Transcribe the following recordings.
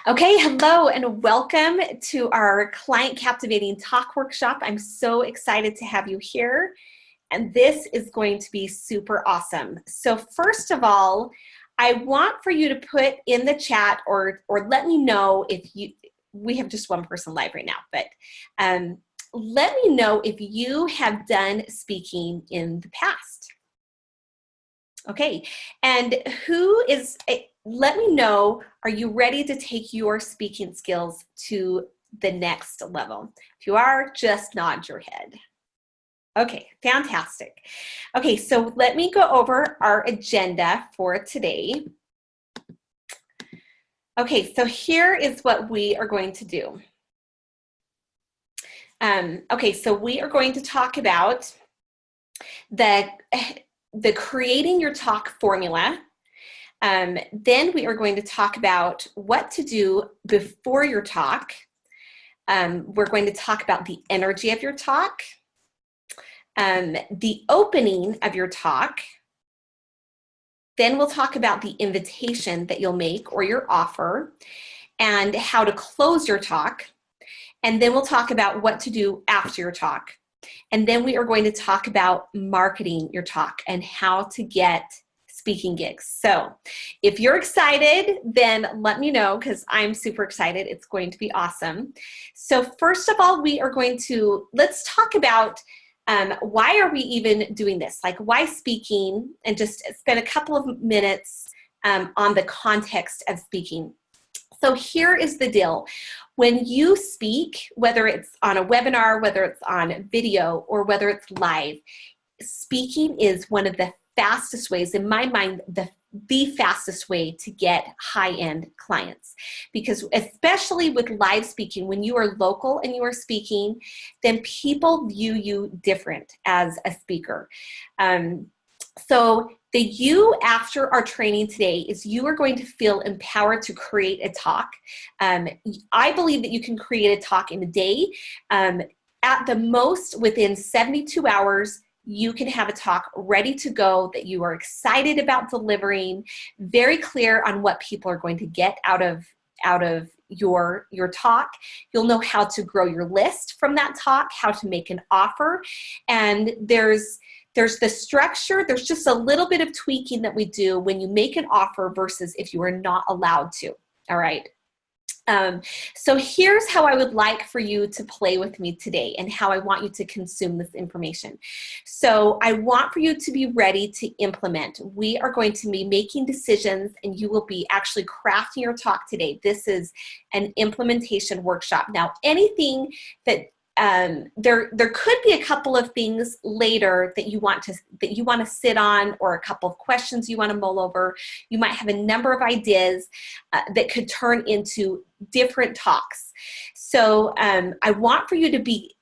Okay, hello and welcome to our Client Captivating Talk Workshop. I'm so excited to have you here, and this is going to be super awesome. So first of all, I want for you to put in the chat or let me know if we have just one person live right now, but let me know if you have done speaking in the past. Okay, and let me know, are you ready to take your speaking skills to the next level? If you are, just nod your head. Okay, fantastic. Okay, so let me go over our agenda for today. Okay, so here is what we are going to do. Okay, so we are going to talk about the creating your talk formula. Then we are going to talk about what to do before your talk. We're going to talk about the energy of your talk, the opening of your talk. Then we'll talk about the invitation that you'll make or your offer and how to close your talk. And then we'll talk about what to do after your talk. And then we are going to talk about marketing your talk and how to get speaking gigs. So if you're excited, then let me know because I'm super excited. It's going to be awesome. So first of all, let's talk about why are we even doing this? Like why speaking, and just spend a couple of minutes on the context of speaking. So here is the deal. When you speak, whether it's on a webinar, whether it's on video, or whether it's live, speaking is one of the fastest ways, in my mind, the fastest way to get high-end clients. Because especially with live speaking, when you are local and you are speaking, then people view you different as a speaker. So the you after our training today is you are going to feel empowered to create a talk. I believe that you can create a talk in a day. At the most, within 72 hours, you can have a talk ready to go that you are excited about delivering, very clear on what people are going to get out of your talk. You'll know how to grow your list from that talk, how to make an offer, and there's the structure. There's just a little bit of tweaking that we do when you make an offer versus if you are not allowed to, all right? So here's how I would like for you to play with me today and how I want you to consume this information. So I want for you to be ready to implement. We are going to be making decisions and you will be actually crafting your talk today. This is an implementation workshop. Now, anything that there could be a couple of things later that you want to sit on, or a couple of questions you want to mull over. You might have a number of ideas that could turn into different talks. So I want for you to be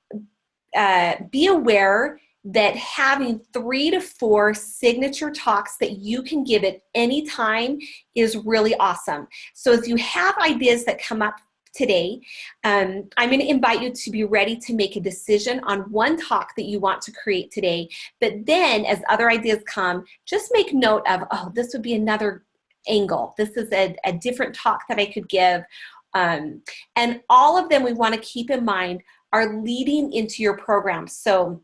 aware that having 3 to 4 signature talks that you can give at any time is really awesome. So if you have ideas that come up today, I'm going to invite you to be ready to make a decision on one talk that you want to create today. But then as other ideas come, just make note of, oh, this would be another angle. This is a different talk that I could give. And all of them we want to keep in mind are leading into your program. So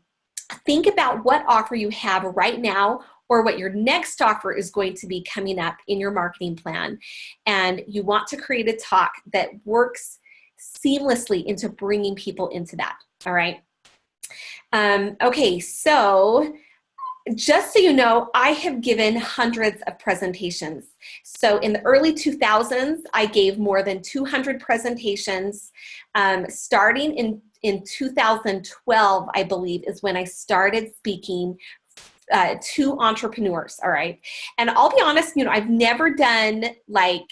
think about what offer you have right now or what your next offer is going to be coming up in your marketing plan. And you want to create a talk that works seamlessly into bringing people into that, all right? Okay, so just so you know, I have given hundreds of presentations. So in the early 2000s, I gave more than 200 presentations. Starting in 2012, I believe, is when I started speaking to entrepreneurs, all right? And I'll be honest, I've never done like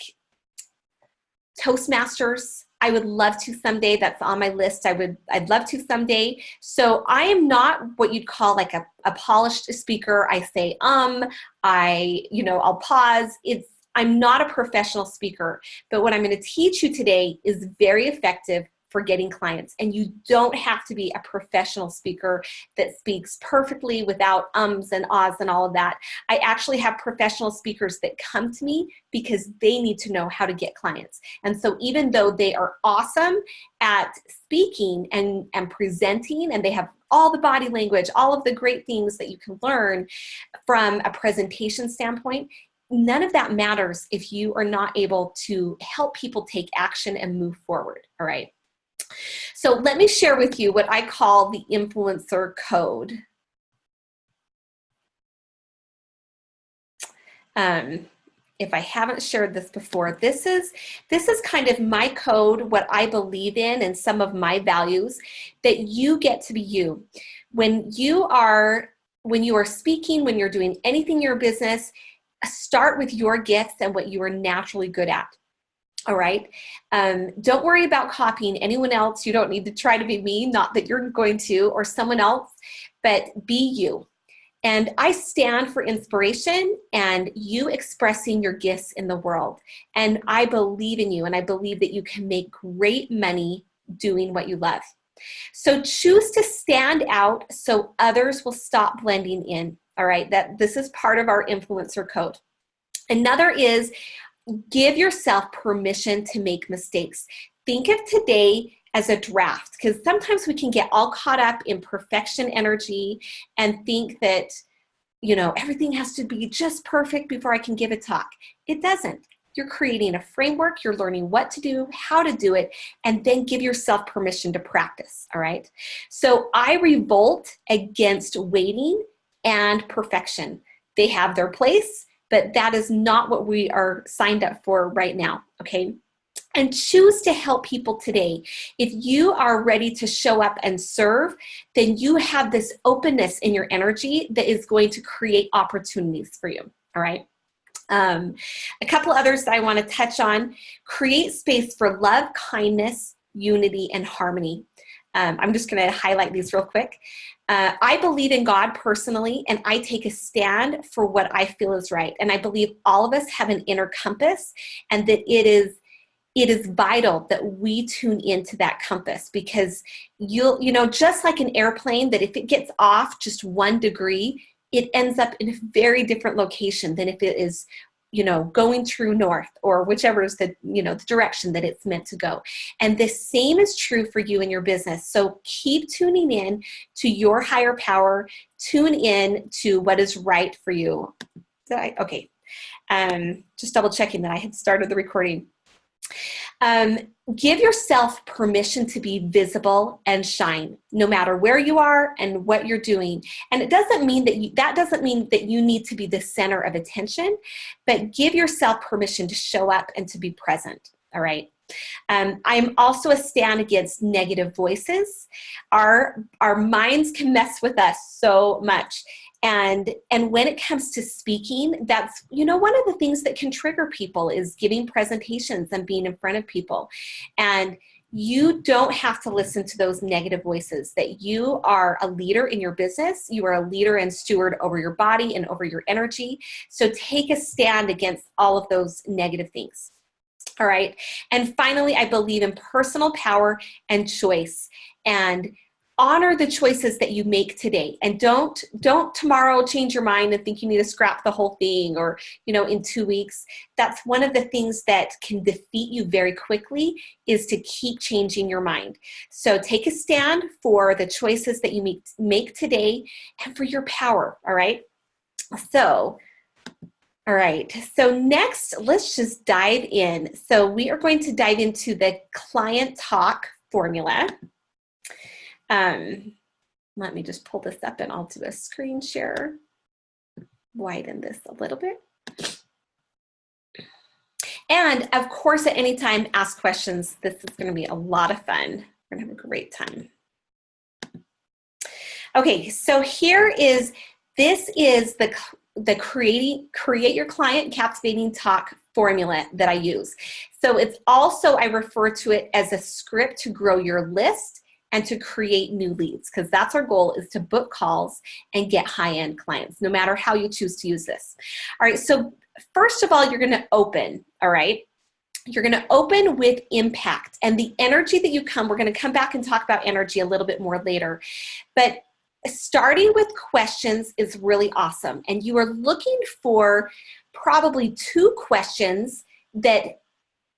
Toastmasters. I would love to someday. That's on my list. I'd love to someday. So I am not what you'd call like a polished speaker. I say, I'll pause. I'm not a professional speaker, but what I'm going to teach you today is very effective for getting clients. And you don't have to be a professional speaker that speaks perfectly without ums and ahs and all of that. I actually have professional speakers that come to me because they need to know how to get clients. And so even though they are awesome at speaking and presenting, and they have all the body language, all of the great things that you can learn from a presentation standpoint, none of that matters if you are not able to help people take action and move forward, all right? So let me share with you what I call the influencer code. If I haven't shared this before, this is kind of my code, what I believe in, and some of my values, that you get to be you. When you are speaking, when you're doing anything in your business, start with your gifts and what you are naturally good at. All right. Don't worry about copying anyone else. You don't need to try to be me, not that you're going to, or someone else, but be you. And I stand for inspiration and you expressing your gifts in the world. And I believe in you, and I believe that you can make great money doing what you love. So choose to stand out so others will stop blending in. All right, this is part of our influencer code. Another is give yourself permission to make mistakes. Think of today as a draft, because sometimes we can get all caught up in perfection energy and think that, you know, everything has to be just perfect before I can give a talk. It doesn't. You're creating a framework, you're learning what to do, how to do it, and then give yourself permission to practice, all right? So I revolt against waiting and perfection. They have their place, but that is not what we are signed up for right now, okay? And choose to help people today. If you are ready to show up and serve, then you have this openness in your energy that is going to create opportunities for you, all right? A couple others that I want to touch on: create space for love, kindness, unity, and harmony. I'm just going to highlight these real quick. I believe in God personally, and I take a stand for what I feel is right. And I believe all of us have an inner compass, and that it is vital that we tune into that compass, because you know, just like an airplane, that if it gets off just 1 degree, it ends up in a very different location than if it is, you know, going true north, or whichever is the, you know, the direction that it's meant to go. And the same is true for you in your business. So keep tuning in to your higher power, tune in to what is right for you. Okay. Just double checking that I had started the recording. Give yourself permission to be visible and shine, no matter where you are and what you're doing. And it doesn't mean that doesn't mean that you need to be the center of attention, but give yourself permission to show up and to be present. All right. I'm also a stand against negative voices. Our minds can mess with us so much. And when it comes to speaking, that's, you know, one of the things that can trigger people is giving presentations and being in front of people. And you don't have to listen to those negative voices. That you are a leader in your business. You are a leader and steward over your body and over your energy. So take a stand against all of those negative things. All right. And finally, I believe in personal power and choice. And honor the choices that you make today, and don't tomorrow change your mind and think you need to scrap the whole thing, or, you know, in 2 weeks. That's one of the things that can defeat you very quickly, is to keep changing your mind. So take a stand for the choices that you make today and for your power. All right. So next, let's just dive in. So we are going to dive into the client talk formula. Let me just pull this up and I'll do a screen share, widen this a little bit. And of course, at any time, ask questions. This is going to be a lot of fun. We're going to have a great time. Okay, so this is the create your client captivating talk formula that I use. So it's also, I refer to it as a script to grow your list and to create new leads, because that's our goal, is to book calls and get high-end clients, no matter how you choose to use this. All right, so first of all, you're gonna open, all right? You're going to open with impact, and the energy that you come, we're going to come back and talk about energy a little bit more later, but starting with questions is really awesome. And you are looking for probably 2 questions that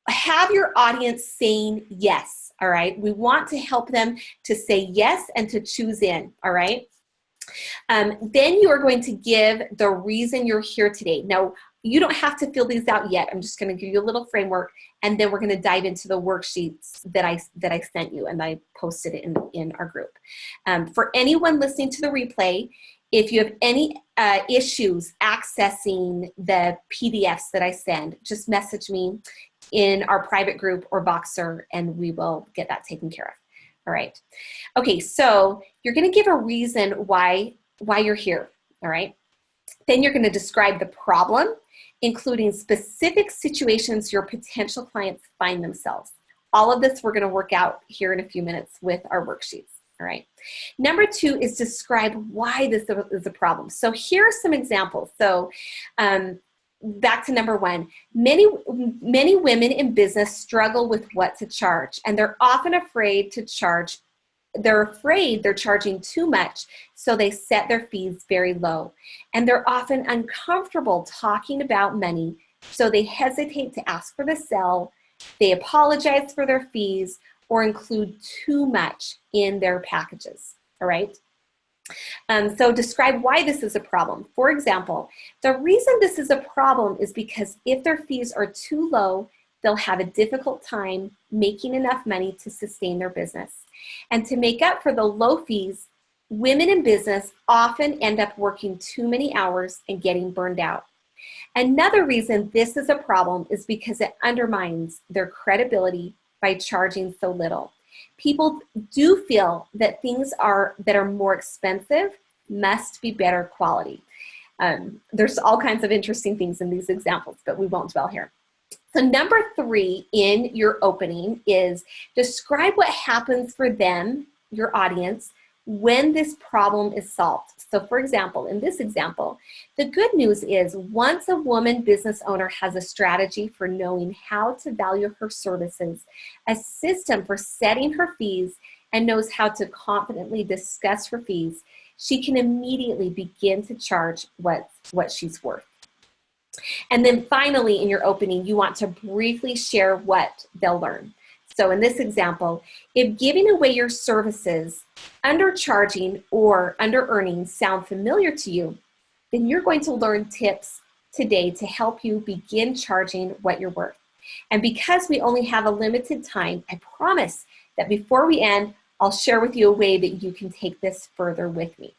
have your audience saying yes, all right? We want to help them to say yes and to choose in, all right? Then you are going to give the reason you're here today. Now, you don't have to fill these out yet. I'm just going to give you a little framework, and then we're going to dive into the worksheets that I sent you, and I posted it in our group. For anyone listening to the replay, if you have any issues accessing the PDFs that I send, just message me in our private group or Voxer, and we will get that taken care of. All right. Okay, so you're going to give a reason why you're here. All right. Then you're going to describe the problem, including specific situations your potential clients find themselves. All of this we're going to work out here in a few minutes with our worksheets. All right. Number 2 is describe why this is a problem. So here are some examples. So back to number 1, many women in business struggle with what to charge, and they're often afraid to charge. They're afraid they're charging too much, so they set their fees very low. And they're often uncomfortable talking about money, so they hesitate to ask for the sale, they apologize for their fees, or include too much in their packages, all right? So describe why this is a problem. For example, the reason this is a problem is because if their fees are too low, they'll have a difficult time making enough money to sustain their business. And to make up for the low fees, women in business often end up working too many hours and getting burned out. Another reason this is a problem is because it undermines their credibility by charging so little. People do feel that things that are more expensive must be better quality. There's all kinds of interesting things in these examples, but we won't dwell here. So number 3 in your opening is describe what happens for them, your audience, when this problem is solved. So for example, in this example, the good news is once a woman business owner has a strategy for knowing how to value her services, a system for setting her fees, and knows how to confidently discuss her fees, she can immediately begin to charge what she's worth. And then finally, in your opening, you want to briefly share what they'll learn. So in this example, if giving away your services, undercharging or under-earning sound familiar to you, then you're going to learn tips today to help you begin charging what you're worth. And because we only have a limited time, I promise that before we end, I'll share with you a way that you can take this further with me.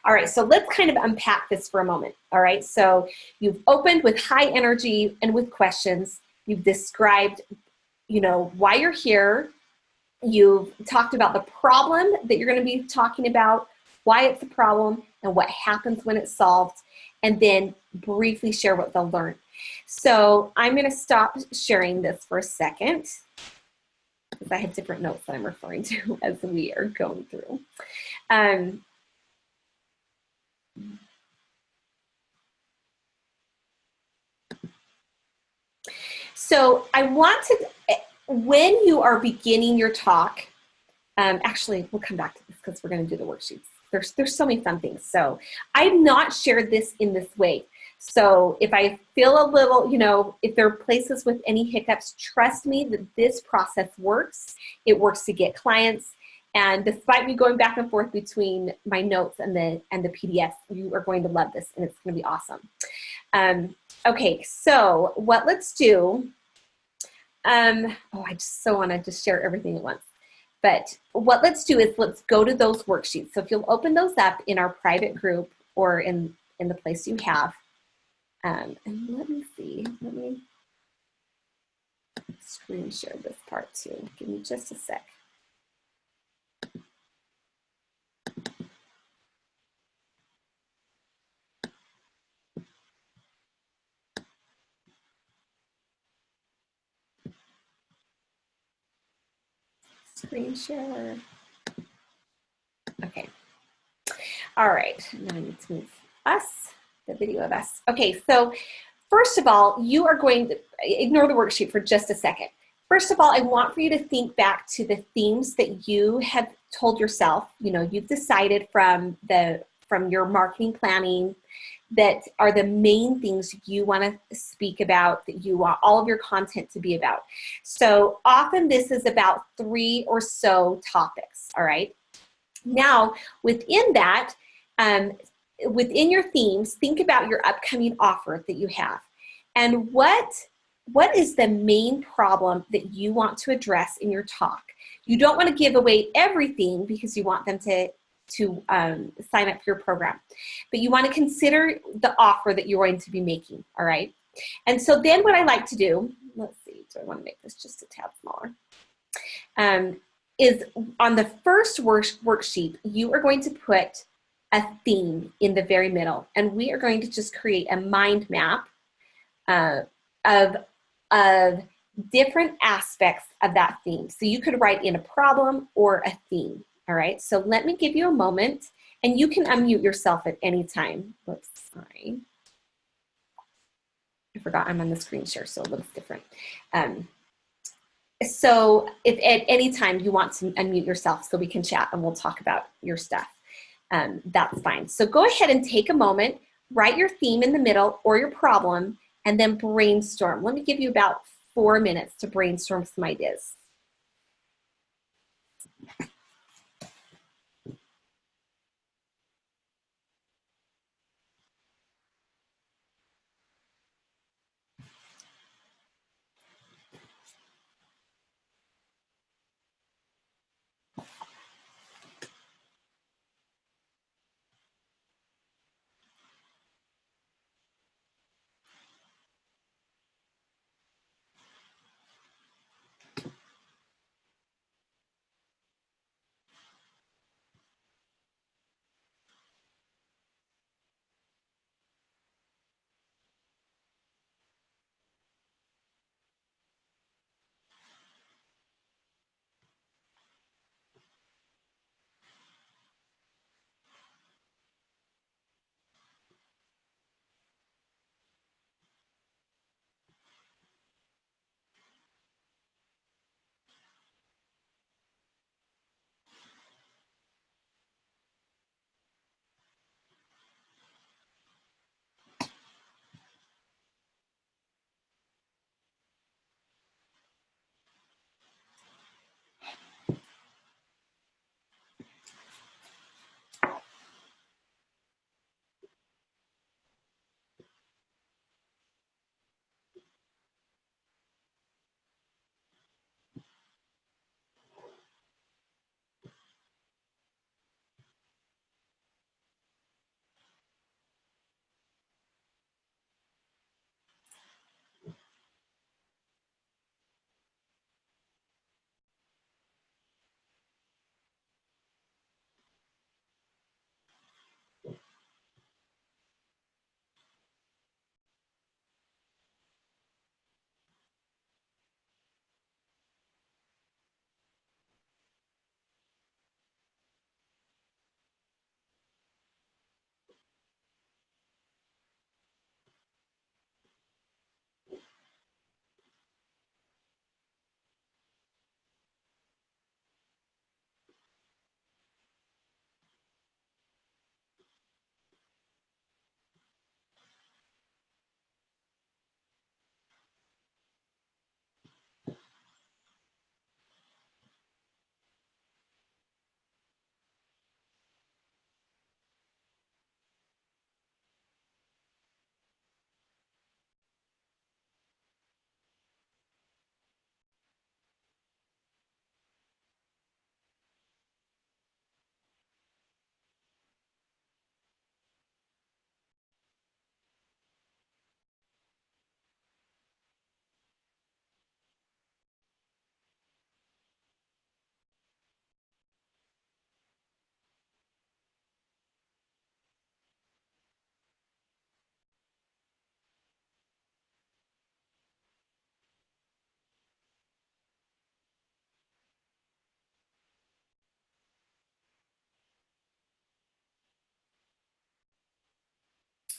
All right, so let's kind of unpack this for a moment. All right, so you've opened with high energy and with questions. You've described, why you're here. You've talked about the problem that you're going to be talking about, why it's a problem, and what happens when it's solved, and then briefly share what they'll learn. So I'm going to stop sharing this for a second because I have different notes that I'm referring to as we are going through. So I want to, when you are beginning your talk, actually, we'll come back to this because we're going to do the worksheets. There's so many fun things. So I've not shared this in this way. So if I feel a little, if there are places with any hiccups, trust me that this process works. It works to get clients. And despite me going back and forth between my notes and the PDF, you are going to love this and it's going to be awesome. Okay, so let's do, I just so want to just share everything at once. But what let's do is let's go to those worksheets. So if you'll open those up in our private group or in the place you have. And let me see, let me screen share this part too. Give me just a sec. Screen share. Okay. All right. Now I need to move the video of us. Okay. So first of all, you are going to ignore the worksheet for just a second. First of all, I want for you to think back to the themes that you have told yourself, you know, you've decided from your marketing planning that are the main things you want to speak about, that you want all of your content to be about. So often this is about 3 or so topics, all right? Now, within that, within your themes, think about your upcoming offer that you have. And what is the main problem that you want to address in your talk? You don't want to give away everything because you want them to sign up for your program. But you want to consider the offer that you're going to be making, all right? And so then what I like to do, let's see, do I want to make this just a tad smaller? Is on the first worksheet, you are going to put a theme in the very middle, and we are going to just create a mind map of different aspects of that theme. So you could write in a problem or a theme, all right? So let me give you a moment, and you can unmute yourself at any time. Whoops, sorry. I forgot I'm on the screen share, so it looks different. So if at any time you want to unmute yourself so we can chat and we'll talk about your stuff, that's fine. So go ahead and take a moment, write your theme in the middle or your problem, and then brainstorm. Let me give you about 4 minutes to brainstorm some ideas.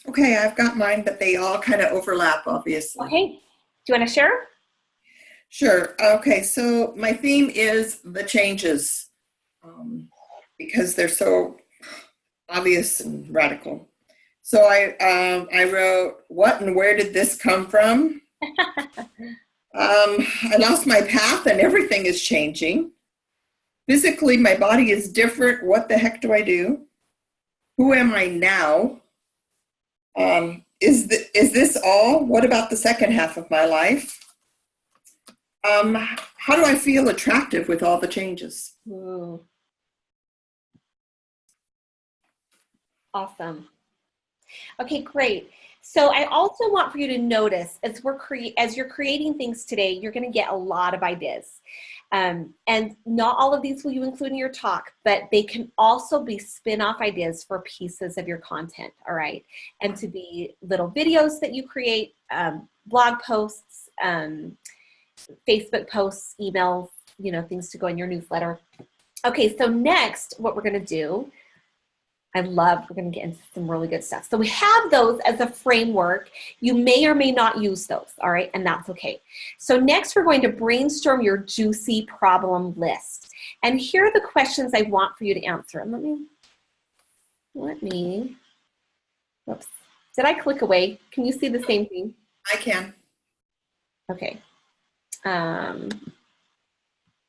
Okay, I've got mine, but they all kind of overlap, obviously. Okay. Do you want to share? Sure. Okay, so my theme is the changes because they're so obvious and radical. So I wrote, what and where did this come from? I lost my path and everything is changing. Physically, my body is different. What the heck do I do? Who am I now? Is this all? What about the second half of my life? How do I feel attractive with all the changes? Ooh, awesome. Okay, great. So I also want for you to notice as you're creating things today, you're going to get a lot of ideas. And not all of these will you include in your talk, but they can also be spin-off ideas for pieces of your content, all right? And to be little videos that you create, blog posts, Facebook posts, emails, things to go in your newsletter. Okay, so next, what we're going to do, we're going to get into some really good stuff. So we have those as a framework. You may or may not use those, all right? And that's okay. So next we're going to brainstorm your juicy problem list. And here are the questions I want for you to answer. And let me, whoops. Did I click away? Can you see the same thing? I can. Okay.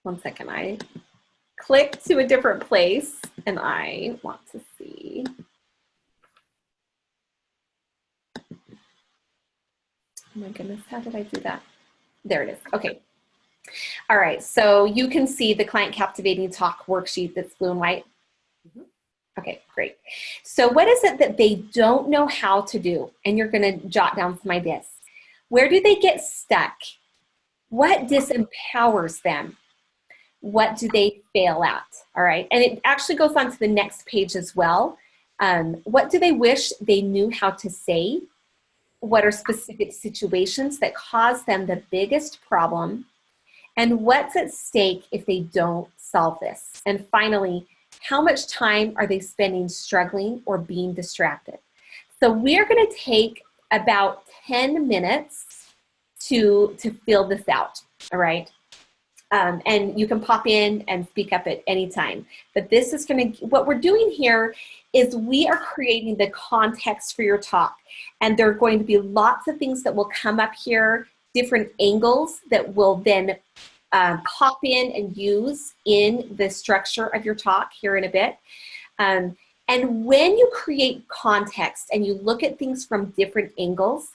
One second, I click to a different place and I want to see. Oh my goodness, how did I do that? There it is. Okay. All right, so you can see the Client Captivating Talk worksheet that's blue and white. Okay, great. So what is it that they don't know how to do? And you're going to jot down some ideas. Where do they get stuck? What disempowers them? What do they fail at? All right, and it actually goes on to the next page as well. What do they wish they knew how to say? What are specific situations that cause them the biggest problem? And what's at stake if they don't solve this? And finally, how much time are they spending struggling or being distracted? So we're going to take about 10 minutes to fill this out, all right? And you can pop in and speak up at any time. But this is going to, what we're doing here is we are creating the context for your talk. And there are going to be lots of things that will come up here, different angles that will then pop in and use in the structure of your talk here in a bit. And when you create context and you look at things from different angles,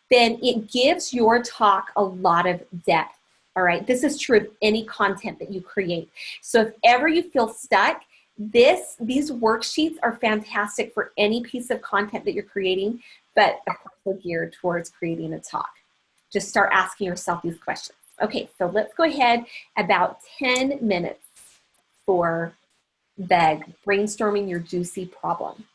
then it gives your talk a lot of depth. All right, this is true of any content that you create. So if ever you feel stuck, these worksheets are fantastic for any piece of content that you're creating, but of course they're geared towards creating a talk. Just start asking yourself these questions. Okay, so let's go ahead, about 10 minutes for the brainstorming your juicy problem.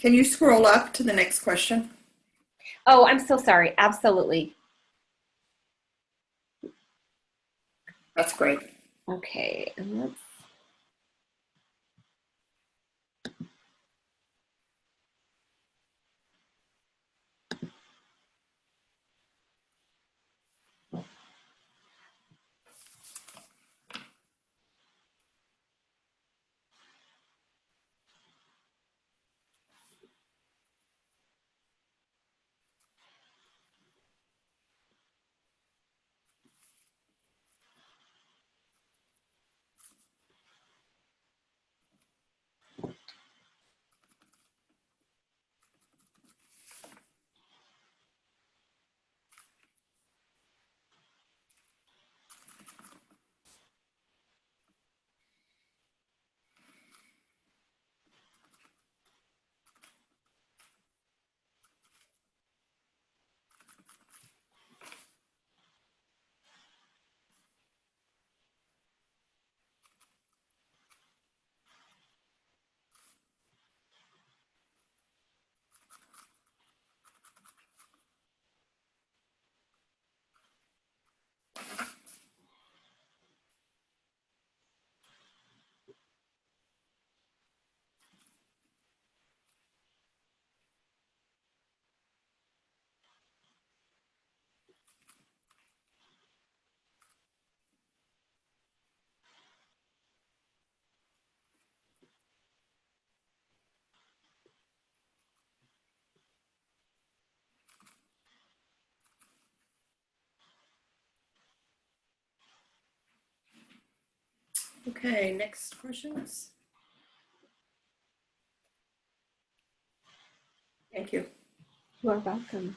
Can you scroll up to the next question? Oh, I'm so sorry. Absolutely. That's great. Okay, and let's. Okay, next questions. Thank you. You are welcome.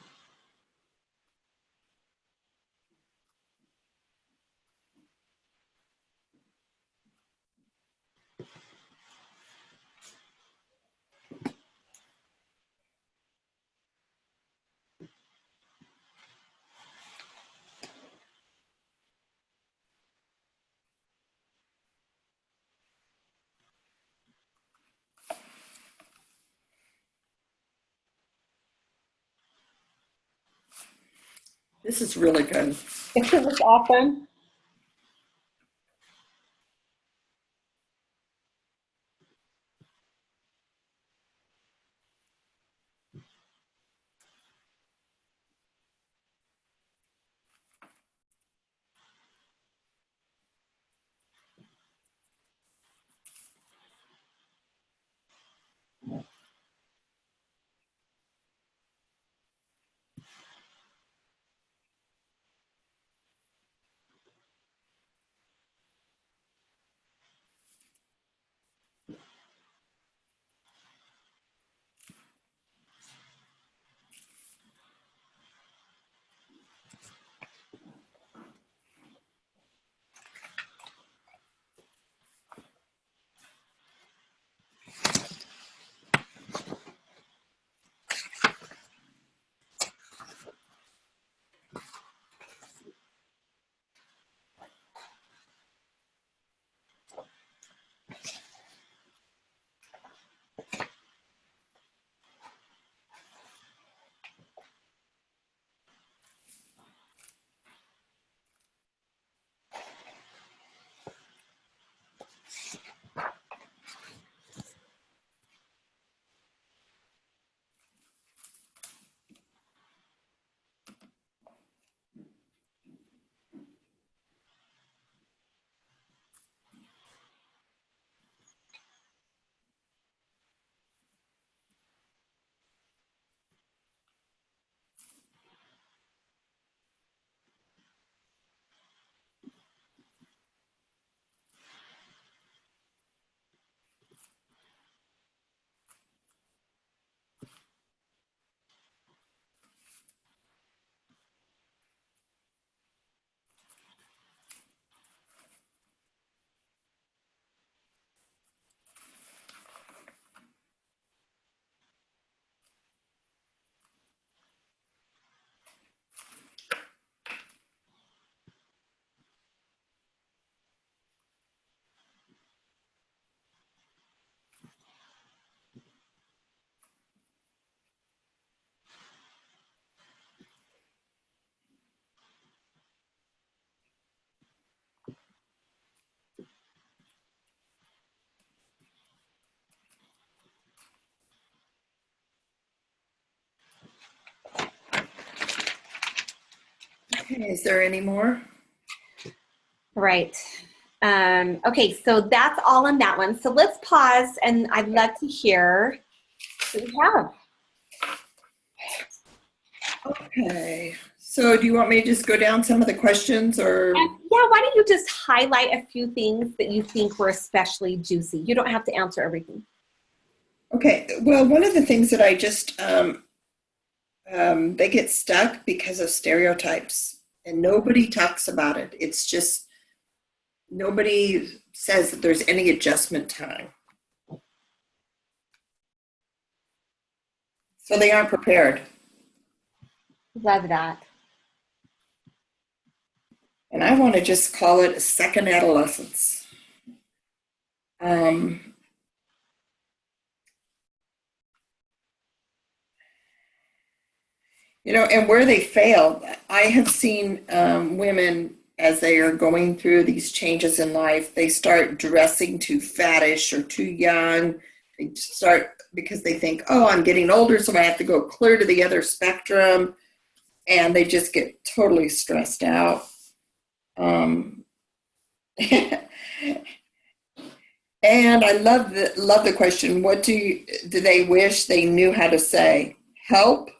This is really good. Isn't this awesome? Okay, is there any more? Right. Okay, so that's all on that one. So let's pause, and I'd love to hear what you have. Okay, so do you want me to just go down some of the questions, or? Yeah, why don't you just highlight a few things that you think were especially juicy? You don't have to answer everything. Okay, well, one of the things that I just, they get stuck because of stereotypes, and nobody talks about it. It's just, nobody says that there's any adjustment time. So they aren't prepared. Love that. And I want to just call it a second adolescence. And where they fail, I have seen women, as they are going through these changes in life, they start dressing too fattish or too young. They start because they think, oh, I'm getting older, so I have to go clear to the other spectrum. And they just get totally stressed out. And I love the question. What do they wish they knew how to say? Help.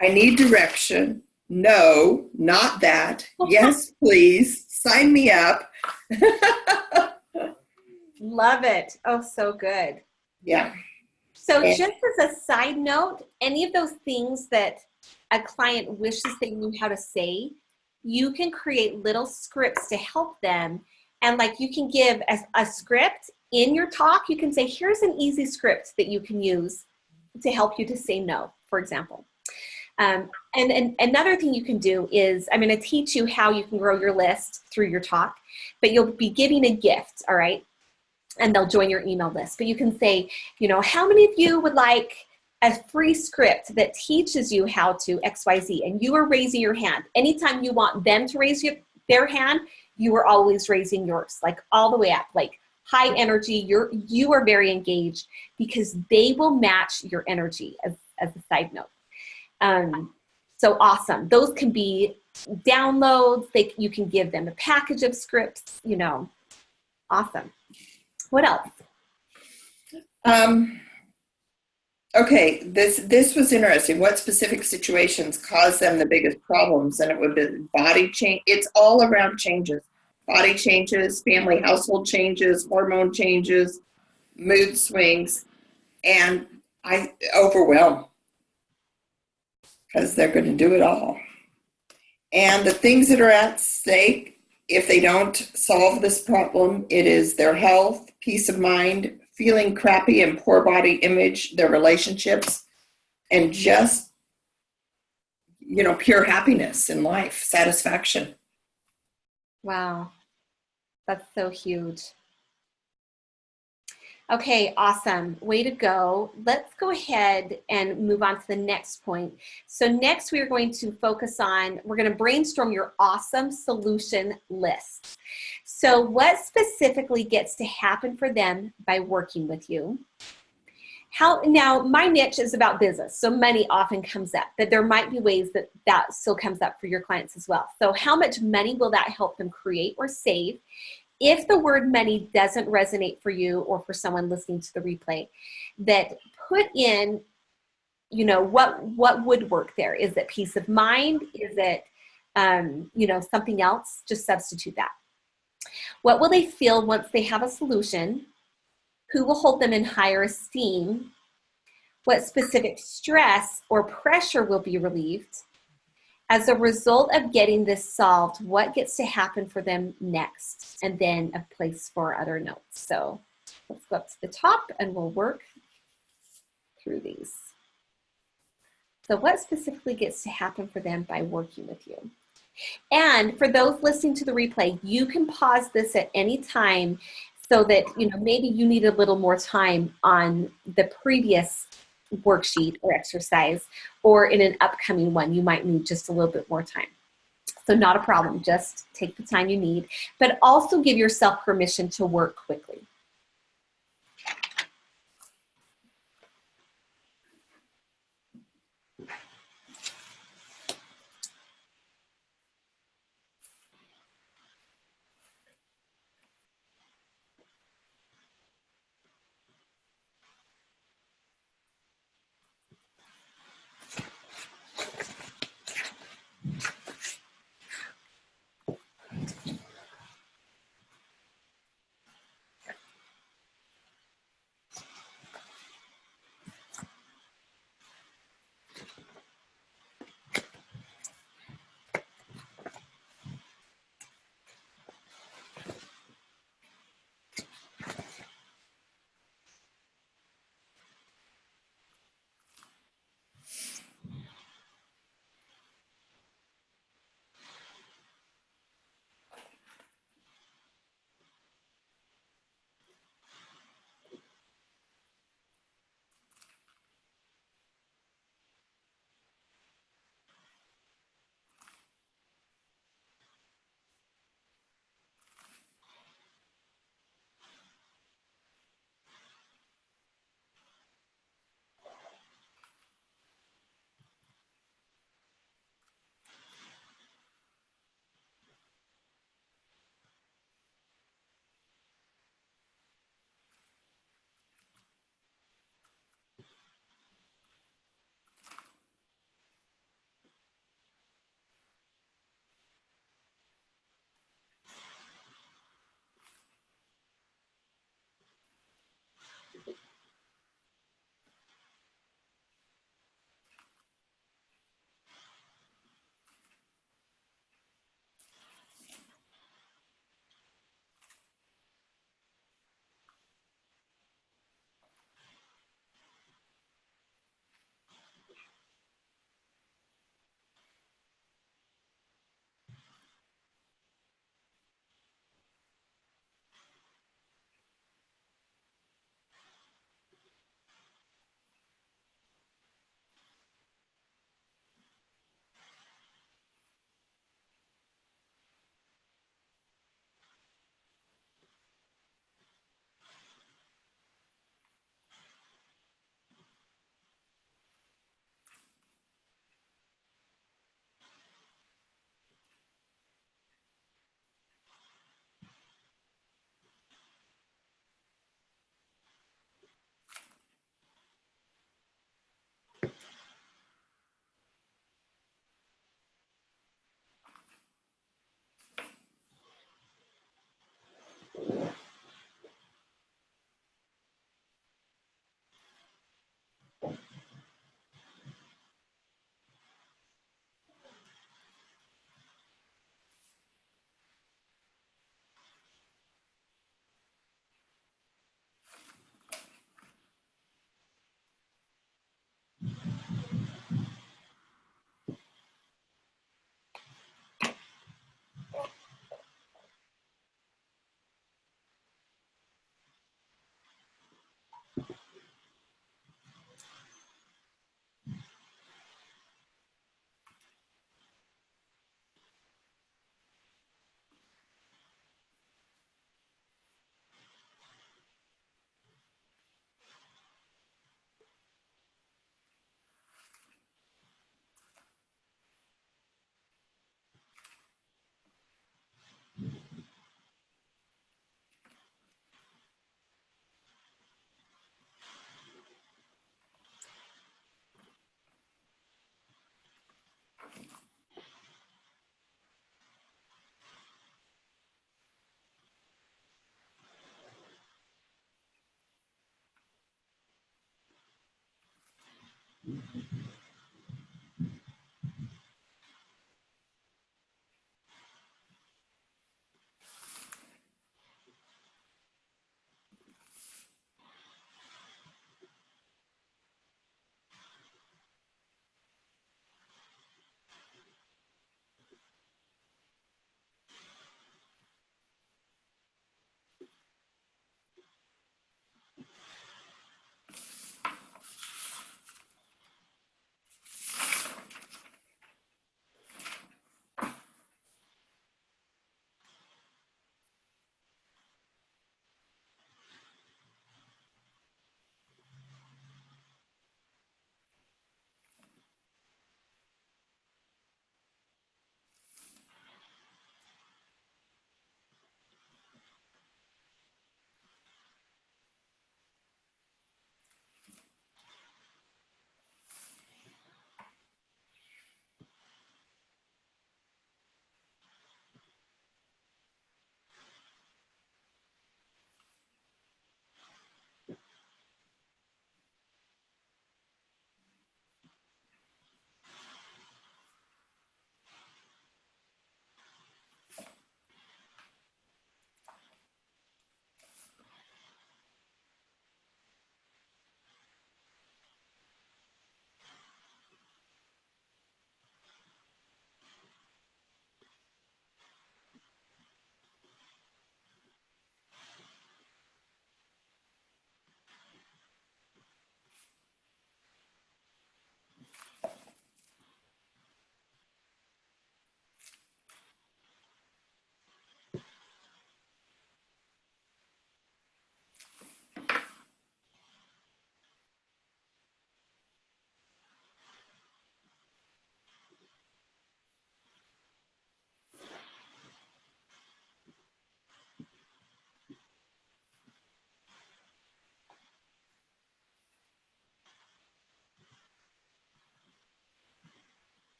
I need direction. No, not that. Yes, please. Sign me up. Love it. Oh, so good. Yeah. So just as a side note, any of those things that a client wishes they knew how to say, you can create little scripts to help them. And like you can give a script in your talk. You can say, here's an easy script that you can use to help you to say no, for example. And another thing you can do is, I'm going to teach you how you can grow your list through your talk, but you'll be giving a gift, all right? And they'll join your email list. But you can say, how many of you would like a free script that teaches you how to XYZ? And you are raising your hand. Anytime you want them to raise their hand, you are always raising yours, like all the way up, like high energy. You are very engaged because they will match your energy, as a side note. So awesome. Those can be downloads. You can give them a package of scripts, awesome. What else? Okay, this was interesting. What specific situations cause them the biggest problems? And it would be body change. It's all around changes. Body changes, family household changes, hormone changes, mood swings, and I overwhelm because they're going to do it all. And the things that are at stake, if they don't solve this problem, it is their health, peace of mind, feeling crappy and poor body image, their relationships, and just, pure happiness in life, satisfaction. Wow. That's so huge. Okay, awesome. Way to go. Let's go ahead and move on to the next point. So next we are going to we're going to brainstorm your awesome solution list. So what specifically gets to happen for them by working with you? Now, my niche is about business, so money often comes up, but there might be ways that still comes up for your clients as well. So how much money will that help them create or save? If the word money doesn't resonate for you or for someone listening to the replay, that put in, what would work there? Is it peace of mind? Is it, something else? Just substitute that. What will they feel once they have a solution? Who will hold them in higher esteem? What specific stress or pressure will be relieved? As a result of getting this solved, what gets to happen for them next? And then a place for other notes. So let's go up to the top and we'll work through these. So what specifically gets to happen for them by working with you? And for those listening to the replay, you can pause this at any time so that, maybe you need a little more time on the previous worksheet or exercise, or in an upcoming one, you might need just a little bit more time. So not a problem, just take the time you need, but also give yourself permission to work quickly.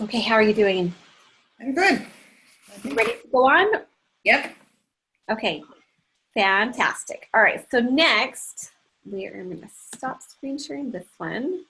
Okay, how are you doing? I'm good. Ready to go on? Yep. Okay, fantastic. All right, so next, I'm going to stop screen sharing this one.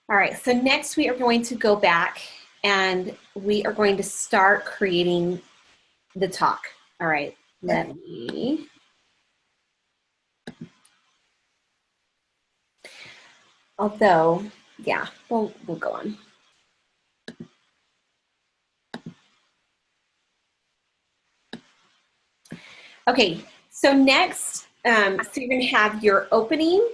All right, so next we are going to go back and we are going to start creating the talk. All right, let me. Although, yeah, we'll go on. Okay, so next, so you're going to have your opening,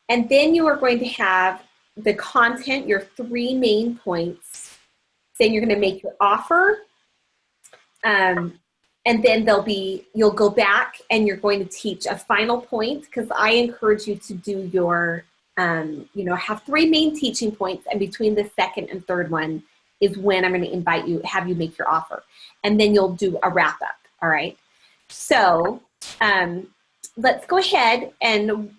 and then you are going to have the content, your 3 main points. Then you're going to make your offer, and then you'll go back and you're going to teach a final point, because I encourage you to do your, have 3 main teaching points, and between the second and third one is when I'm going to have you make your offer. And then you'll do a wrap up, all right? So let's go ahead and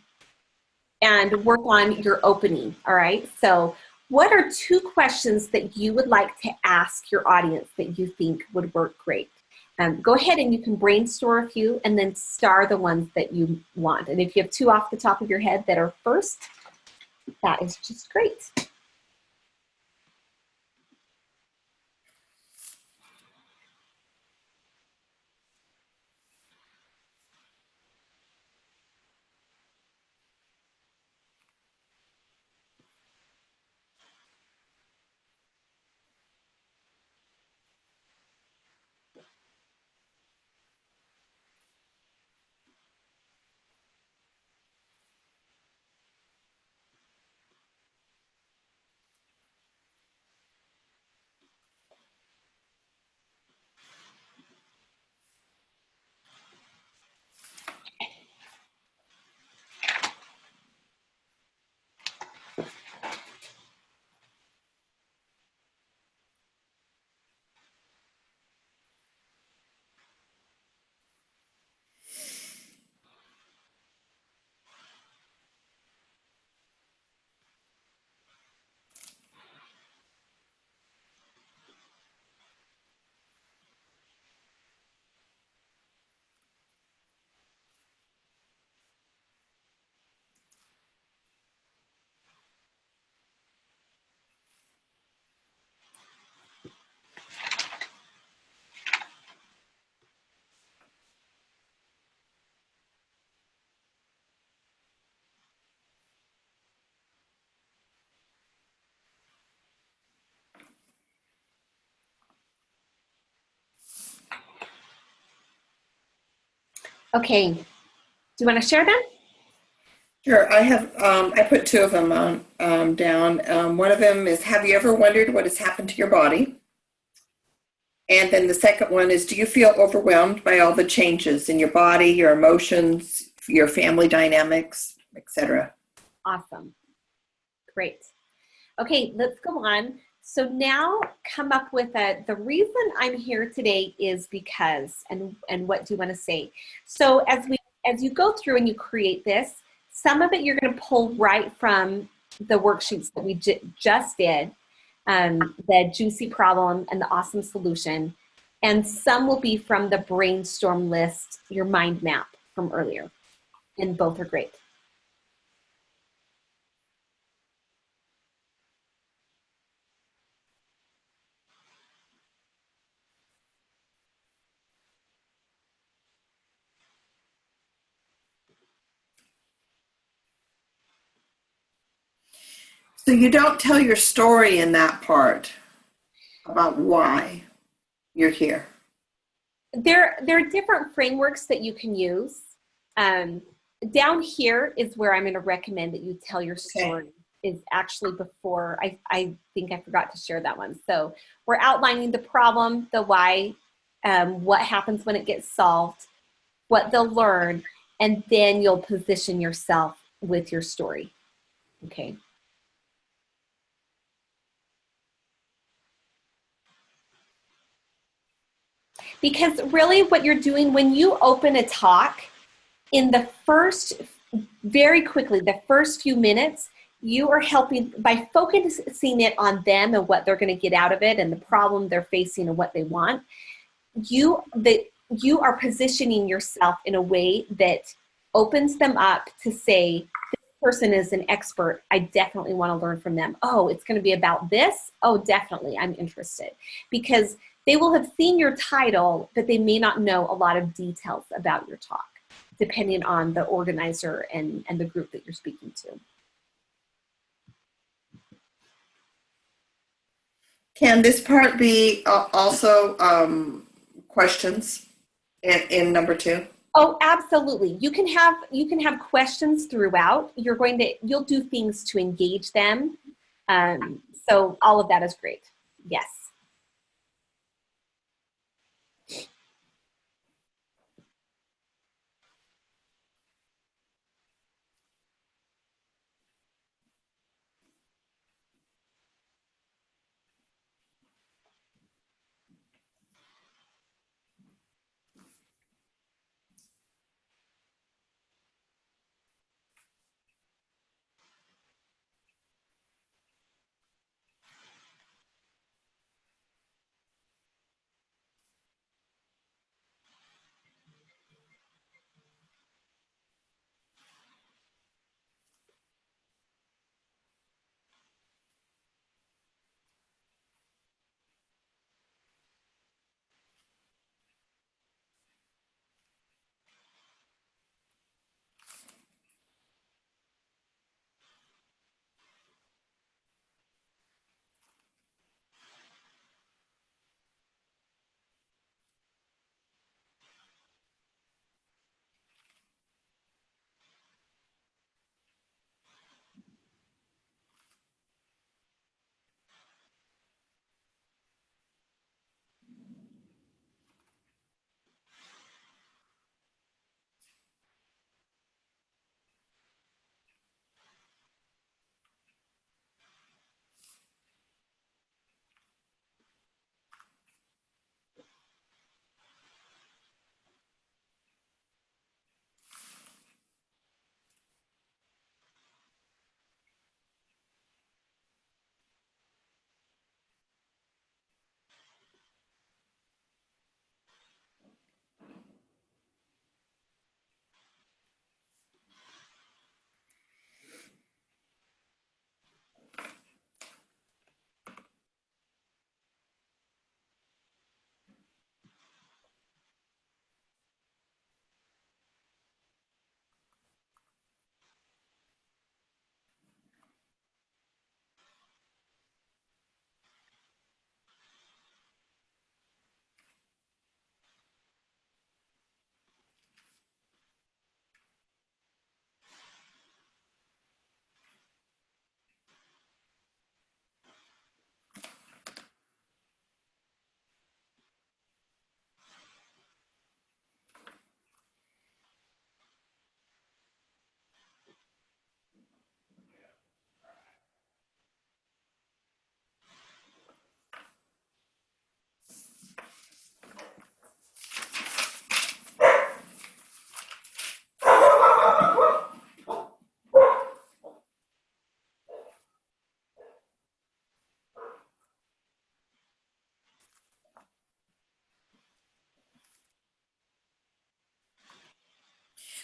work on your opening, all right? So what are 2 questions that you would like to ask your audience that you think would work great? Go ahead and you can brainstorm a few and then star the ones that you want. And if you have 2 off the top of your head that are first, that is just great. Okay, do you want to share them? Sure. I put 2 of them down. One of them is, have you ever wondered what has happened to your body? And then the second one is, do you feel overwhelmed by all the changes in your body, your emotions, your family dynamics, etc.? Awesome. Great. Okay, let's go on. So now come up with the reason I'm here today is because, and what do you want to say? So as you go through and you create this, some of it you're going to pull right from the worksheets that we just did, the juicy problem and the awesome solution, and some will be from the brainstorm list, your mind map from earlier, and both are great. So you don't tell your story in that part about why you're here. There are different frameworks that you can use. Down here is where I'm going to recommend that you tell your story. Okay. Is actually before, I think I forgot to share that one. So we're outlining the problem, the why, what happens when it gets solved, what they'll learn, and then you'll position yourself with your story. Okay. Because really what you're doing when you open a talk, in the first, very quickly, the first few minutes, you are helping by focusing it on them and what they're going to get out of it and the problem they're facing and what they want. You are positioning yourself in a way that opens them up to say, this person is an expert. I definitely want to learn from them. Oh, it's going to be about this. Oh, definitely. I'm interested. Because they will have seen your title, but they may not know a lot of details about your talk, depending on the organizer and the group that you're speaking to. Can this part be also questions in number 2? Oh, absolutely. You can have questions throughout. You'll do things to engage them. So all of that is great. Yes.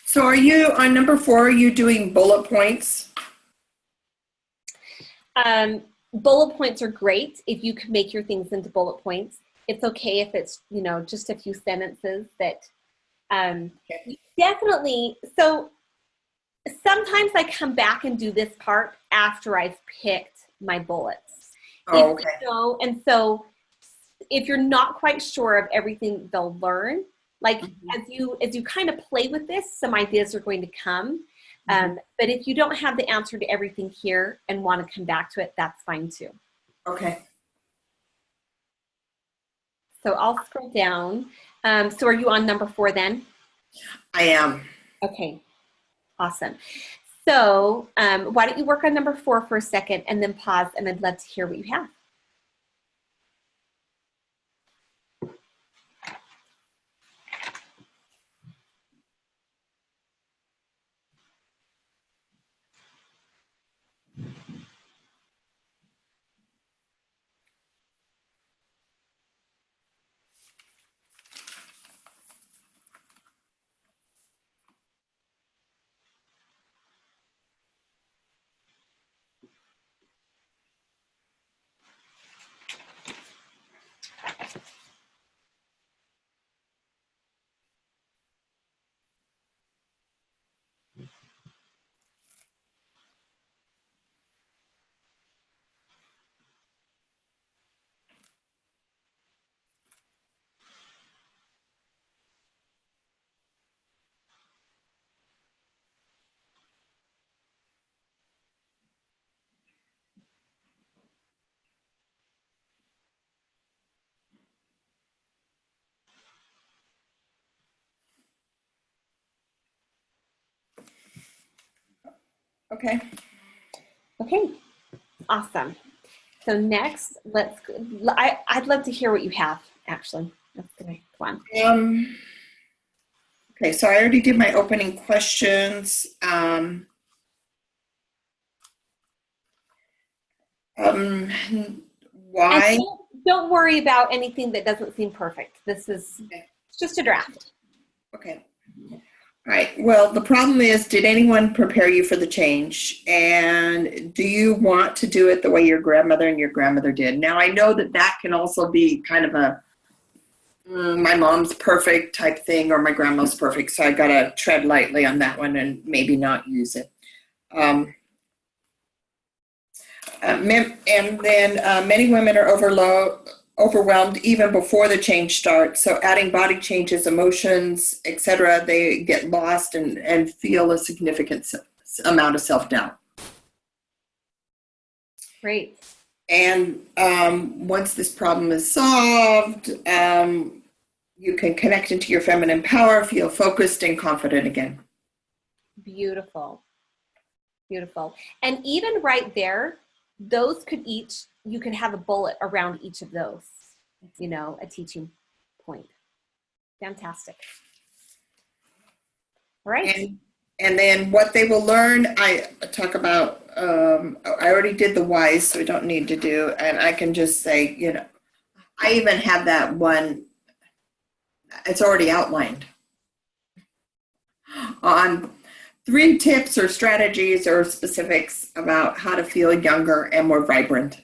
So are you on number 4? Are you doing bullet points? Bullet points are great if you can make your things into bullet points. It's okay if it's, just a few sentences that definitely. So sometimes I come back and do this part after I've picked my bullets. Oh, okay. And so if you're not quite sure of everything they'll learn, like as you kind of play with this, some ideas are going to come. But if you don't have the answer to everything here and want to come back to it, that's fine too. Okay. So I'll scroll down. So are you on number 4 then? I am. Okay, awesome. So why don't you work on number 4 for a second and then pause, and I'd love to hear what you have. Okay. Okay, awesome. So next, I'd love to hear what you have, actually. That's gonna be fun. Okay, so I already did my opening questions. Why? And don't worry about anything that doesn't seem perfect. This is it's just a draft. Okay. All right. Well, the problem is, did anyone prepare you for the change? And do you want to do it the way your grandmother and your grandmother did? Now, I know that that can also be kind of a my mom's perfect type thing, or my grandma's perfect. So I got to tread lightly on that one and maybe not use it. And then many women are overwhelmed even before the change starts. So adding body changes, emotions, etc., they get lost and feel a significant amount of self-doubt. Great. And once this problem is solved, you can connect into your feminine power, feel focused and confident again. Beautiful. Beautiful. And even right there, those could you could have a bullet around each of those, a teaching point. Fantastic. All right. And then what they will learn, I talk about, I already did the whys, so we don't need to do, and I can just say, I even have that one, it's already outlined on 3 tips or strategies or specifics about how to feel younger and more vibrant.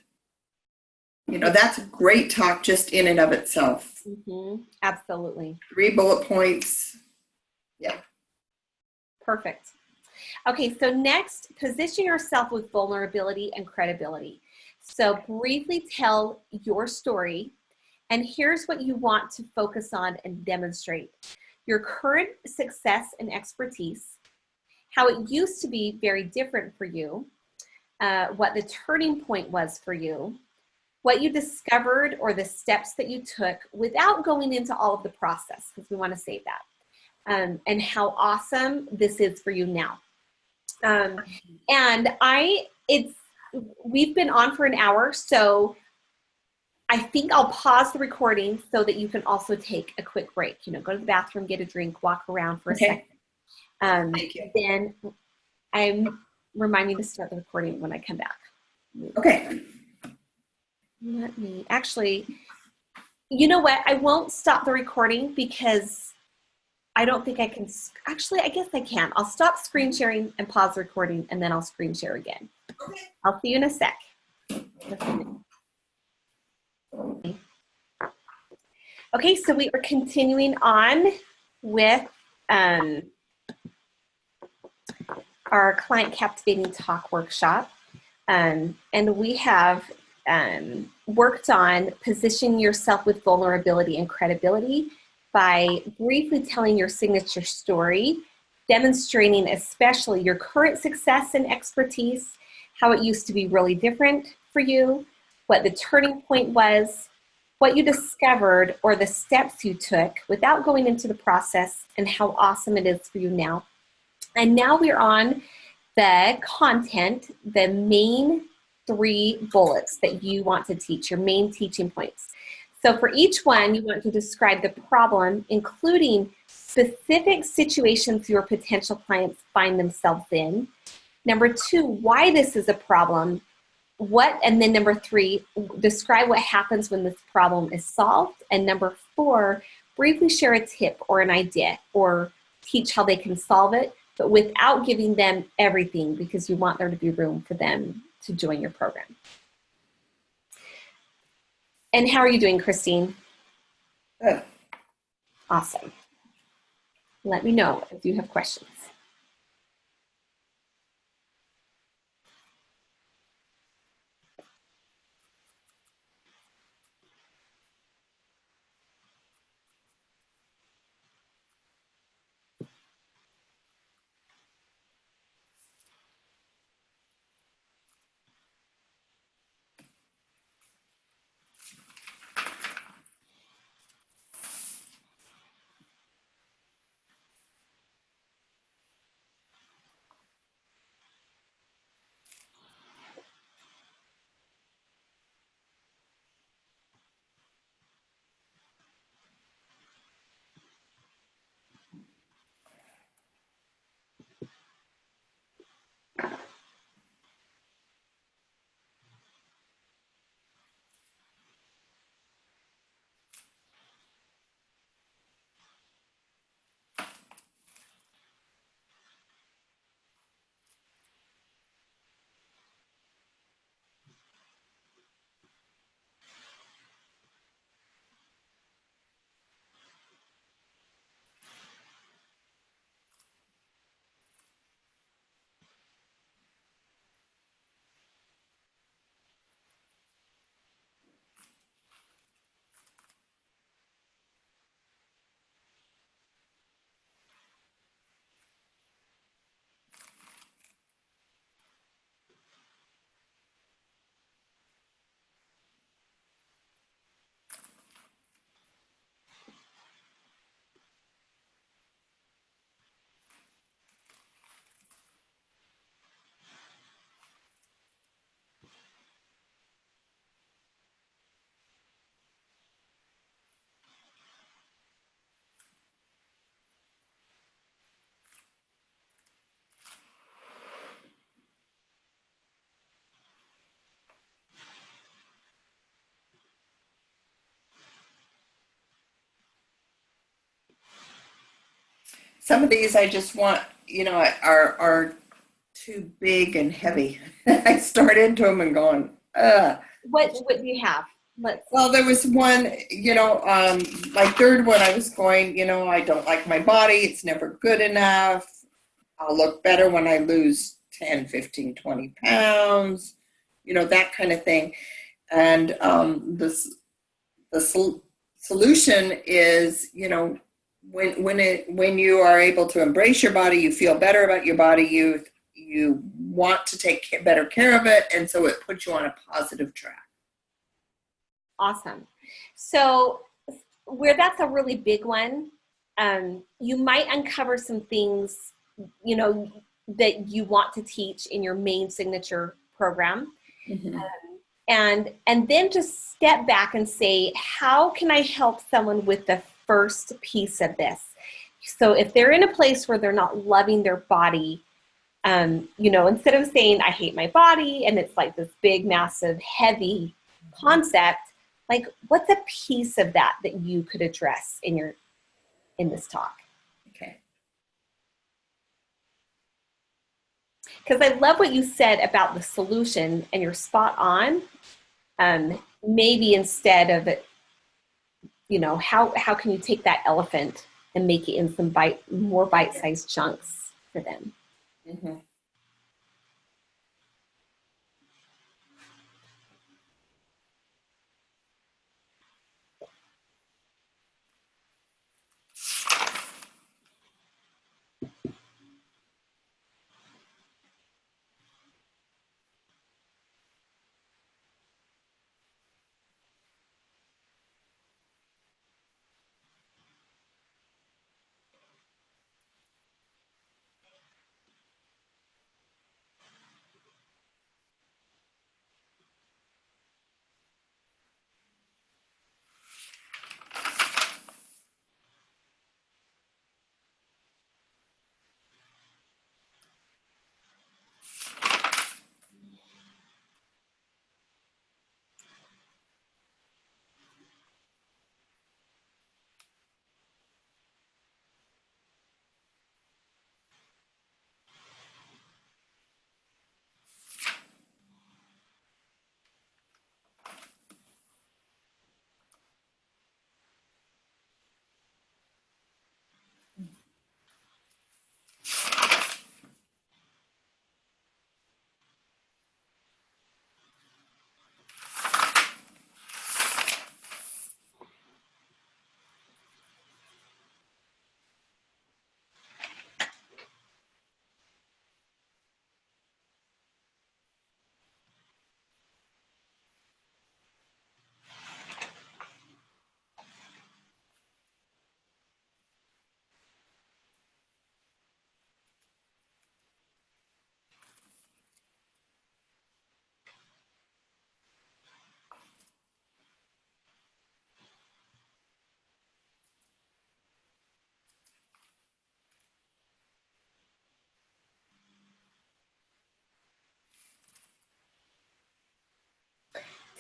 That's a great talk just in and of itself. Mm-hmm. Absolutely. 3 bullet points. Yeah. Perfect. Okay, so next, position yourself with vulnerability and credibility. So briefly tell your story, and here's what you want to focus on and demonstrate. Your current success and expertise, how it used to be very different for you, what the turning point was for you, what you discovered or the steps that you took without going into all of the process, because we want to save that. And how awesome this is for you now. And we've been on for an hour, so I think I'll pause the recording so that you can also take a quick break. Go to the bathroom, get a drink, walk around for a second. Thank you. Then remind me to start the recording when I come back. Okay. Let me actually, you know what? I won't stop the recording because I don't think I can. Actually, I guess I can. I'll stop screen sharing and pause the recording, and then I'll screen share again. Okay. I'll see you in a sec. Okay, so we are continuing on with our Client Captivating Talk workshop. And we have worked on positioning yourself with vulnerability and credibility by briefly telling your signature story, demonstrating especially your current success and expertise, how it used to be really different for you, what the turning point was, what you discovered or the steps you took without going into the process, and how awesome it is for you now. And now we're on the content, the main 3 bullets that you want to teach, your main teaching points. So for each one, you want to describe the problem, including specific situations your potential clients find themselves in. Number 2, why this is a problem. And then number 3, describe what happens when this problem is solved. And number 4, briefly share a tip or an idea or teach how they can solve it, but without giving them everything, because you want there to be room for them to join your program. And how are you doing, Christine? Good. Awesome. Let me know if you have questions. Some of these I just want, are too big and heavy. I start into them and going, ugh. What do you have? Well, there was one, my third one I was going, I don't like my body. It's never good enough. I'll look better when I lose 10, 15, 20 pounds, that kind of thing. And the solution is, when you are able to embrace your body, you feel better about your body, you want to take better care of it, and so it puts you on a positive track. Awesome. So where that's a really big one, you might uncover some things, that you want to teach in your main signature program. Mm-hmm. And then just step back and say, how can I help someone with the first piece of this? So if they're in a place where they're not loving their body, instead of saying, I hate my body, and it's like this big, massive, heavy concept, like what's a piece of that you could address in this talk? Okay. Because I love what you said about the solution, and you're spot on. Maybe instead of it, how can you take that elephant and make it in some more bite-sized chunks for them? Mm-hmm.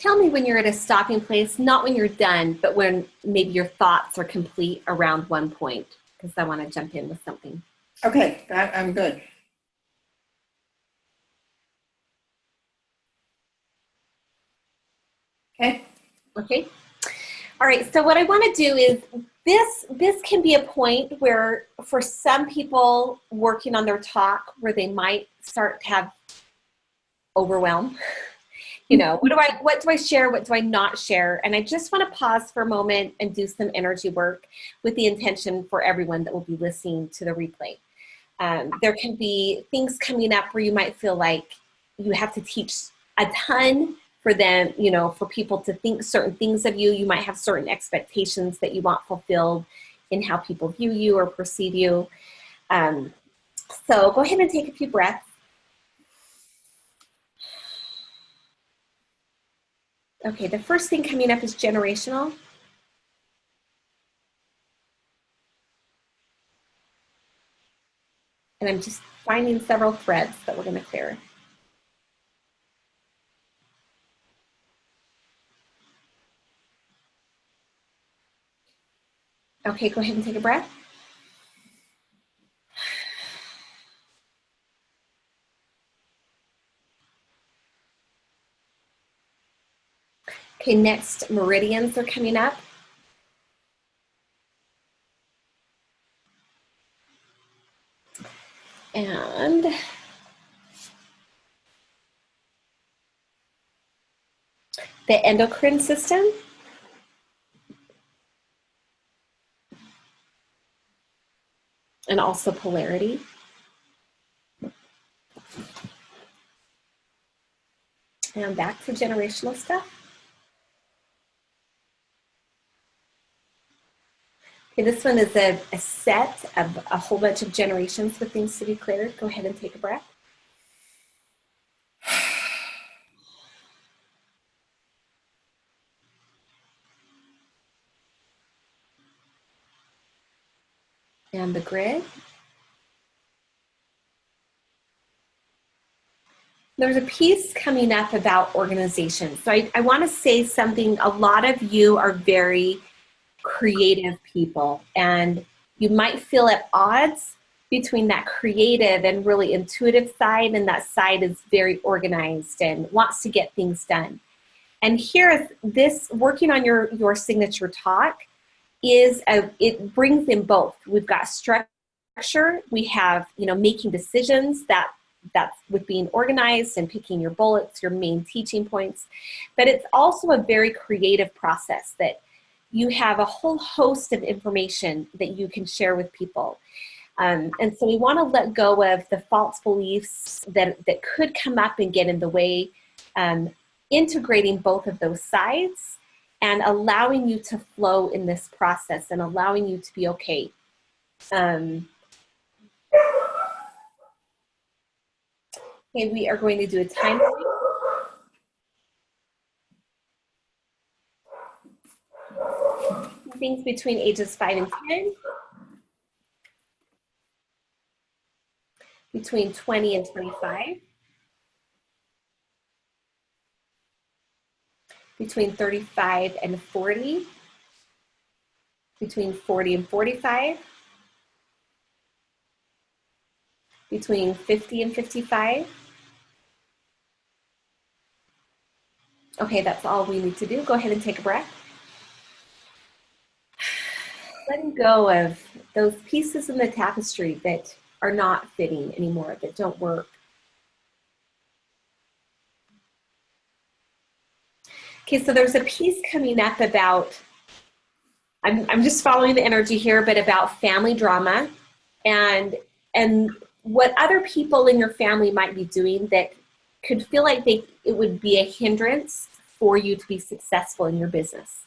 tell me when you're at a stopping place, not when you're done, but when maybe your thoughts are complete around one point, because I want to jump in with something. Okay, I'm good. Okay. Okay. All right. So what I want to do is this can be a point where for some people working on their talk where they might start to have overwhelm. You know, what do I share? What do I not share? And I just want to pause for a moment and do some energy work with the intention for everyone that will be listening to the replay. There can be things coming up where you might feel like you have to teach a ton for them, you know, for people to think certain things of you. You might have certain expectations that you want fulfilled in how people view you or perceive you. So go ahead and take a few breaths. Okay, the first thing coming up is generational. And I'm just finding several threads that we're going to clear. Okay, go ahead and take a breath. Okay, next, meridians are coming up. And the endocrine system. And also polarity. And back to generational stuff. Okay, this one is a set of a whole bunch of generations with things to be cleared. Go ahead and take a breath. And the grid. There's a piece coming up about organization. So I want to say something. A lot of you are very creative people, and you might feel at odds between that creative and really intuitive side, and that side is very organized and wants to get things done. And here, this working on your signature talk it brings in both. We've got structure. We have, you know, making decisions that's with being organized and picking your bullets, your main teaching points. But it's also a very creative process that you have a whole host of information that you can share with people. And so we want to let go of the false beliefs that could come up and get in the way, integrating both of those sides and allowing you to flow in this process and allowing you to be okay. Okay, we are going to do a time line. Things between ages 5 and 10. Between 20 and 25. Between 35 and 40. Between 40 and 45. Between 50 and 55. Okay, that's all we need to do. Go ahead and take a breath. Letting go of those pieces in the tapestry that are not fitting anymore, that don't work. Okay, so there's a piece coming up about, I'm just following the energy here, but about family drama and what other people in your family might be doing that could feel like it would be a hindrance for you to be successful in your business.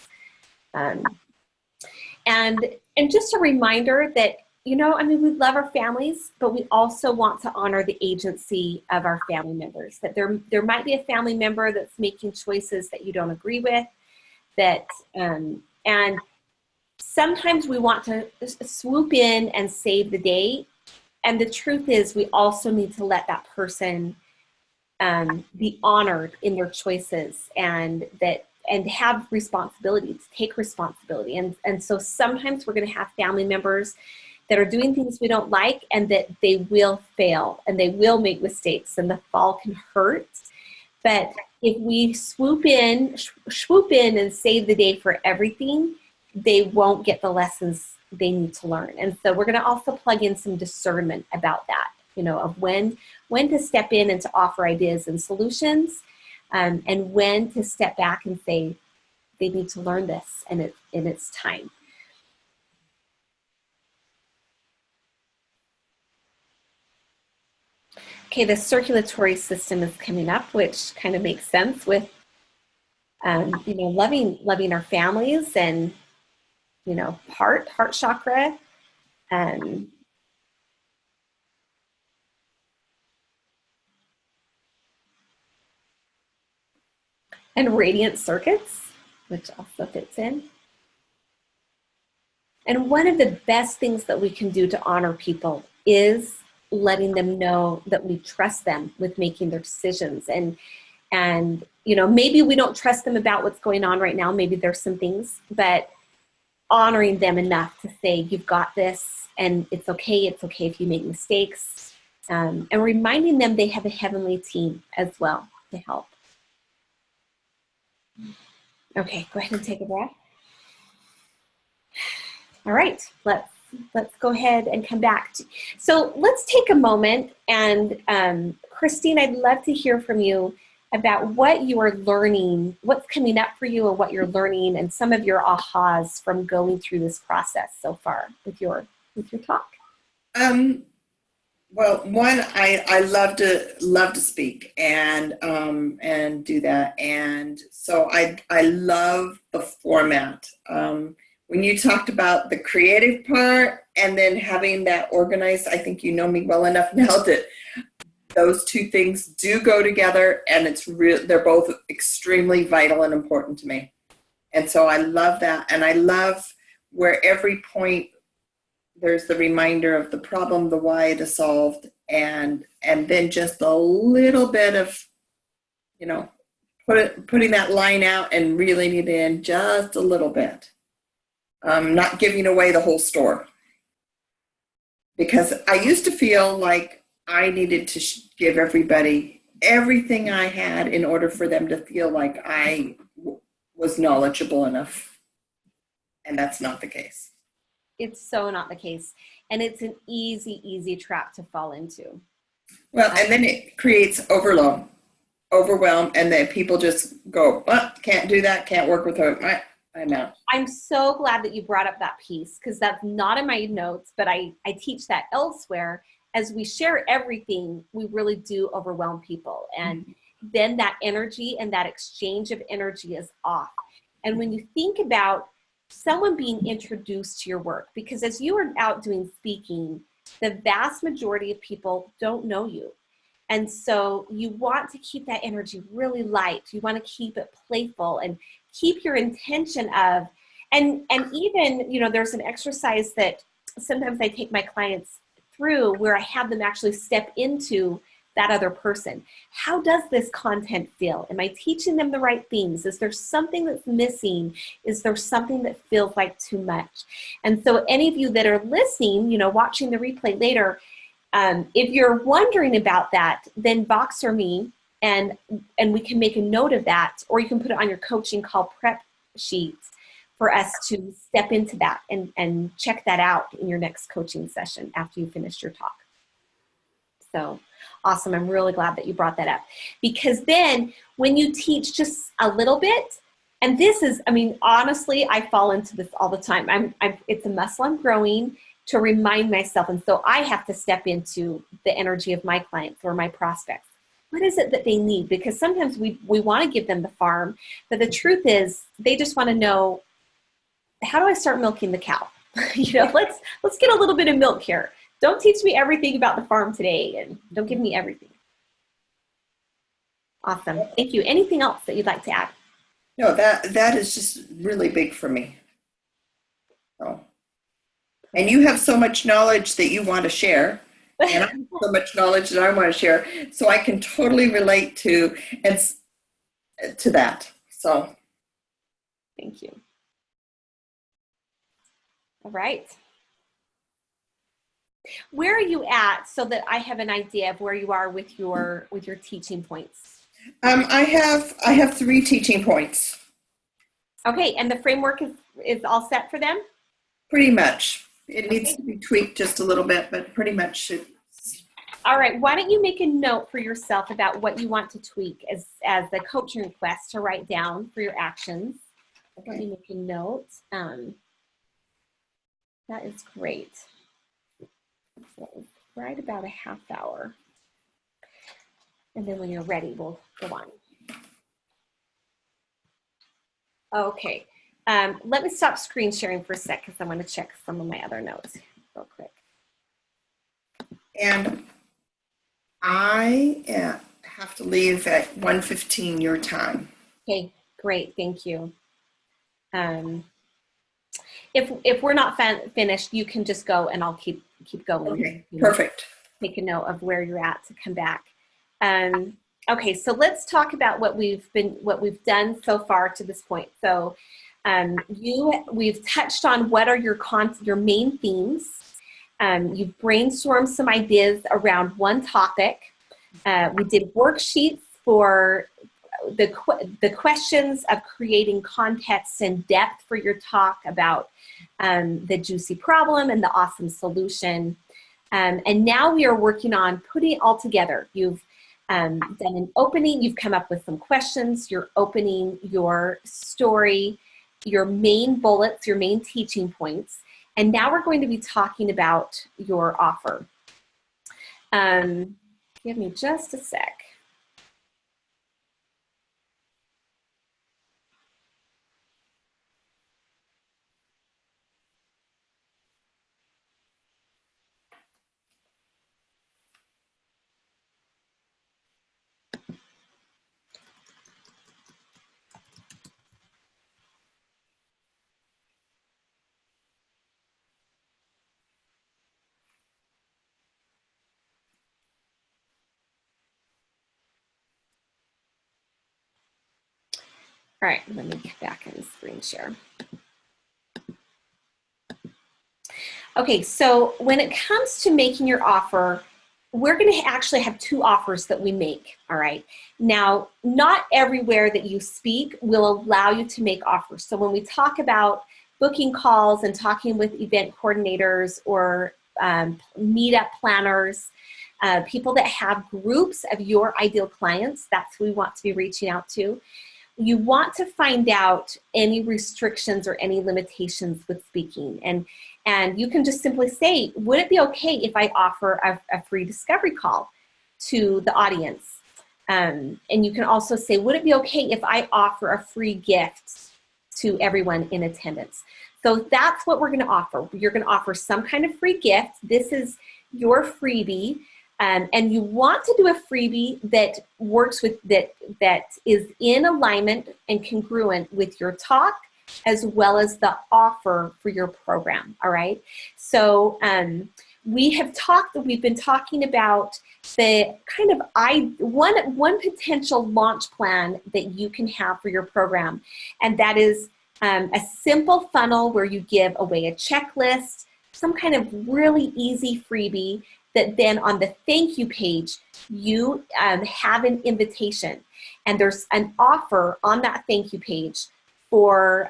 And just a reminder that, you know, I mean, we love our families, but we also want to honor the agency of our family members. That there might be a family member that's making choices that you don't agree with, that and sometimes we want to swoop in and save the day. And the truth is, we also need to let that person be honored in their choices, and have responsibility, to take responsibility. And so sometimes we're going to have family members that are doing things we don't like, and that they will fail and they will make mistakes, and the fall can hurt. But if we swoop in and save the day for everything, they won't get the lessons they need to learn. And so we're going to also plug in some discernment about that, of when to step in and to offer ideas and solutions, and when to step back and say they need to learn this, and it's time. Okay, the circulatory system is coming up, which kind of makes sense with, loving our families, and, heart chakra. And radiant circuits, which also fits in. And one of the best things that we can do to honor people is letting them know that we trust them with making their decisions. And maybe we don't trust them about what's going on right now. Maybe there's some things, but honoring them enough to say, you've got this, and it's okay. It's okay if you make mistakes. And reminding them they have a heavenly team as well to help. Okay, go ahead and take a breath. All right, let's go ahead and come back. So let's take a moment, and Christine, I'd love to hear from you about what you are learning, what's coming up for you, and what you're learning, and some of your ahas from going through this process so far with your talk. Well, one, I love to speak and do that, and so I love the format. When you talked about the creative part and then having that organized, I think you know me well enough now that those two things do go together, and they're both extremely vital and important to me. And so I love that, and I love where every point there's the reminder of the problem, the why, the solved, and then just a little bit of, putting that line out and reeling it in just a little bit. Not giving away the whole store. Because I used to feel like I needed to give everybody everything I had in order for them to feel like I was knowledgeable enough. And that's not the case. It's so not the case. And it's an easy trap to fall into. Well, and then it creates overwhelm, and then people just go, can't do that, can't work with her. I know. I'm so glad that you brought up that piece, because that's not in my notes, but I teach that elsewhere. As we share everything, we really do overwhelm people. And then that energy and that exchange of energy is off. And when you think about someone being introduced to your work, because as you are out doing speaking, the vast majority of people don't know you. And so you want to keep that energy really light. You want to keep it playful and keep your intention of, and even, there's an exercise that sometimes I take my clients through where I have them actually step into that other person. How does this content feel? Am I teaching them the right things? Is there something that's missing? Is there something that feels like too much? And so any of you that are listening, watching the replay later, if you're wondering about that, then Voxer me, and we can make a note of that, or you can put it on your coaching call prep sheets for us to step into that and check that out in your next coaching session after you finish your talk. So awesome. I'm really glad that you brought that up, because then when you teach just a little bit, and this is, honestly, I fall into this all the time. It's a muscle I'm growing to remind myself. And so I have to step into the energy of my clients or my prospects. What is it that they need? Because sometimes we want to give them the farm, but the truth is they just want to know, how do I start milking the cow? Let's get a little bit of milk here. Don't teach me everything about the farm today, and don't give me everything. Awesome. Thank you. Anything else that you'd like to add? No, that is just really big for me. Oh. And you have so much knowledge that you want to share, and I'm so much knowledge that I want to share. So I can totally relate to that. So Thank you. All right. Where are you at so that I have an idea of where you are with your teaching points? I have 3 teaching points. Okay, and the framework is all set for them? Pretty much. It needs to be tweaked just a little bit, but pretty much All right, why don't you make a note for yourself about what you want to tweak as the coaching request to write down for your actions. Okay. Let me make a note. That is great. So right about a half hour. And then when you're ready, we'll go on. Okay, let me stop screen sharing for a sec because I want to check some of my other notes real quick. And I have to leave at 1:15 your time. Okay, great, thank you. If we're not finished, you can just go and I'll keep going. Okay, perfect. Make a note of where you're at to come back. Okay, so let's talk about what we've done so far to this point. So we've touched on what are your main themes. You've brainstormed some ideas around one topic. We did worksheets for the questions of creating context and depth for your talk about the juicy problem and the awesome solution. And now we are working on putting it all together. You've done an opening, you've come up with some questions, you're opening your story, your main bullets, your main teaching points, and now we're going to be talking about your offer. Give me just a sec. All right, let me get back in screen share. Okay, so when it comes to making your offer, we're going to actually have 2 offers that we make, all right? Now, not everywhere that you speak will allow you to make offers. So when we talk about booking calls and talking with event coordinators or meetup planners, people that have groups of your ideal clients, that's who we want to be reaching out to. You want to find out any restrictions or any limitations with speaking. And you can just simply say, would it be okay if I offer a free discovery call to the audience? And you can also say, would it be okay if I offer a free gift to everyone in attendance? So that's what we're going to offer. You're going to offer some kind of free gift. This is your freebie. And you want to do a freebie that works with, that is in alignment and congruent with your talk, as well as the offer for your program, all right? So we've been talking about the kind of one potential launch plan that you can have for your program, and that is a simple funnel where you give away a checklist, some kind of really easy freebie that then on the thank you page, you have an invitation. And there's an offer on that thank you page for,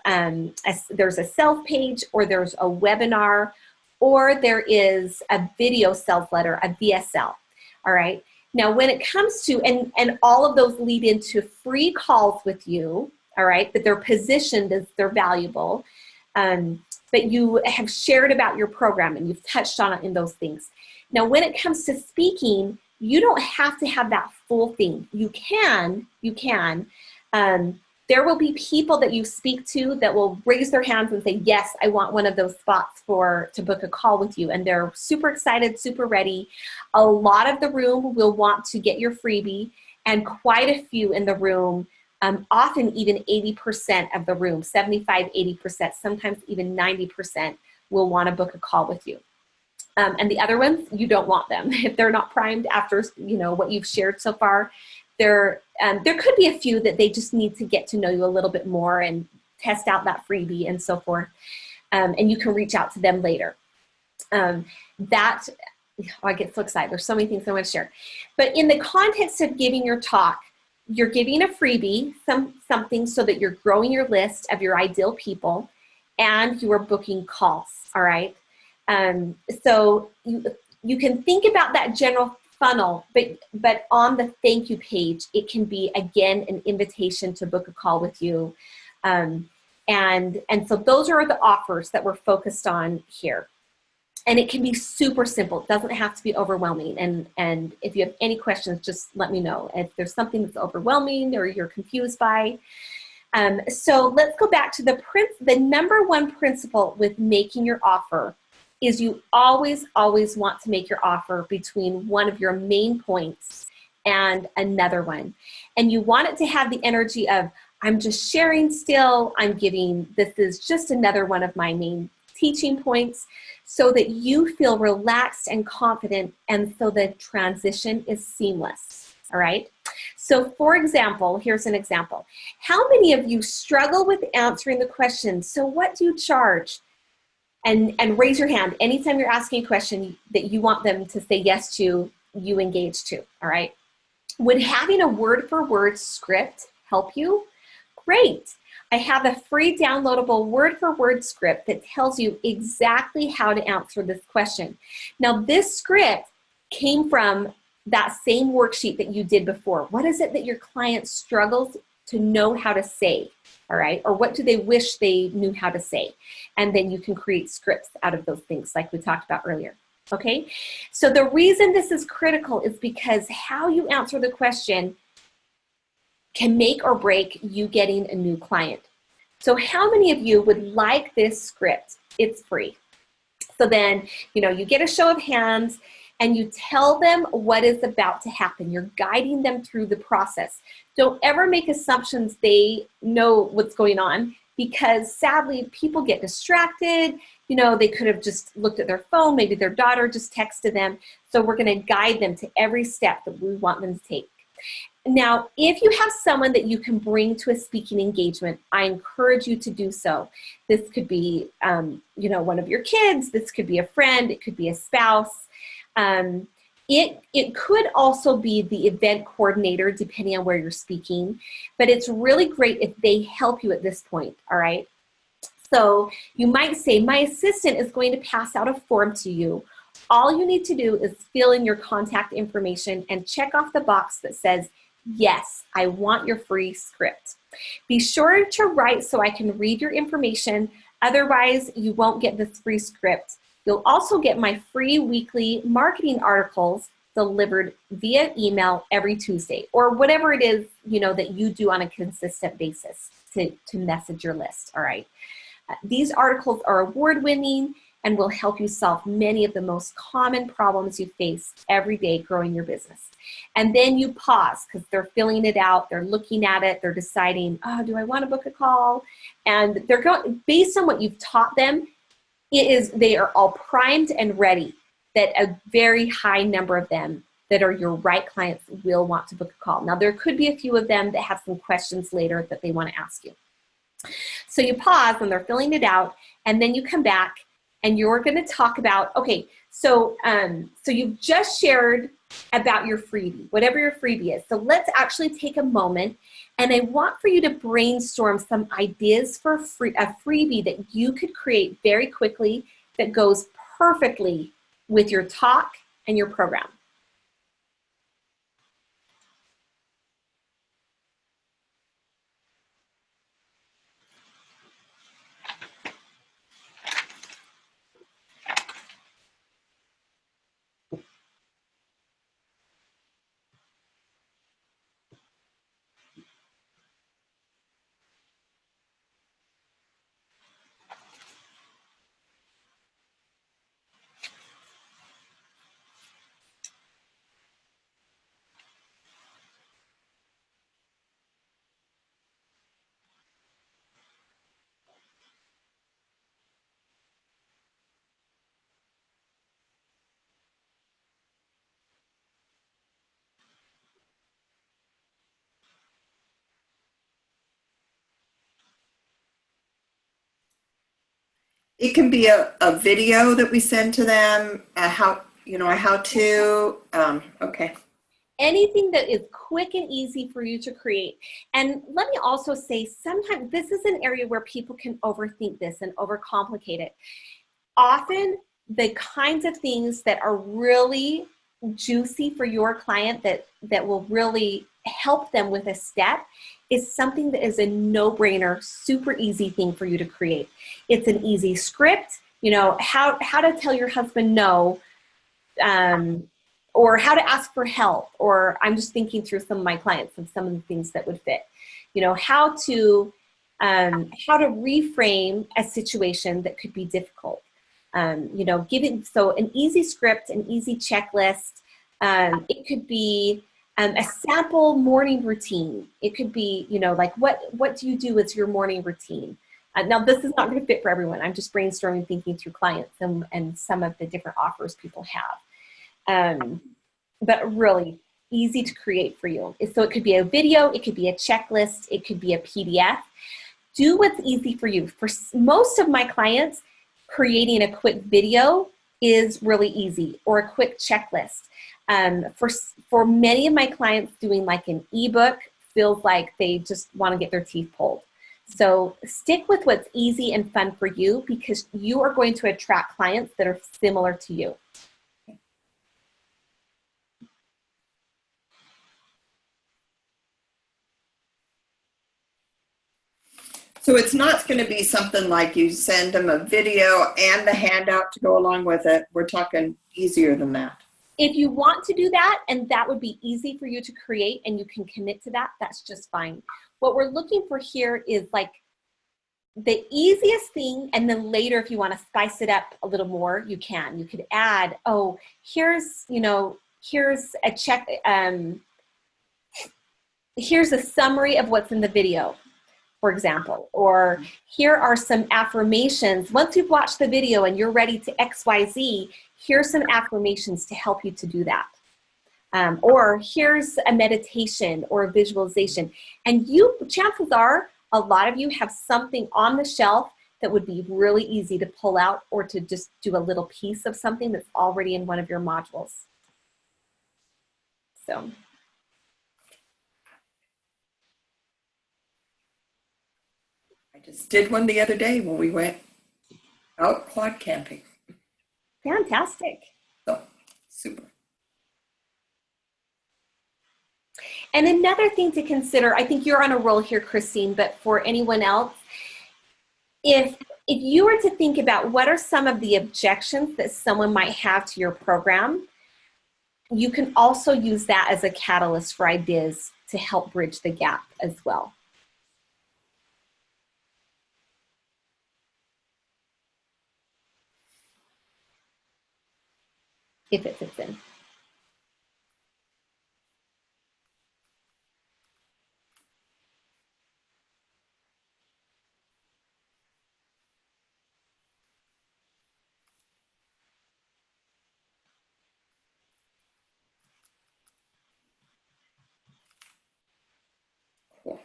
there's a sales page, or there's a webinar, or there is a video sales letter, a VSL, all right? Now, when it comes to, and all of those lead into free calls with you, all right, that they're positioned as they're valuable, but you have shared about your program and you've touched on it in those things. Now, when it comes to speaking, you don't have to have that full thing. You can. There will be people that you speak to that will raise their hands and say, yes, I want one of those spots to book a call with you. And they're super excited, super ready. A lot of the room will want to get your freebie, and quite a few in the room, often even 80% of the room, 75, 80%, sometimes even 90% will want to book a call with you. And the other ones, you don't want them. If they're not primed after, you know, what you've shared so far, there could be a few that they just need to get to know you a little bit more and test out that freebie and so forth. And you can reach out to them later. I get so excited. There's so many things I want to share. But in the context of giving your talk, you're giving a freebie, something so that you're growing your list of your ideal people, and you are booking calls, all right? So you can think about that general funnel, but on the thank you page, it can be, again, an invitation to book a call with you. And so those are the offers that we're focused on here. And it can be super simple. It doesn't have to be overwhelming. And if you have any questions, just let me know. If there's something that's overwhelming or you're confused by. So let's go back to the number one principle with making your offer is you always, always want to make your offer between one of your main points and another one. And you want it to have the energy of, I'm just sharing still, I'm giving, this is just another one of my main teaching points, so that you feel relaxed and confident, and so the transition is seamless, all right? So for example, here's an example. How many of you struggle with answering the question, so what do you charge? And raise your hand anytime you're asking a question that you want them to say yes to, you engage to, all right? Would having a word-for-word script help you? Great. I have a free downloadable word-for-word script that tells you exactly how to answer this question. Now, this script came from that same worksheet that you did before. What is it that your client struggles to know how to say, all right? Or what do they wish they knew how to say? And then you can create scripts out of those things like we talked about earlier, okay? So the reason this is critical is because how you answer the question can make or break you getting a new client. So how many of you would like this script? It's free. So then, you know, you get a show of hands and you tell them what is about to happen. You're guiding them through the process. Don't ever make assumptions they know what's going on, because sadly people get distracted. You know, they could have just looked at their phone. Maybe their daughter just texted them. So we're going to guide them to every step that we want them to take. Now, if you have someone that you can bring to a speaking engagement, I encourage you to do so. This could be, you know, one of your kids. This could be a friend. It could be a spouse. It could also be the event coordinator, depending on where you're speaking. But it's really great if they help you at this point, all right? So you might say, my assistant is going to pass out a form to you. All you need to do is fill in your contact information and check off the box that says, yes, I want your free script. Be sure to write so I can read your information. Otherwise, you won't get this free script. You'll also get my free weekly marketing articles delivered via email every Tuesday, or whatever it is, you know, that you do on a consistent basis to message your list, all right? These articles are award-winning and will help you solve many of the most common problems you face every day growing your business. And then you pause because they're filling it out, they're looking at it, they're deciding, oh, do I want to book a call? And they're going, based on what you've taught them, they are all primed and ready that a very high number of them that are your right clients will want to book a call. Now, there could be a few of them that have some questions later that they want to ask you. So you pause and they're filling it out, and then you come back and you're going to talk about, okay, so you've just shared about your freebie, whatever your freebie is. So let's actually take a moment, and I want for you to brainstorm some ideas for a freebie that you could create very quickly that goes perfectly with your talk and your program. It can be a video that we send to them, a how-to. Okay. Anything that is quick and easy for you to create. And let me also say, sometimes this is an area where people can overthink this and overcomplicate it. Often the kinds of things that are really juicy for your client that will really help them with a step is something that is a no-brainer, super easy thing for you to create. It's an easy script, how to tell your husband no, or how to ask for help, or I'm just thinking through some of my clients of some of the things that would fit, how to reframe a situation that could be difficult. So an easy script, an easy checklist. It could be a sample morning routine. It could be, like what do you do as your morning routine? Now this is not going to fit for everyone. I'm just brainstorming, thinking through clients and some of the different offers people have. But really easy to create for you. So it could be a video, it could be a checklist, it could be a PDF. Do what's easy for you. For most of my clients, creating a quick video is really easy, or a quick checklist. For many of my clients, doing like an ebook feels like they just want to get their teeth pulled. So stick with what's easy and fun for you, because you are going to attract clients that are similar to you. So it's not going to be something like you send them a video and the handout to go along with it. We're talking easier than that. If you want to do that, and that would be easy for you to create and you can commit to that, that's just fine. What we're looking for here is like the easiest thing, and then later if you want to spice it up a little more, you can. You could add, oh, here's a check, here's a summary of what's in the video, for example, or here are some affirmations. Once you've watched the video and you're ready to XYZ, here's some affirmations to help you to do that. Or here's a meditation or a visualization. And chances are, a lot of you have something on the shelf that would be really easy to pull out, or to just do a little piece of something that's already in one of your modules. So. Just did one the other day when we went out quad camping. Fantastic. So, super. And another thing to consider, I think you're on a roll here, Christine, but for anyone else, if you were to think about what are some of the objections that someone might have to your program, you can also use that as a catalyst for ideas to help bridge the gap as well. If it fits in. Cool.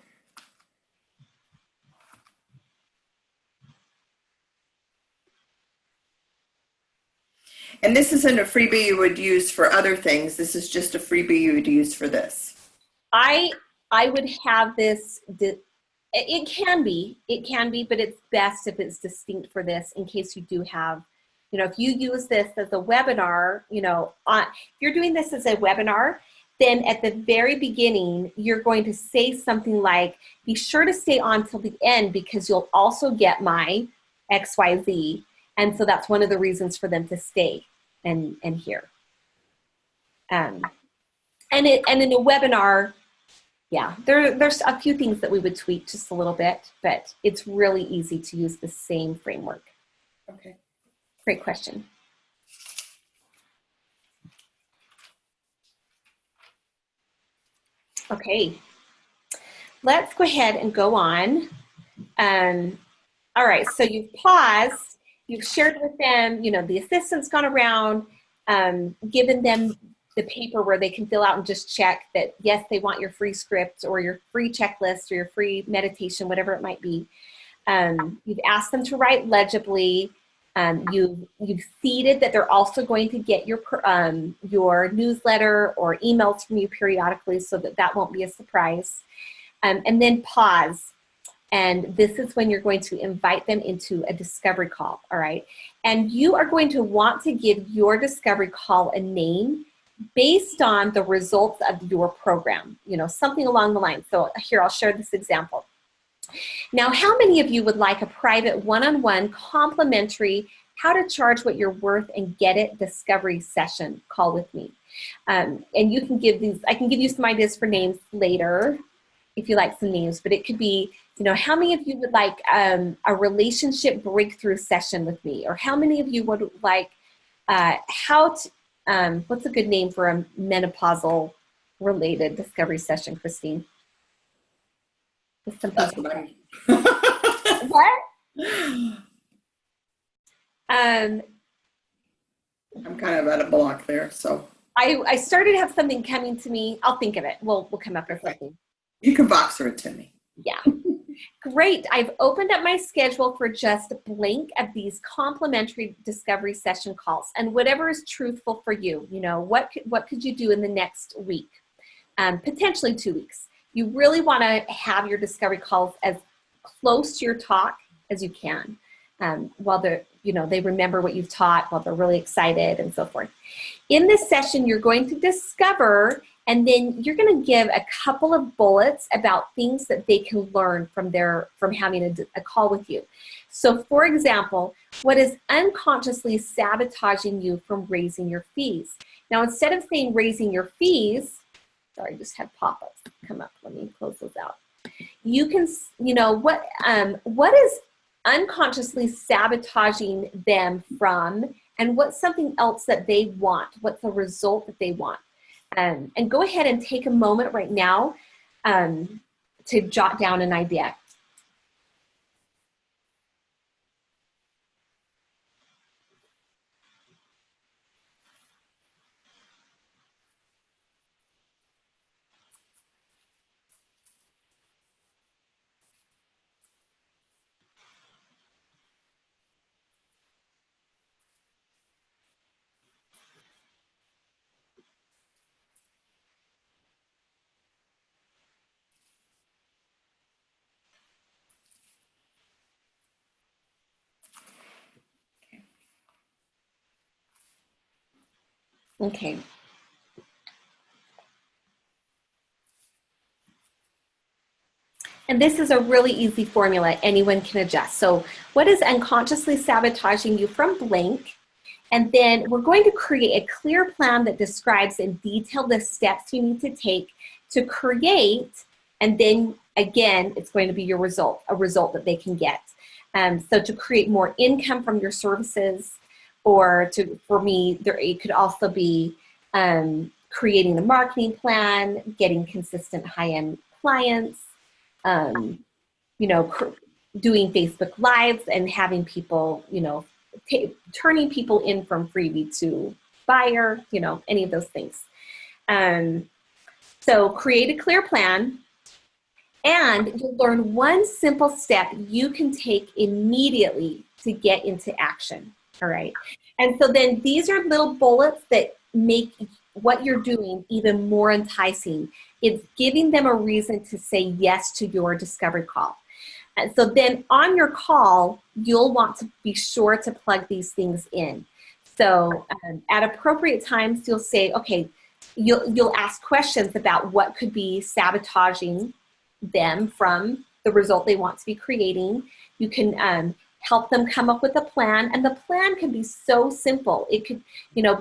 And this isn't a freebie you would use for other things. This is just a freebie you would use for this. I would have this, it can be, but it's best if it's distinct for this, in case you do have, if you use this as a webinar, if you're doing this as a webinar, then at the very beginning, you're going to say something like, be sure to stay on till the end, because you'll also get my XYZ. And so that's one of the reasons for them to stay and hear. And in a webinar, yeah, there's a few things that we would tweak just a little bit, but it's really easy to use the same framework. Okay. Great question. Okay, let's go ahead and go on. All right, so you've paused, you've shared with them, the assistant's gone around, given them the paper where they can fill out and just check that, yes, they want your free script or your free checklist or your free meditation, whatever it might be. You've asked them to write legibly. You've seeded that they're also going to get your newsletter or emails from you periodically, so that won't be a surprise. And then pause. And this is when you're going to invite them into a discovery call, all right? And you are going to want to give your discovery call a name based on the results of your program, something along the line. So here, I'll share this example. Now, how many of you would like a private one-on-one complimentary how to charge what you're worth and get it discovery session call with me? And you can I can give you some ideas for names later if you like some names, but it could be, how many of you would like a relationship breakthrough session with me? Or how many of you would like what's a good name for a menopausal related discovery session, Christine? That's what I'm. What? I'm kind of at a block there, so. I started to have something coming to me. I'll think of it. We'll come up with something. You can Voxer it to me. Yeah. Great. I've opened up my schedule for just blank of these complimentary discovery session calls, and whatever is truthful for you. What could you do in the next week? Potentially 2 weeks. You really want to have your discovery calls as close to your talk as you can, while they remember what you've taught, while they're really excited and so forth. In this session, you're going to discover, and then you're going to give a couple of bullets about things that they can learn from having a call with you. So for example, what is unconsciously sabotaging you from raising your fees? Now, instead of saying raising your fees, sorry, I just had pop-ups come up. Let me close those out. You can, what is unconsciously sabotaging them from, and what's something else that they want? What's the result that they want? And go ahead and take a moment right now to jot down an idea. Okay. And this is a really easy formula anyone can adjust. So what is unconsciously sabotaging you from blank? And then we're going to create a clear plan that describes in detail the steps you need to take to create, and then again, it's going to be your result, a result that they can get. So to create more income from your services, or for me, it could also be creating a marketing plan, getting consistent high-end clients, doing Facebook Lives and having people, turning people in from freebie to buyer, any of those things. So create a clear plan, and you'll learn one simple step you can take immediately to get into action, all right? And so then these are little bullets that make what you're doing even more enticing. It's giving them a reason to say yes to your discovery call. And so then on your call, you'll want to be sure to plug these things in. So at appropriate times, you'll say, okay, you'll ask questions about what could be sabotaging them from the result they want to be creating. You can help them come up with a plan, and the plan can be so simple. It could,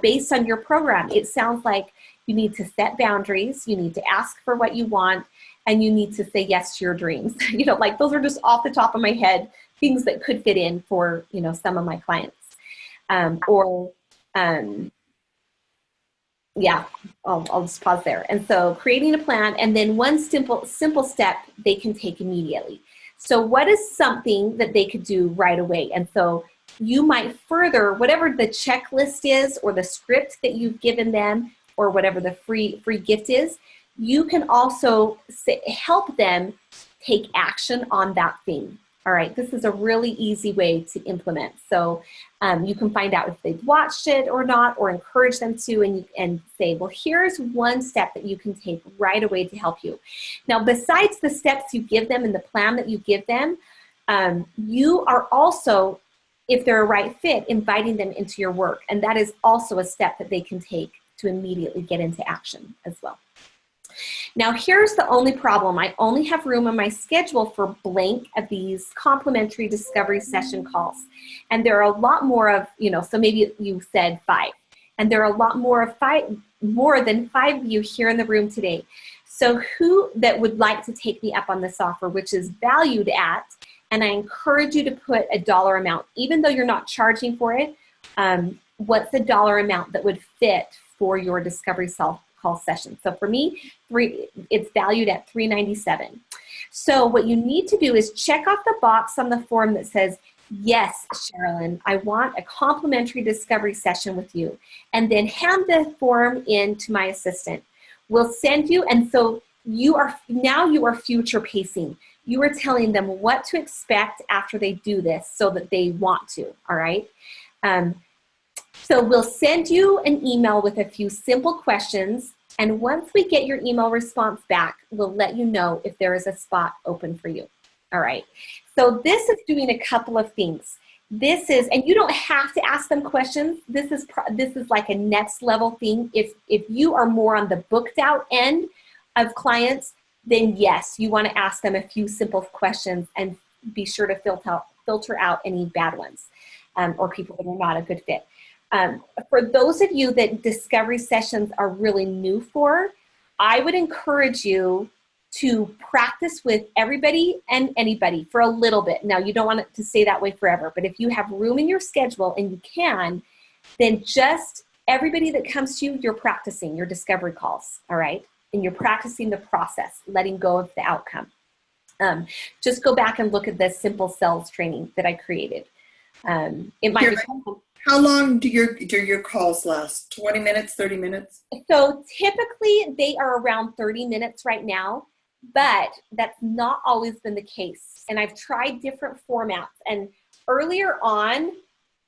based on your program, it sounds like you need to set boundaries, you need to ask for what you want, and you need to say yes to your dreams. Like those are just off the top of my head, things that could fit in for, some of my clients. Yeah, I'll just pause there. And so creating a plan, and then one simple step they can take immediately. So what is something that they could do right away? And so you might further, whatever the checklist is, or the script that you've given them, or whatever the free gift is, you can also help them take action on that thing, All right, this is a really easy way to implement. So you can find out if they've watched it or not, or encourage them to, and say, well, here's one step that you can take right away to help you. Now, besides the steps you give them and the plan that you give them, you are also, if they're a right fit, inviting them into your work. And that is also a step that they can take to immediately get into action as well. Now, here's the only problem. I only have room on my schedule for blank of these complimentary discovery session calls. And there are a lot more of, so maybe you said 5. And there are a lot more than 5 of you here in the room today. So who that would like to take me up on this offer, which is valued at, and I encourage you to put a dollar amount, even though you're not charging for it, what's the dollar amount that would fit for your discovery call session? So for me, it's valued at $397. So what you need to do is check off the box on the form that says, yes, Sherilyn, I want a complimentary discovery session with you. And then hand the form in to my assistant. We'll send you, and so you are future pacing. You are telling them what to expect after they do this so that they want to, all right? So we'll send you an email with a few simple questions, and once we get your email response back, we'll let you know if there is a spot open for you, all right? So this is doing a couple of things. This is, and you don't have to ask them questions. This is like a next level thing. If you are more on the booked out end of clients, then yes, you want to ask them a few simple questions and be sure to filter out any bad ones or people that are not a good fit. For those of you that discovery sessions are really new for, I would encourage you to practice with everybody and anybody for a little bit. Now, you don't want it to stay that way forever, but if you have room in your schedule and you can, then just everybody that comes to you, you're practicing your discovery calls, all right? And you're practicing the process, letting go of the outcome. Just go back and look at the simple sales training that I created. It might be helpful. How long do your calls last? 20 minutes, 30 minutes? So typically they are around 30 minutes right now, but that's not always been the case. And I've tried different formats, and earlier on,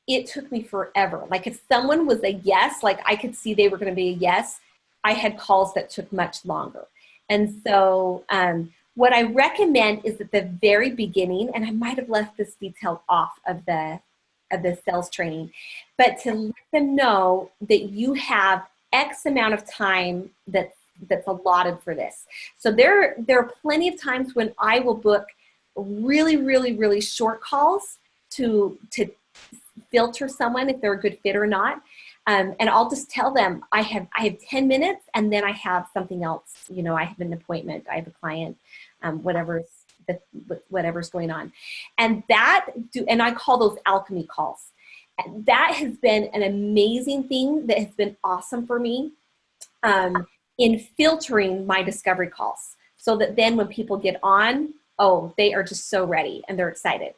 it took me forever. Like if someone was a yes, like I could see they were going to be a yes, I had calls that took much longer. And so what I recommend is at the very beginning, and I might have left this detail off of the sales training, but to let them know that you have X amount of time that's allotted for this. So there are plenty of times when I will book really, really, really short calls to filter someone if they're a good fit or not. And I'll just tell them I have 10 minutes and then I have something else. I have an appointment, I have a client, whatever's going on. And I call those alchemy calls. That has been an amazing thing that has been awesome for me in filtering my discovery calls, so that then when people get on, they are just so ready and they're excited.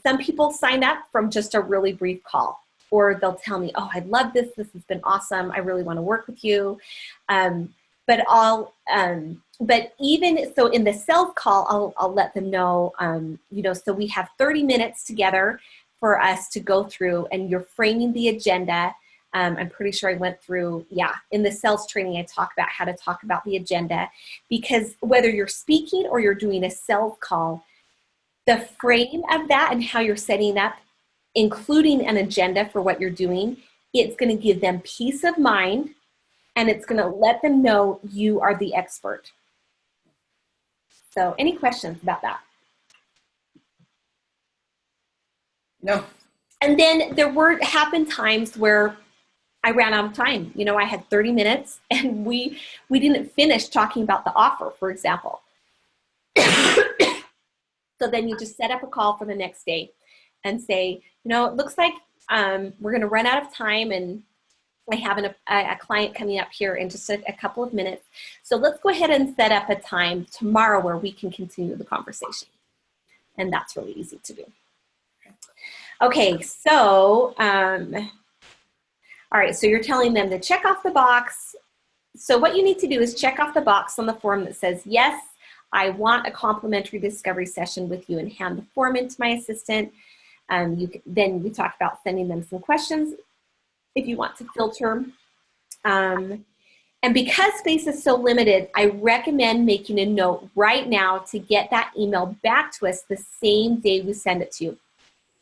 Some people sign up from just a really brief call, or they'll tell me, I love this. This has been awesome. I really want to work with you. But even so in the sales call, I'll let them know, so we have 30 minutes together for us to go through, and you're framing the agenda. I'm pretty sure I went through, in the sales training, I talk about how to talk about the agenda, because whether you're speaking or you're doing a sales call, the frame of that and how you're setting up, including an agenda for what you're doing, it's going to give them peace of mind, and it's going to let them know you are the expert. So any questions about that? No. And then there happened times where I ran out of time. I had 30 minutes and we didn't finish talking about the offer, for example. So then you just set up a call for the next day and say, it looks like we're going to run out of time, and I have a client coming up here in just a couple of minutes. So let's go ahead and set up a time tomorrow where we can continue the conversation. And that's really easy to do. Okay, so, all right, so you're telling them to check off the box. So what you need to do is check off the box on the form that says, yes, I want a complimentary discovery session with you, and hand the form into my assistant. Then we talk about sending them some questions if you want to filter. And because space is so limited, I recommend making a note right now to get that email back to us the same day we send it to you.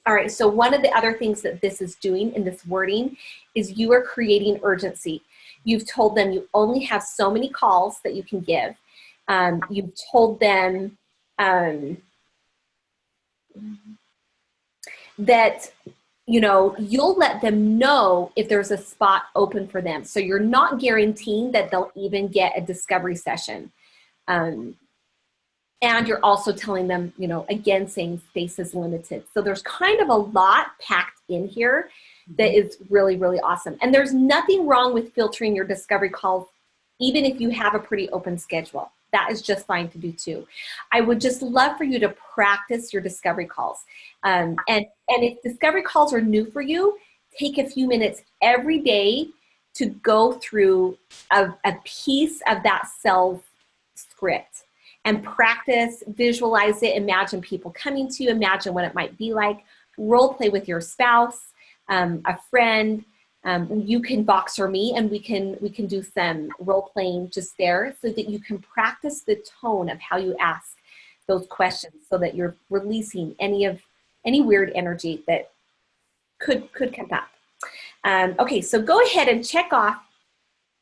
All right, so one of the other things that this is doing in this wording is you are creating urgency. You've told them you only have so many calls that you can give. You've told them that, you know, you'll let them know if there's a spot open for them. So you're not guaranteeing that they'll even get a discovery session. And you're also telling them, you know, again, saying space is limited. So there's kind of a lot packed in here that is really, really awesome. And there's nothing wrong with filtering your discovery calls, even if you have a pretty open schedule. That is just fine to do too. I would just love for you to practice your discovery calls. And if discovery calls are new for you, take a few minutes every day to go through a piece of that sales script and practice, visualize it, imagine people coming to you, imagine what it might be like, role play with your spouse, a friend. You can Voxer me, and we can do some role playing just there so that you can practice the tone of how you ask those questions, so that you're releasing any weird energy that could come up. Okay, so go ahead and check off.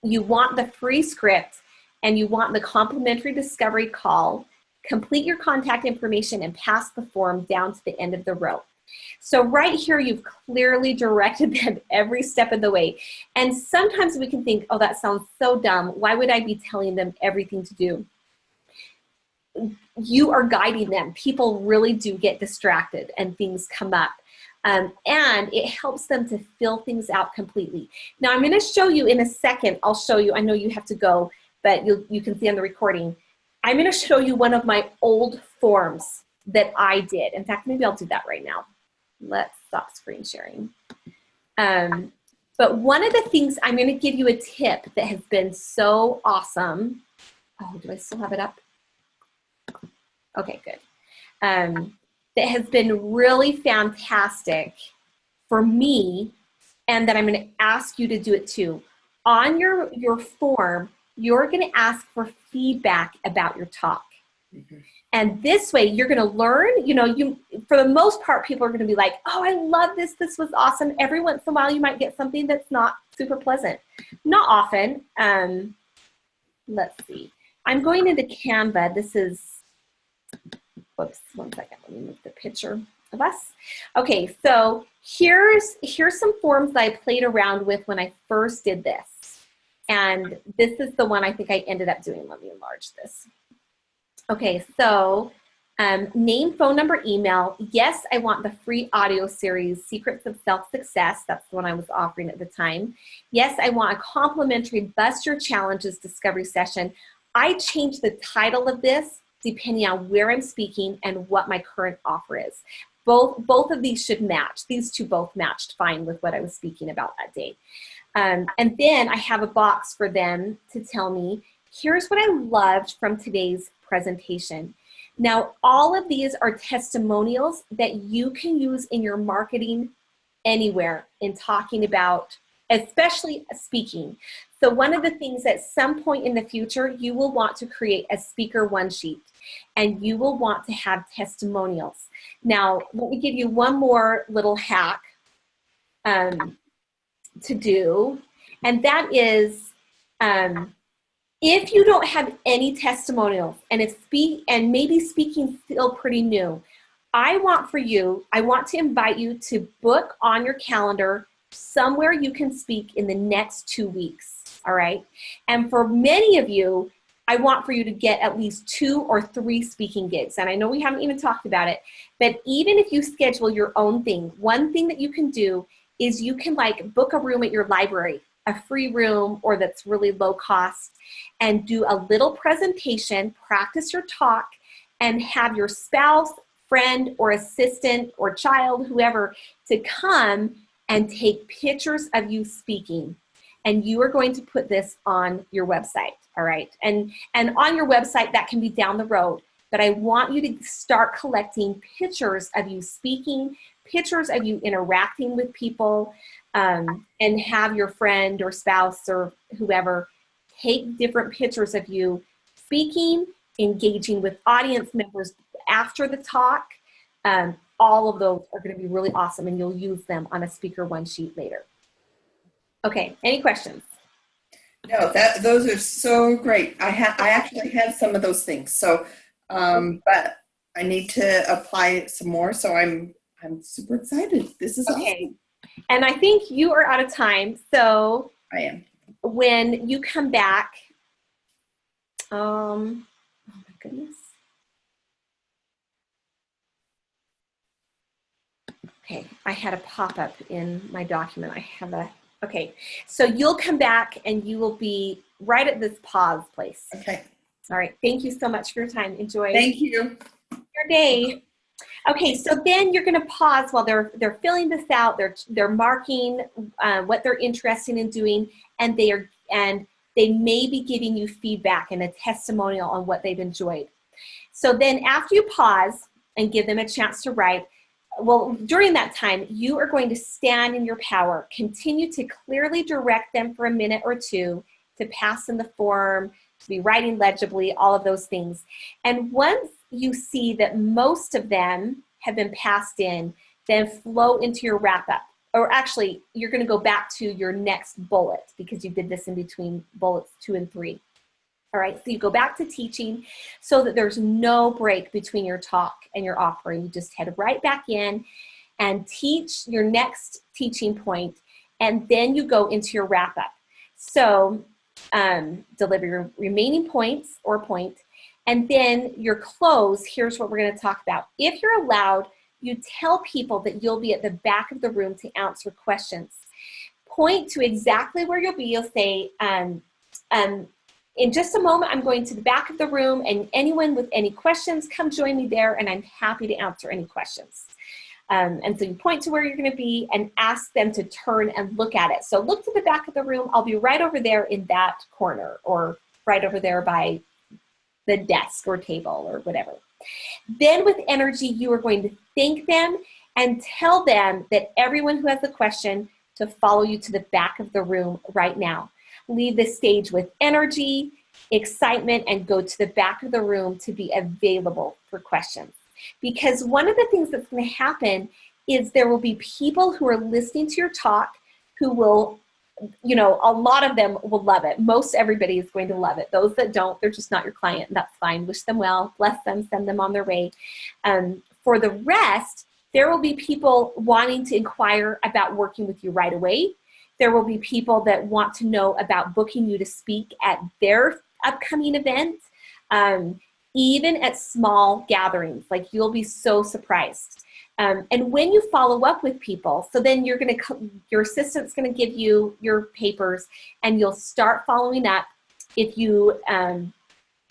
You want the free script and you want the complimentary discovery call. Complete your contact information and pass the form down to the end of the row. So right here, you've clearly directed them every step of the way. And sometimes we can think, oh, that sounds so dumb. Why would I be telling them everything to do? You are guiding them. People really do get distracted and things come up. And it helps them to fill things out completely. Now I'm going to show you in a second. I'll show you. I know you have to go, but you can see on the recording. I'm going to show you one of my old forms that I did. In fact, maybe I'll do that right now. Let's stop screen sharing. But one of the things, I'm going to give you a tip that has been so awesome. Oh, do I still have it up? Okay, good. That has been really fantastic for me, and that I'm going to ask you to do it too. On your form, you're going to ask for feedback about your talk. Mm-hmm. And this way you're going to learn, you know, for the most part, people are going to be like, oh, I love this. This was awesome. Every once in a while you might get something that's not super pleasant. Not often. Let's see. I'm going into Canva. This is, whoops, one second. Let me move the picture of us. Okay, so here's some forms that I played around with when I first did this. And this is the one I think I ended up doing. Let me enlarge this. Okay, so name, phone number, email. Yes, I want the free audio series, Secrets of Self-Success. That's the one I was offering at the time. Yes, I want a complimentary Bust Your Challenges discovery session. I changed the title of this depending on where I'm speaking and what my current offer is. Both of these should match. These two both matched fine with what I was speaking about that day. And then I have a box for them to tell me, here's what I loved from today's presentation. Now, all of these are testimonials that you can use in your marketing anywhere in talking about, especially speaking. So one of the things at some point in the future, you will want to create a speaker one sheet, and you will want to have testimonials. Now, let me give you one more little hack to do, and that is, if you don't have any testimonials, and maybe speaking still pretty new, I want to invite you to book on your calendar somewhere you can speak in the next 2 weeks, all right? And for many of you, I want for you to get at least 2 or 3 speaking gigs. And I know we haven't even talked about it, but even if you schedule your own thing, one thing that you can do is you can like book a room at your library, a free room, or that's really low cost, and do a little presentation, practice your talk, and have your spouse, friend, or assistant, or child, whoever, to come and take pictures of you speaking. and you are going to put this on your website, all right? And on your website, that can be down the road, but I want you to start collecting pictures of you speaking, pictures of you interacting with people, and have your friend or spouse or whoever take different pictures of you speaking, engaging with audience members after the talk. All of those are going to be really awesome, and you'll use them on a speaker one sheet later. Okay, any questions? No, those are so great. I actually had some of those things. So, but I need to apply it some more. So I'm super excited. This is Okay. awesome. And I think you are out of time. So I am. when you come back, oh my goodness. Okay, I had a pop-up in my document. I have a, okay. So you'll come back and you will be right at this pause place. Okay. All right, thank you so much for your time. Enjoy Thank you. your day. Okay, so then you're going to pause while they're filling this out. They're marking what they're interested in doing, and they may be giving you feedback and a testimonial on what they've enjoyed. So then after you pause and give them a chance to write, well, during that time, you are going to stand in your power. Continue to clearly direct them for a minute or two to pass in the form, to be writing legibly, all of those things. And once you see that most of them have been passed in, then flow into your wrap up. Or actually, you're going to go back to your next bullet because you did this in between bullets 2 and 3. All right, so you go back to teaching so that there's no break between your talk and your offering. You just head right back in and teach your next teaching point, and then you go into your wrap up. So deliver your remaining points or point, and then your close. Here's what we're going to talk about. If you're allowed, you tell people that you'll be at the back of the room to answer questions. Point to exactly where you'll be. You'll say, in just a moment, I'm going to the back of the room, and anyone with any questions, come join me there, and I'm happy to answer any questions. And so you point to where you're going to be and ask them to turn and look at it. So look to the back of the room. I'll be right over there in that corner, or right over there by the desk or table or whatever. Then with energy, you are going to thank them and tell them that everyone who has a question to follow you to the back of the room right now. Leave the stage with energy, excitement, and go to the back of the room to be available for questions. Because one of the things that's going to happen is there will be people who are listening to your talk who will, you know, a lot of them will love it. Most everybody is going to love it. Those that don't, they're just not your client, and that's fine. Wish them well, bless them, send them on their way. For the rest, there will be people wanting to inquire about working with you right away. There will be people that want to know about booking you to speak at their upcoming event, even at small gatherings. Like, you'll be so surprised. And when you follow up with people, so then your assistant's going to give you your papers, and you'll start following up. If you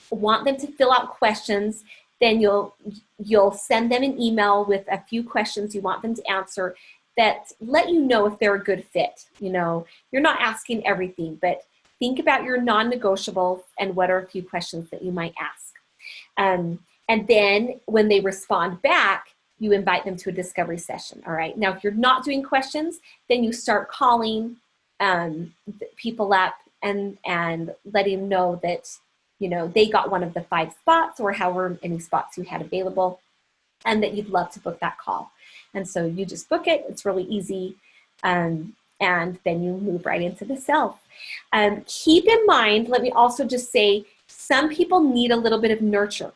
want them to fill out questions, then you'll send them an email with a few questions you want them to answer that let you know if they're a good fit. You know, you're not asking everything, but think about your non-negotiables and what are a few questions that you might ask. And then when they respond back, you invite them to a discovery session. All right. Now, if you're not doing questions, then you start calling people up and letting them know that, you know, they got one of the 5 spots or however many spots you had available, and that you'd love to book that call. And so you just book it. It's really easy. And then you move right into the sell. Keep in mind, let me also just say, some people need a little bit of nurture.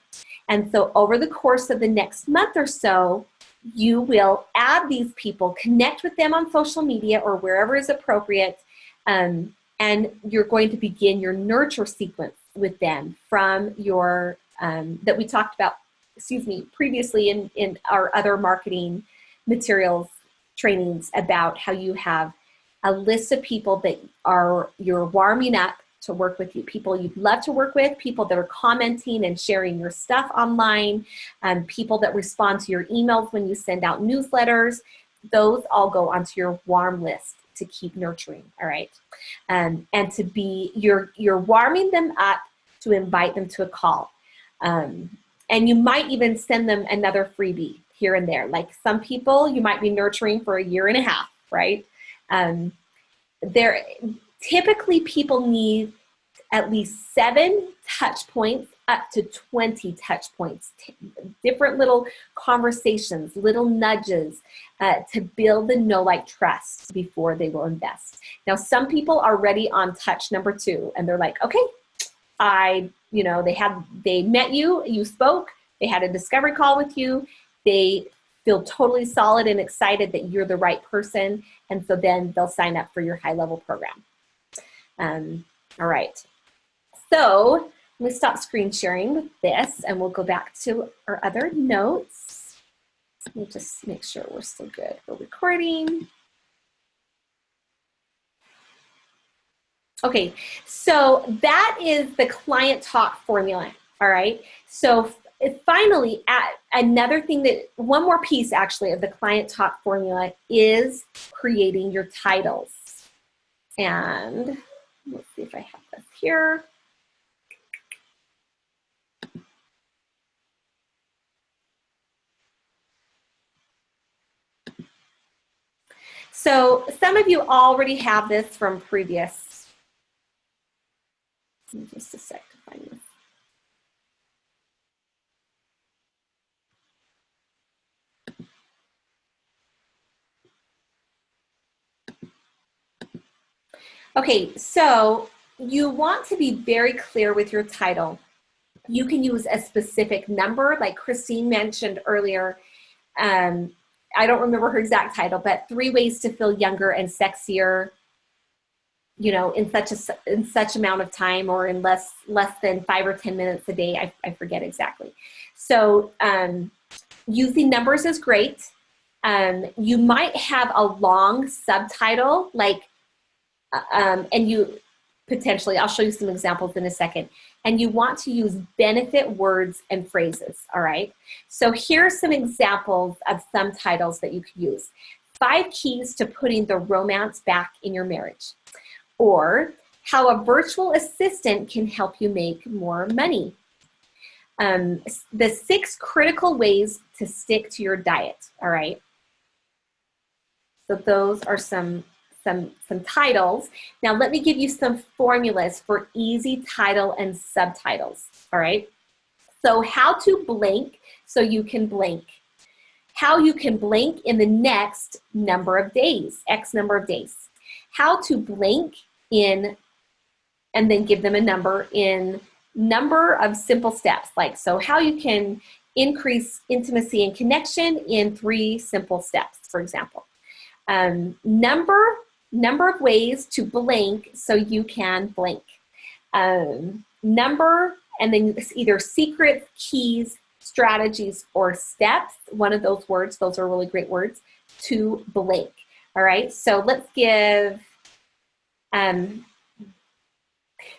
And so over the course of the next month or so, you will add these people, connect with them on social media or wherever is appropriate, and you're going to begin your nurture sequence with them from your, that we talked about, previously in our other marketing materials trainings, about how you have a list of people that you're warming up to work with you, people you'd love to work with, people that are commenting and sharing your stuff online, people that respond to your emails when you send out newsletters. Those all go onto your warm list. to keep nurturing, all right? And to be, you're warming them up to invite them to a call. And you might even send them another freebie here and there. Like some people you might be nurturing for 1.5 years, right? Typically people need at least 7 touch points up to 20 touch points, different little conversations, little nudges to build the know, like, trust before they will invest. Now, some people are already on touch number 2 and they're like, okay, they met you, you spoke, they had a discovery call with you, they feel totally solid and excited that you're the right person, and so then they'll sign up for your high-level program. All right, so let me stop screen sharing with this, and we'll go back to our other notes. Let me just make sure we're still good for recording. Okay, so that is the client talk formula, all right? So finally, another thing one more piece actually of the client talk formula is creating your titles. And let's see if I have this here. So some of you already have this from previous. Just a sec to find this. Okay, so you want to be very clear with your title. You can use a specific number, like Christine mentioned earlier. I don't remember her exact title, but 3 ways to feel younger and sexier, in such amount of time, or in less than 5 or 10 minutes a day. I forget exactly. So using numbers is great. You might have a long subtitle, like, and you potentially, I'll show you some examples in a second, and you want to use benefit words and phrases, all right? So here are some examples of some titles that you could use. 5 keys to putting the romance back in your marriage, or how a virtual assistant can help you make more money. The 6 critical ways to stick to your diet, all right? So those are some titles. Now let me give you some formulas for easy title and subtitles, all right? So how to blank so you can blank. How you can blank in the next number of days, X number of days. How to blank in, and then give them a number, in number of simple steps. Like, so how you can increase intimacy and connection in 3 simple steps, for example. Number of ways to blank so you can blank. Number, and then either secrets, keys, strategies, or steps. One of those words, those are really great words, to blank. All right, so let's give,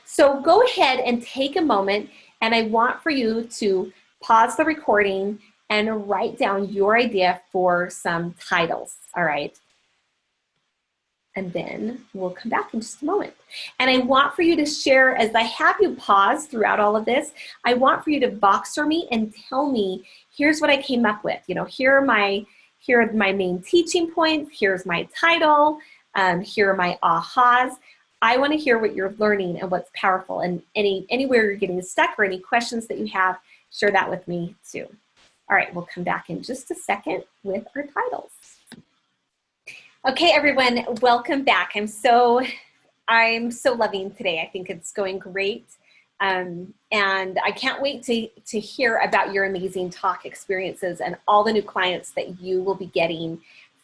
so go ahead and take a moment, and I want for you to pause the recording and write down your idea for some titles, all right? And then we'll come back in just a moment. And I want for you to share, as I have you pause throughout all of this, I want for you to Voxer me and tell me, here's what I came up with. Here are my main teaching points, here's my title, here are my ahas. I want to hear what you're learning and what's powerful, and anywhere you're getting stuck or any questions that you have, share that with me too. All right, we'll come back in just a second with our titles. Okay, everyone, welcome back. I'm so loving today. I think it's going great. And I can't wait to hear about your amazing talk experiences and all the new clients that you will be getting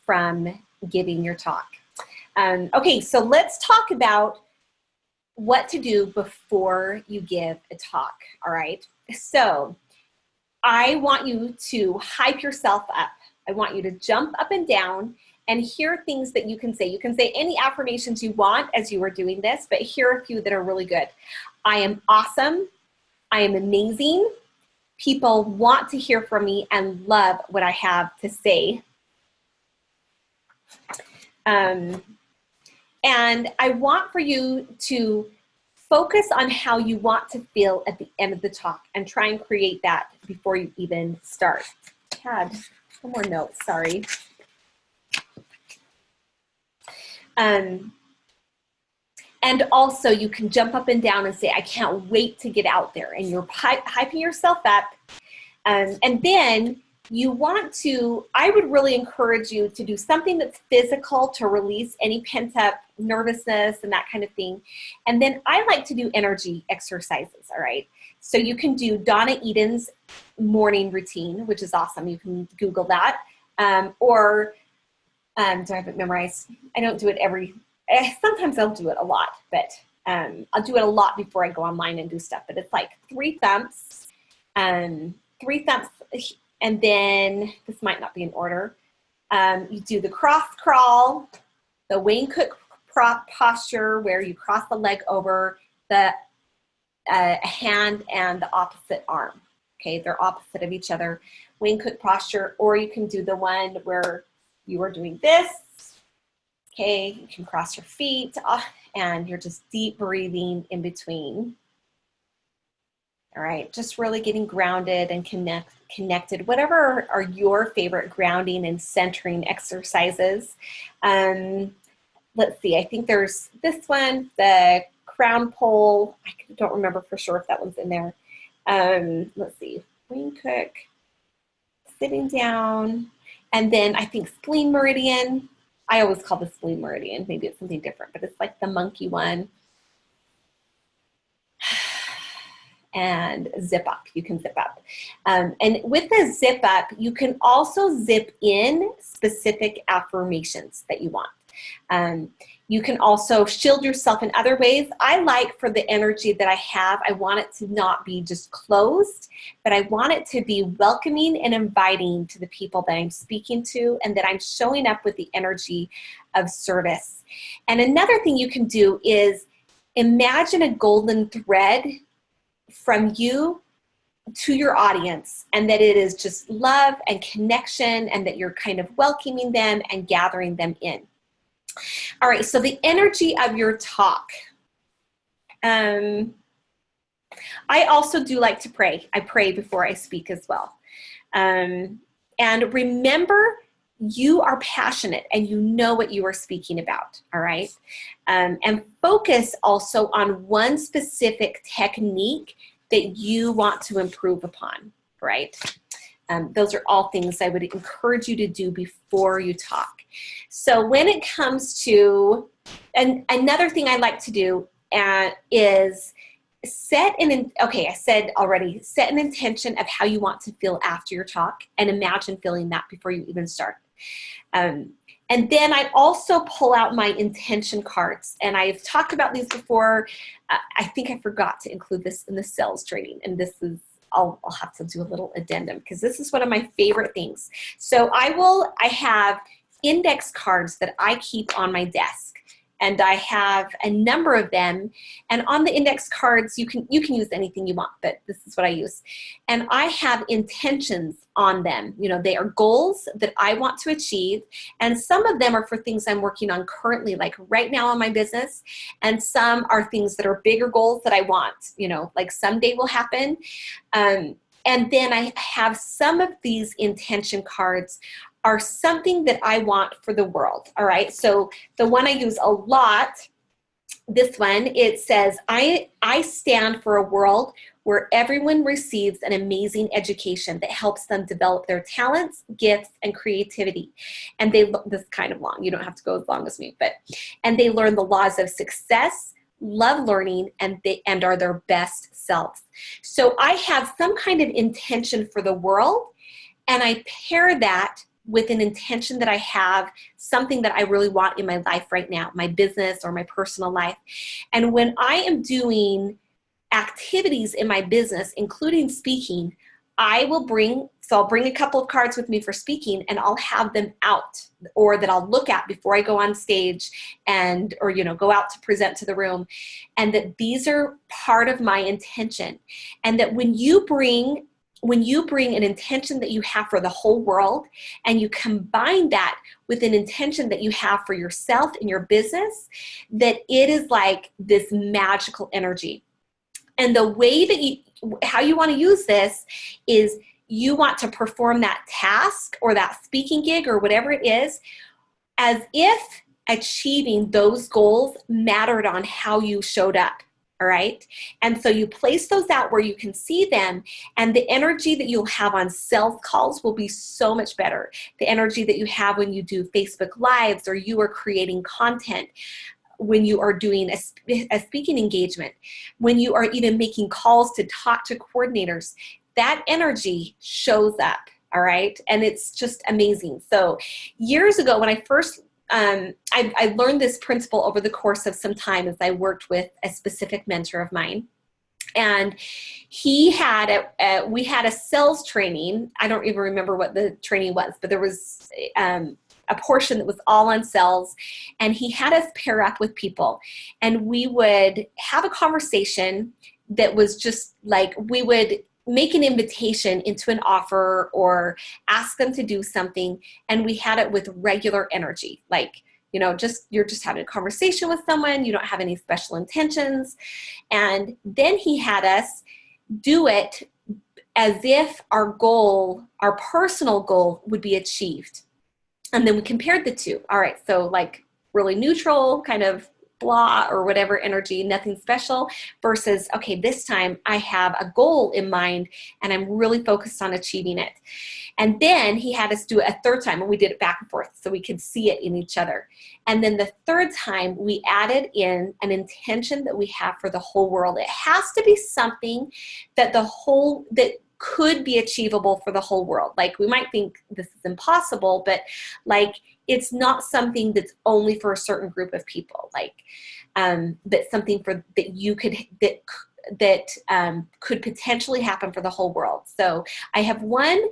from giving your talk. Okay, so let's talk about what to do before you give a talk, all right? So I want you to hype yourself up. I want you to jump up and down and hear things that you can say. You can say any affirmations you want as you are doing this, but here are a few that are really good. I am awesome. I am amazing. People want to hear from me and love what I have to say. And I want for you to focus on how you want to feel at the end of the talk and try and create that before you even start. I had one more note, sorry. And also you can jump up and down and say, I can't wait to get out there. And you're hyping yourself up. And then you want to, I would really encourage you to do something that's physical to release any pent up nervousness and that kind of thing. And then I like to do energy exercises, all right? So you can do Donna Eden's morning routine, which is awesome. You can Google that. Do I have it memorized? I don't do it sometimes I'll do it a lot, but I'll do it a lot before I go online and do stuff. But it's like 3 thumps, and then this might not be in order. You do the cross crawl, the Wayne Cook posture where you cross the leg over the hand and the opposite arm. Okay, they're opposite of each other. Wayne Cook posture, or you can do the one where you are doing this. Okay, you can cross your feet and you're just deep breathing in between. All right, just really getting grounded and connected. Whatever are your favorite grounding and centering exercises. Let's see, I think there's this one, the crown pole. I don't remember for sure if that one's in there. Let's see, Wayne Cook, sitting down, and then I think spleen meridian. I always call this spleen meridian. Maybe it's something different, but it's like the monkey one. And zip up, you can zip up. And with the zip up, you can also zip in specific affirmations that you want. You can also shield yourself in other ways. I like for the energy that I have, I want it to not be just closed, but I want it to be welcoming and inviting to the people that I'm speaking to, and that I'm showing up with the energy of service. And another thing you can do is imagine a golden thread from you to your audience, and that it is just love and connection, and that you're kind of welcoming them and gathering them in. All right, so the energy of your talk. I also do like to pray. I pray before I speak as well. And remember, you are passionate and you know what you are speaking about, all right? And focus also on one specific technique that you want to improve upon, right? Those are all things I would encourage you to do before you talk. So when it comes to, and another thing I like to do is set an intention of how you want to feel after your talk, and imagine feeling that before you even start. And then I also pull out my intention cards, and I've talked about these before. I think I forgot to include this in the sales training, and this is, I'll have to do a little addendum because this is one of my favorite things. So I have index cards that I keep on my desk, and I have a number of them. And on the index cards, you can use anything you want, but this is what I use. And I have intentions on them. You know, they are goals that I want to achieve. And some of them are for things I'm working on currently, like right now in my business. And some are things that are bigger goals that I want, you know, like someday will happen. And then I have some of these intention cards are something that I want for the world, all right? So the one I use a lot, this one, it says, I stand for a world where everyone receives an amazing education that helps them develop their talents, gifts, and creativity. And this is kind of long, you don't have to go as long as me, and they learn the laws of success, love learning, and are their best selves. So I have some kind of intention for the world, and I pair that with an intention that I have, something that I really want in my life right now, my business or my personal life. And when I am doing activities in my business, including speaking, I'll bring a couple of cards with me for speaking, and I'll have them out, or that I'll look at before I go on stage or go out to present to the room. And that these are part of my intention. And that when you bring when you bring an intention that you have for the whole world and you combine that with an intention that you have for yourself and your business, that it is like this magical energy. And the way that how you want to use this is you want to perform that task or that speaking gig or whatever it is as if achieving those goals mattered on how you showed up. All right. And so you place those out where you can see them, and the energy that you'll have on sales calls will be so much better. The energy that you have when you do Facebook Lives or you are creating content, when you are doing a speaking engagement, when you are even making calls to talk to coordinators, that energy shows up. All right. And it's just amazing. So years ago, when I first I learned this principle over the course of some time as I worked with a specific mentor of mine. And he had we had a sales training. I don't even remember what the training was, but there was a portion that was all on sales. And he had us pair up with people. And we would have a conversation that was just like, we would make an invitation into an offer or ask them to do something. And we had it with regular energy. Like, you know, you're just having a conversation with someone. You don't have any special intentions. And then he had us do it as if our goal, our personal goal, would be achieved. And then we compared the two. All right. So like really neutral, kind of blah or whatever energy, nothing special, versus, okay, this time I have a goal in mind and I'm really focused on achieving it. And then he had us do it a third time, and we did it back and forth so we could see it in each other. And then the third time we added in an intention that we have for the whole world. It has to be something that that could be achievable for the whole world. Like, we might think this is impossible, but like, it's not something that's only for a certain group of people. Like, that's something that you could, that could potentially happen for the whole world. So I have one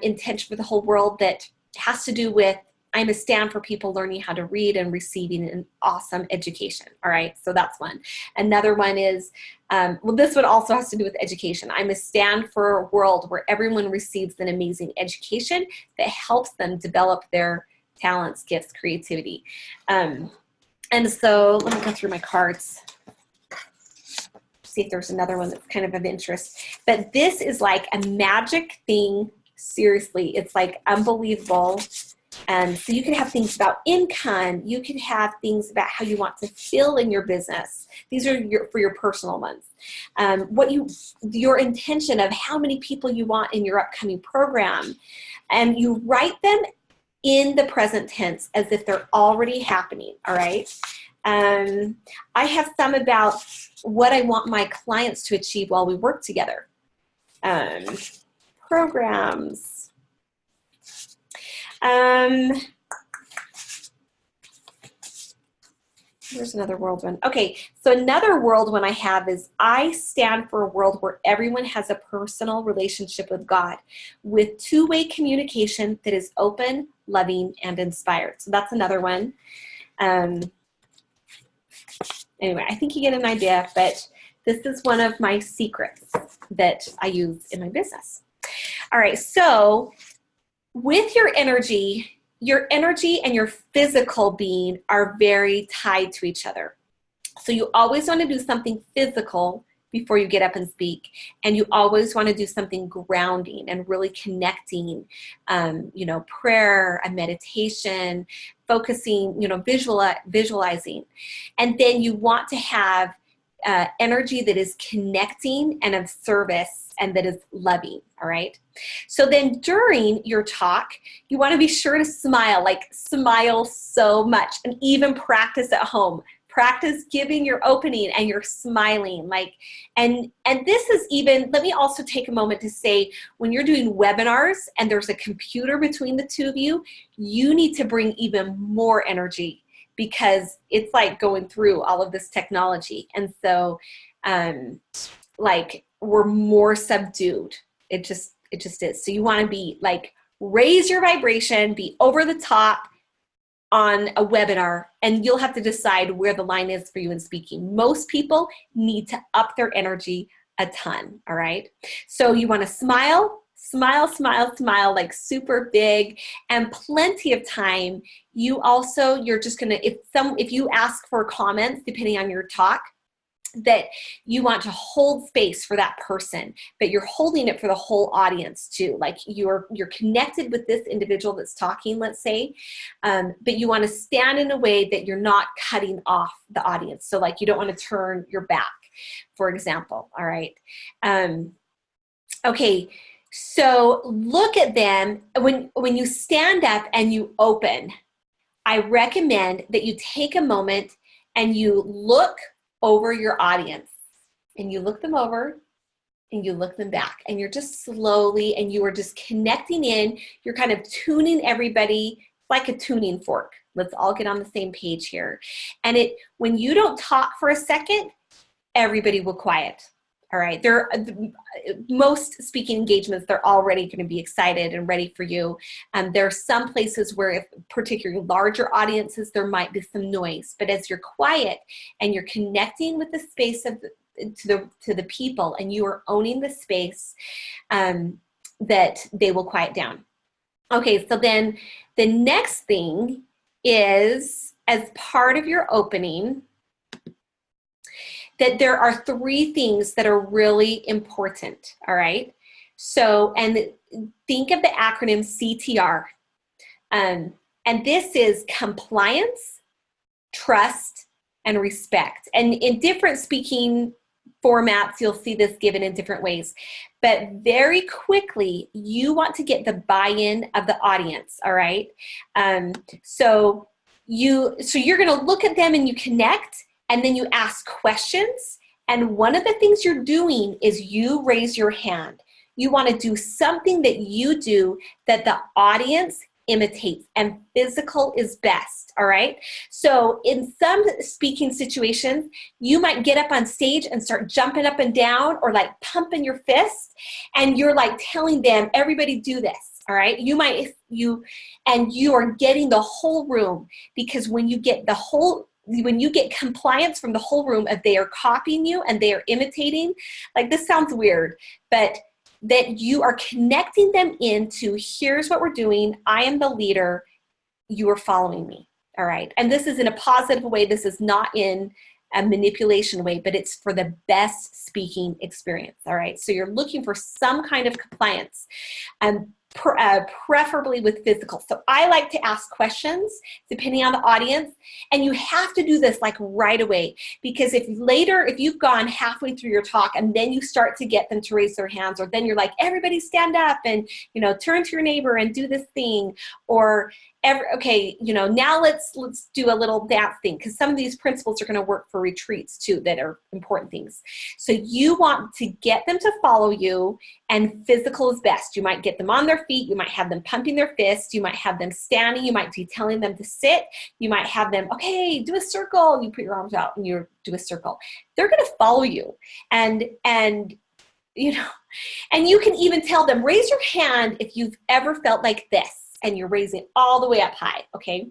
intention for the whole world that has to do with, I'm a stand for people learning how to read and receiving an awesome education. All right, so that's one. Another one is, well, this one also has to do with education. I'm a stand for a world where everyone receives an amazing education that helps them develop their talents, gifts, creativity. And so let me go through my cards, see if there's another one that's kind of interest. But this is like a magic thing. Seriously, it's like unbelievable. So you can have things about income. You can have things about how you want to feel in your business. These are for your personal ones. Your intention of how many people you want in your upcoming program. And you write them in the present tense as if they're already happening. All right. I have some about what I want my clients to achieve while we work together. Programs. There's another world one. Okay, so another world one I have is, I stand for a world where everyone has a personal relationship with God with two-way communication that is open, loving, and inspired. So that's another one. Anyway, I think you get an idea, but this is one of my secrets that I use in my business. All right, so with your energy and your physical being are very tied to each other. So you always want to do something physical before you get up and speak. And you always want to do something grounding and really connecting, prayer, a meditation, focusing, visualizing. And then you want to have energy that is connecting and of service and that is loving, all right? So then during your talk, you want to be sure to smile so much, and even practice at home. Practice giving your opening and you're smiling. And this is even, let me also take a moment to say, when you're doing webinars and there's a computer between the two of you, you need to bring even more energy, because it's like going through all of this technology. And so we're more subdued. It just is. So you want to be raise your vibration, be over the top on a webinar, and you'll have to decide where the line is for you in speaking. Most people need to up their energy a ton, all right? So you want to smile, smile, smile, smile, like super big, and plenty of time. You're just gonna, if you ask for comments, depending on your talk, that you want to hold space for that person, but you're holding it for the whole audience too. Like you're connected with this individual that's talking, let's say, but you want to stand in a way that you're not cutting off the audience. So like you don't want to turn your back, for example, all right? Okay, so look at them. When you stand up and you open, I recommend that you take a moment and you look over your audience, and you look them over and you look them back, and you're just slowly, and you are just connecting in. You're kind of tuning everybody like a tuning fork. Let's all get on the same page here. And when you don't talk for a second, everybody will quiet. All right, most speaking engagements, they're already going to be excited and ready for you. There are some places where, if particularly larger audiences, there might be some noise. But as you're quiet and you're connecting with the space to the people, and you are owning the space, that they will quiet down. Okay, so then the next thing is, as part of your opening, that there are 3 things that are really important, all right? So, and think of the acronym CTR. And this is compliance, trust, and respect. And in different speaking formats, you'll see this given in different ways. But very quickly, you want to get the buy-in of the audience, all right? So you're gonna look at them and you connect, and then you ask questions. And one of the things you're doing is you raise your hand. You want to do something that you do that the audience imitates, and physical is best, all right? So in some speaking situations, you might get up on stage and start jumping up and down, or like pumping your fist, and you're like telling them, everybody do this. All right, you are getting the whole room, because when you get compliance from the whole room, if they are copying you and they are imitating, like, this sounds weird, but that you are connecting them into, here's what we're doing, I am the leader, you are following me, all right? And this is in a positive way. This is not in a manipulation way, but it's for the best speaking experience, all right? So you're looking for some kind of compliance. Preferably with physical. So I like to ask questions depending on the audience, and you have to do this like right away, because if you've gone halfway through your talk and then you start to get them to raise their hands, or then you're like, everybody stand up and, turn to your neighbor and do this thing, or now let's do a little dance thing, because some of these principles are going to work for retreats too, that are important things. So you want to get them to follow you, and physical is best. You might get them on their feet, you might have them pumping their fists, you might have them standing, you might be telling them to sit, you might have them, okay, do a circle, you put your arms out and you do a circle. They're going to follow you, and you can even tell them, raise your hand if you've ever felt like this, and you're raising all the way up high, okay?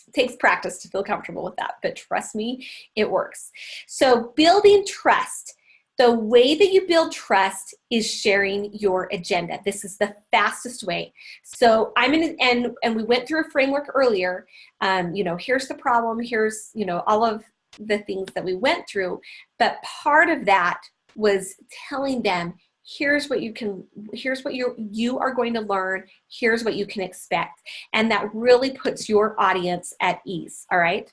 It takes practice to feel comfortable with that, but trust me, it works. So building trust. The way that you build trust is sharing your agenda. This is the fastest way. So and we went through a framework earlier. Here's the problem, here's, all of the things that we went through, but part of that was telling them, here's what you are going to learn, here's what you can expect. And that really puts your audience at ease, all right?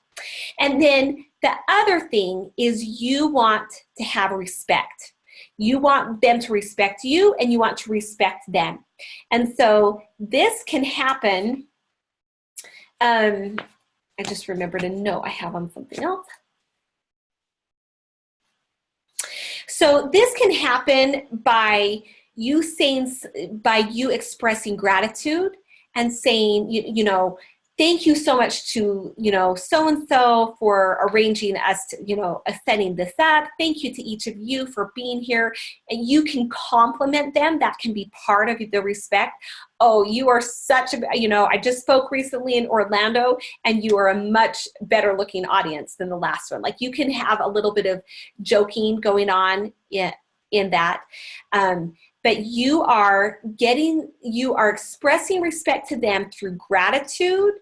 And then the other thing is, you want to have respect. You want them to respect you, and you want to respect them. And so this can happen. I just remembered a note I have on something else. So this can happen by you expressing gratitude and saying, thank you so much to, so-and-so for arranging us to, setting this up. Thank you to each of you for being here. And you can compliment them. That can be part of the respect. Oh, you are such a, I just spoke recently in Orlando, and you are a much better looking audience than the last one. Like, you can have a little bit of joking going on in that. But you are expressing respect to them through gratitude,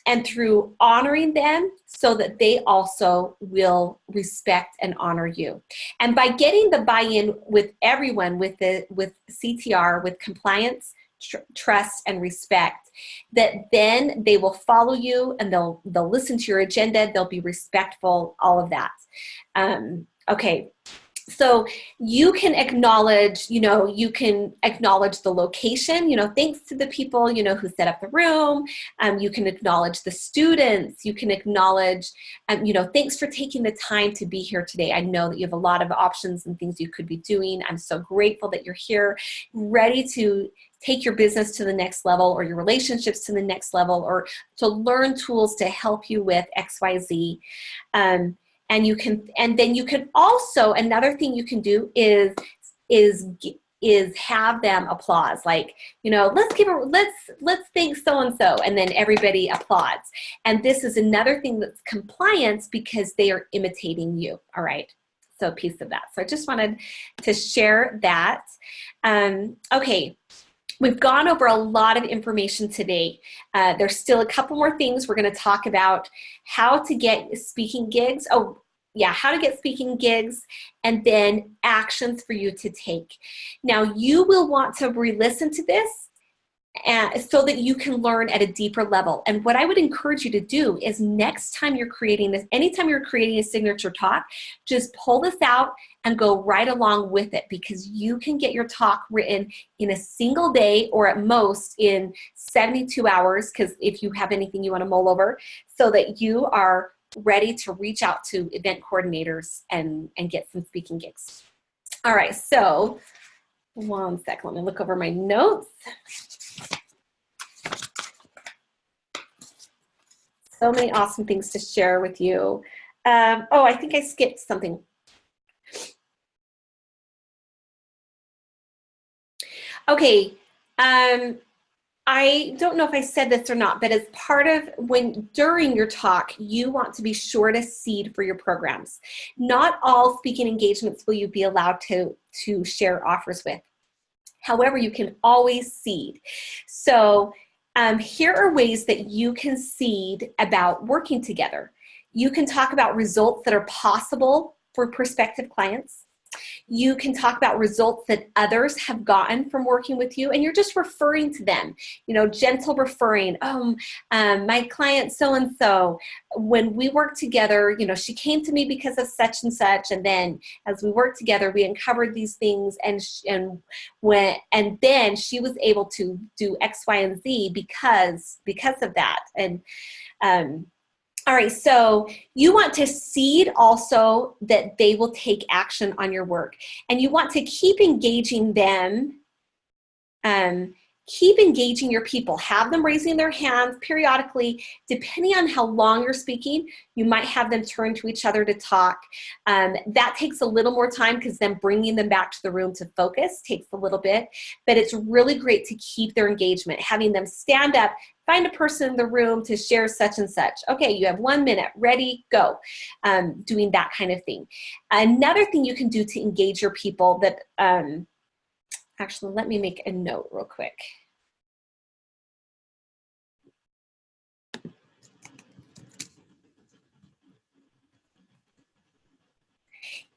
and through honoring them so that they also will respect and honor you. And by getting the buy-in with everyone, with CTR, with compliance, trust, and respect, that then they will follow you and they'll listen to your agenda, they'll be respectful, all of that. Okay. So you can acknowledge, you can acknowledge the location, thanks to the people, who set up the room. You can acknowledge the students. You can acknowledge, thanks for taking the time to be here today. I know that you have a lot of options and things you could be doing. I'm so grateful that you're here, ready to take your business to the next level, or your relationships to the next level, or to learn tools to help you with XYZ. And then you can also, another thing you can do is have them applause, like, let's thank so-and-so, and then everybody applauds. And this is another thing that's compliance, because they are imitating you, all right? So a piece of that. So I just wanted to share that. Okay. We've gone over a lot of information today. There's still a couple more things. We're going to talk about how to get speaking gigs. How to get speaking gigs, and then actions for you to take. Now, you will want to re-listen to this so that you can learn at a deeper level. And what I would encourage you to do is, next time you're creating this, anytime you're creating a signature talk, just pull this out and go right along with it, because you can get your talk written in a single day, or at most in 72 hours, because if you have anything you want to mull over, so that you are ready to reach out to event coordinators and get some speaking gigs. All right, so one sec, let me look over my notes. So many awesome things to share with you. I think I skipped something. Okay, I don't know if I said this or not, but as part of during your talk, you want to be sure to seed for your programs. Not all speaking engagements will you be allowed to share offers with. However, you can always seed. So here are ways that you can seed about working together. You can talk about results that are possible for prospective clients. You can talk about results that others have gotten from working with you, and you're just referring to them, gentle referring. My client so-and-so, when we worked together, she came to me because of such and such, and then as we worked together, we uncovered these things, and then she was able to do X, Y, and Z because of that. And all right, so you want to seed also that they will take action on your work, and you want to keep engaging them, keep engaging your people. Have them raising their hands periodically. Depending on how long you're speaking, you might have them turn to each other to talk. That takes a little more time, because then bringing them back to the room to focus takes a little bit, but it's really great to keep their engagement, having them stand up, find a person in the room to share such and such. Okay, you have 1 minute, ready, go. Doing that kind of thing. Another thing you can do to engage your people that, actually, let me make a note real quick.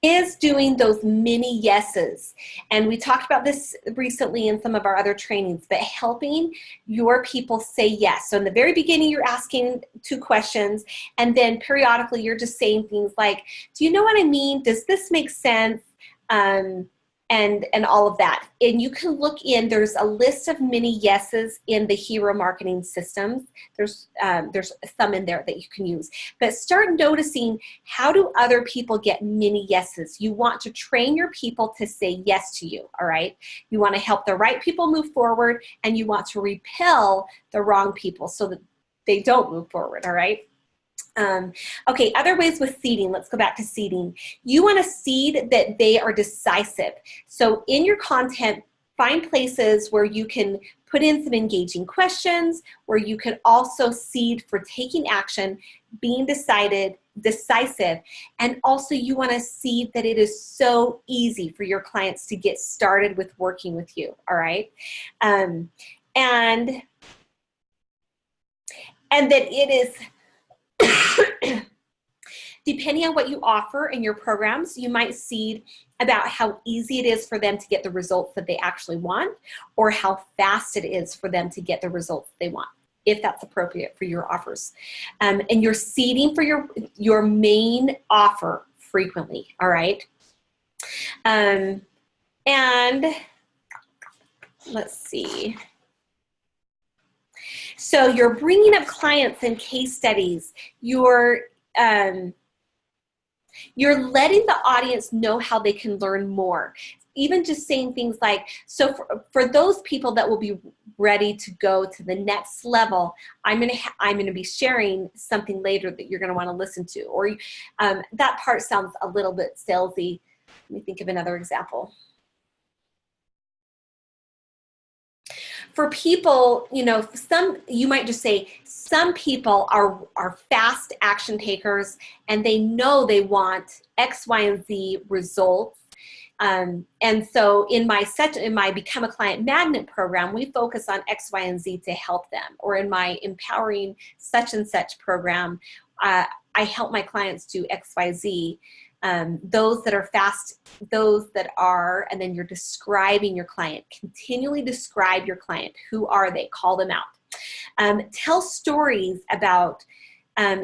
Is doing those mini yeses. And we talked about this recently in some of our other trainings, but helping your people say yes. So in the very beginning, you're asking 2 questions, and then periodically you're just saying things like, do you know what I mean? Does this make sense? And all of that. And you can look there's a list of mini yeses in the Hero Marketing Systems. There's some in there that you can use. But start noticing, how do other people get mini yeses? You want to train your people to say yes to you, all right? You want to help the right people move forward, and you want to repel the wrong people so that they don't move forward, all right? Okay, other ways with seeding. Let's go back to seeding. You want to seed that they are decisive. So in your content, find places where you can put in some engaging questions, where you can also seed for taking action, being decided, decisive. And also you want to see that it is so easy for your clients to get started with working with you, all right? And that it is, depending on what you offer in your programs, you might see about how easy it is for them to get the results that they actually want, or how fast it is for them to get the results they want, if that's appropriate for your offers. And you're seeding for your main offer frequently, all right? And let's see. So you're bringing up clients and case studies. You're letting the audience know how they can learn more. Even just saying things like, so for those people that will be ready to go to the next level, I'm gonna be sharing something later that you're gonna wanna listen to. Or that part sounds a little bit salesy. Let me think of another example. For people, you know, you might just say, some people are fast action takers and they know they want X, Y, and Z results. And so in my Become a Client Magnet program, we focus on X, Y, and Z to help them. Or in my Empowering Such and Such program, I help my clients do X, Y, Z. Those that are fast, and then you're describing your client. Continually describe your client. Who are they? Call them out. Tell stories about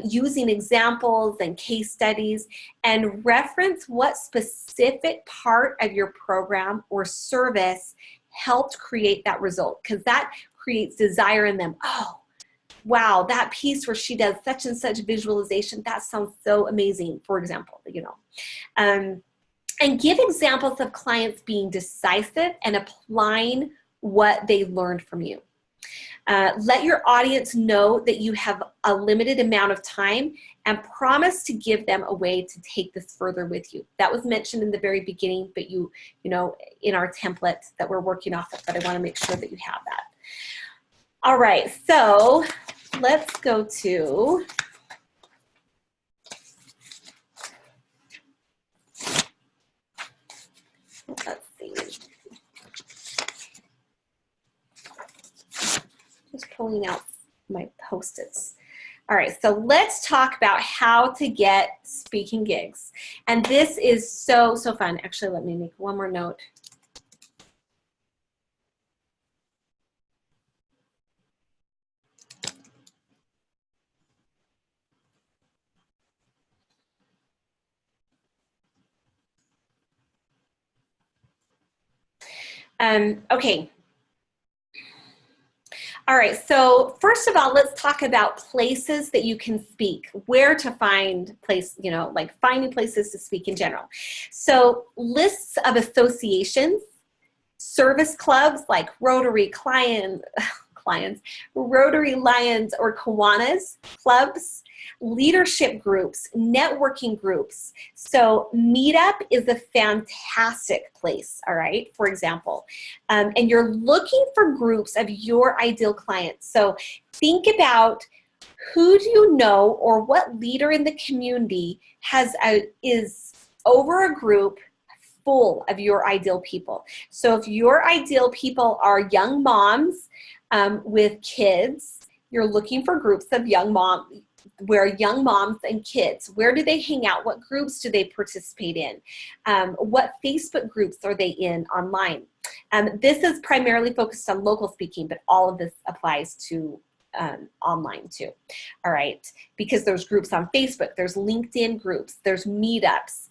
using examples and case studies, and reference what specific part of your program or service helped create that result, because that creates desire in them. Oh, wow, that piece where she does such and such visualization, that sounds so amazing, for example, you know. And give examples of clients being decisive and applying what they learned from you. Let your audience know that you have a limited amount of time, and promise to give them a way to take this further with you. That was mentioned in the very beginning, but you know, in our template that we're working off of, but I want to make sure that you have that. All right, so let's go to let's see. Just pulling out my Post-its. All right, so let's talk about how to get speaking gigs. And this is so fun. Actually, let me make one more note. Okay. All right, so first of all, let's talk about places that you can speak, where to find you know, like finding places to speak in general. So lists of associations, service clubs like Rotary Rotary Lions or Kiwanis clubs, leadership groups, networking groups. So Meetup is a fantastic place, all right, for example. And you're looking for groups of your ideal clients. So think about, who do you know, or what leader in the community is over a group full of your ideal people. So if your ideal people are young moms with kids, you're looking for groups of young moms, where young moms and kids, where do they hang out? What groups do they participate in? What Facebook groups are they in online? This is primarily focused on local speaking, but all of this applies to online too. All right, because there's groups on Facebook, there's LinkedIn groups, there's meetups,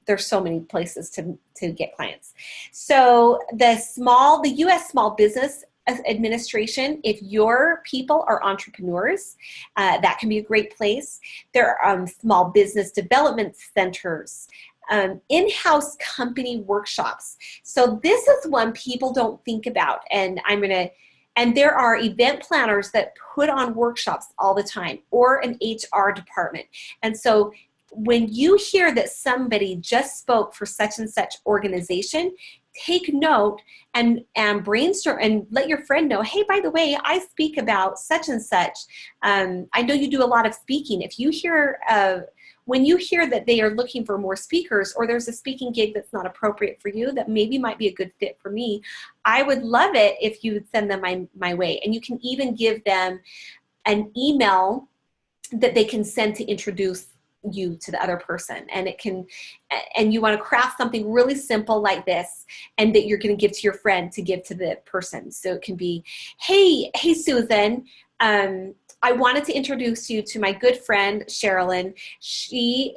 there's so many places to get clients. So the U.S. Small Business Administration, if your people are entrepreneurs, that can be a great place. There are small business development centers, in-house company workshops. So this is one people don't think about, and there are event planners that put on workshops all the time, or an HR department. And so when you hear that somebody just spoke for such and such organization, take note and brainstorm and let your friend know, hey, by the way, I speak about such and such. I know you do a lot of speaking. If you hear, when you hear that they are looking for more speakers, or there's a speaking gig that's not appropriate for you that maybe might be a good fit for me, I would love it if you would send them my way. And you can even give them an email that they can send to introduce you to the other person. And it can, and you want to craft something really simple like this, and that you're going to give to your friend to give to the person. So it can be, hey Susan, I wanted to introduce you to my good friend Sherilyn. She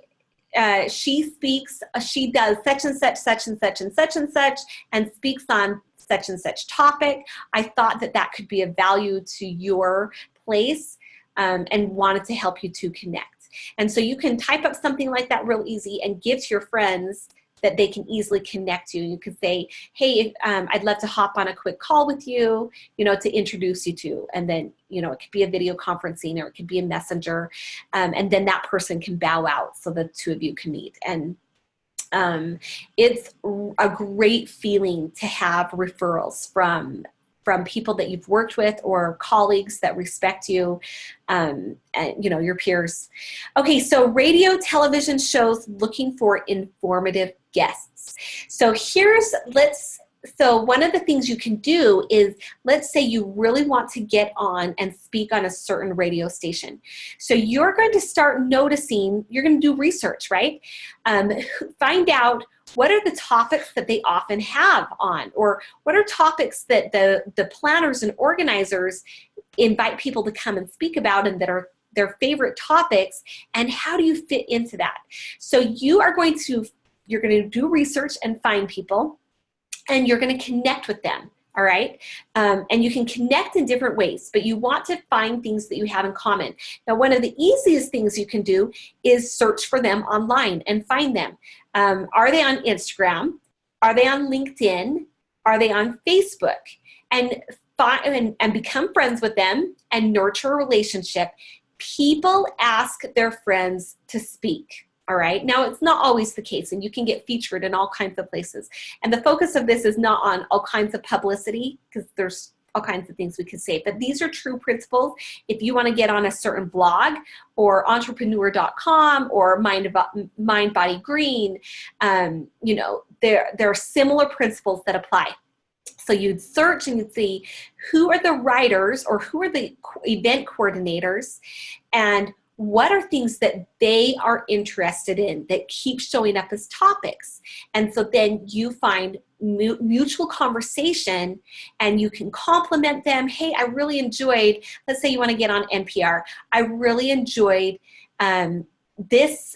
speaks, she does such and such, such and such and such and such, and speaks on such and such topic. I thought that that could be of value to your place, and wanted to help you to connect. And so you can type up something like that real easy and give to your friends that they can easily connect to. You could say, hey, I'd love to hop on a quick call with you, to introduce you to. And then, it could be a video conferencing, or it could be a messenger. And then that person can bow out so the two of you can meet. And it's a great feeling to have referrals from people that you've worked with, or colleagues that respect you, and your peers. Okay, so radio, television shows looking for informative guests. So so one of the things you can do is, let's say you really want to get on and speak on a certain radio station. So you're going to start noticing, you're going to do research, right? Find out, what are the topics that they often have on, or what are topics that the planners and organizers invite people to come and speak about, and that are their favorite topics, and how do you fit into that? So you're going to do research and find people, and you're going to connect with them. All right. And you can connect in different ways, but you want to find things that you have in common. Now, one of the easiest things you can do is search for them online and find them. Are they on Instagram? Are they on LinkedIn? Are they on Facebook? And become friends with them and nurture a relationship. People ask their friends to speak. All right. Now, it's not always the case, and you can get featured in all kinds of places. And the focus of this is not on all kinds of publicity, because there's all kinds of things we could say, but these are true principles. If you want to get on a certain blog, or entrepreneur.com, or Mind Body Green, there are similar principles that apply. So you'd search and you'd see who are the writers, or who are the event coordinators, and what are things that they are interested in that keep showing up as topics. And so then you find mutual conversation, and you can compliment them. Hey, I really enjoyed, let's say you want to get on NPR. I really enjoyed this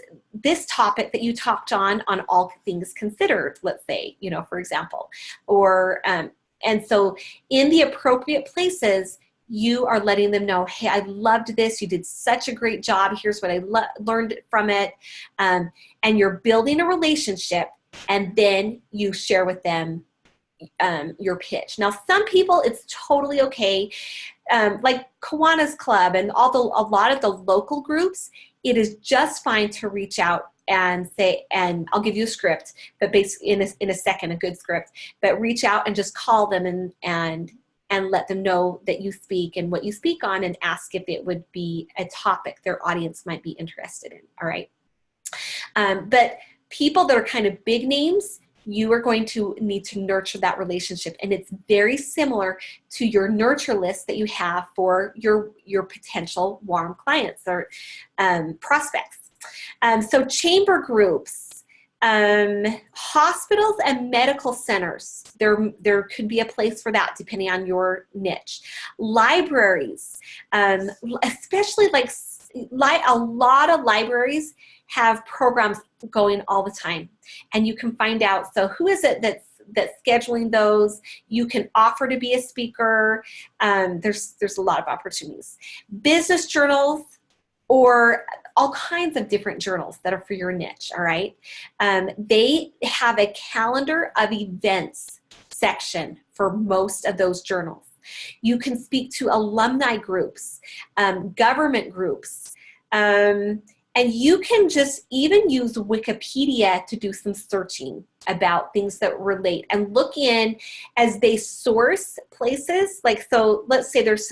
topic that you talked on All Things Considered, let's say, for example. Or, and so in the appropriate places, you are letting them know, hey, I loved this. You did such a great job. Here's what I learned from it. And you're building a relationship, and then you share with them your pitch. Now, some people, it's totally okay. Like Kiwanis Club and a lot of the local groups, it is just fine to reach out and say, and I'll give you a script, but basically in a second, a good script, but reach out and just call them and let them know that you speak and what you speak on, and ask if it would be a topic their audience might be interested in. All right. But people that are kind of big names, you are going to need to nurture that relationship. And it's very similar to your nurture list that you have for your potential warm clients or prospects. So chamber groups, hospitals and medical centers, there could be a place for that depending on your niche. Libraries, especially a lot of libraries have programs going all the time, and you can find out, so who is it that's scheduling those? You can offer to be a speaker. There's a lot of opportunities. Business journals, or all kinds of different journals that are for your niche, all right? They have a calendar of events section for most of those journals. You can speak to alumni groups, government groups, And you can just even use Wikipedia to do some searching about things that relate and look in as they source places. Like, so let's say there's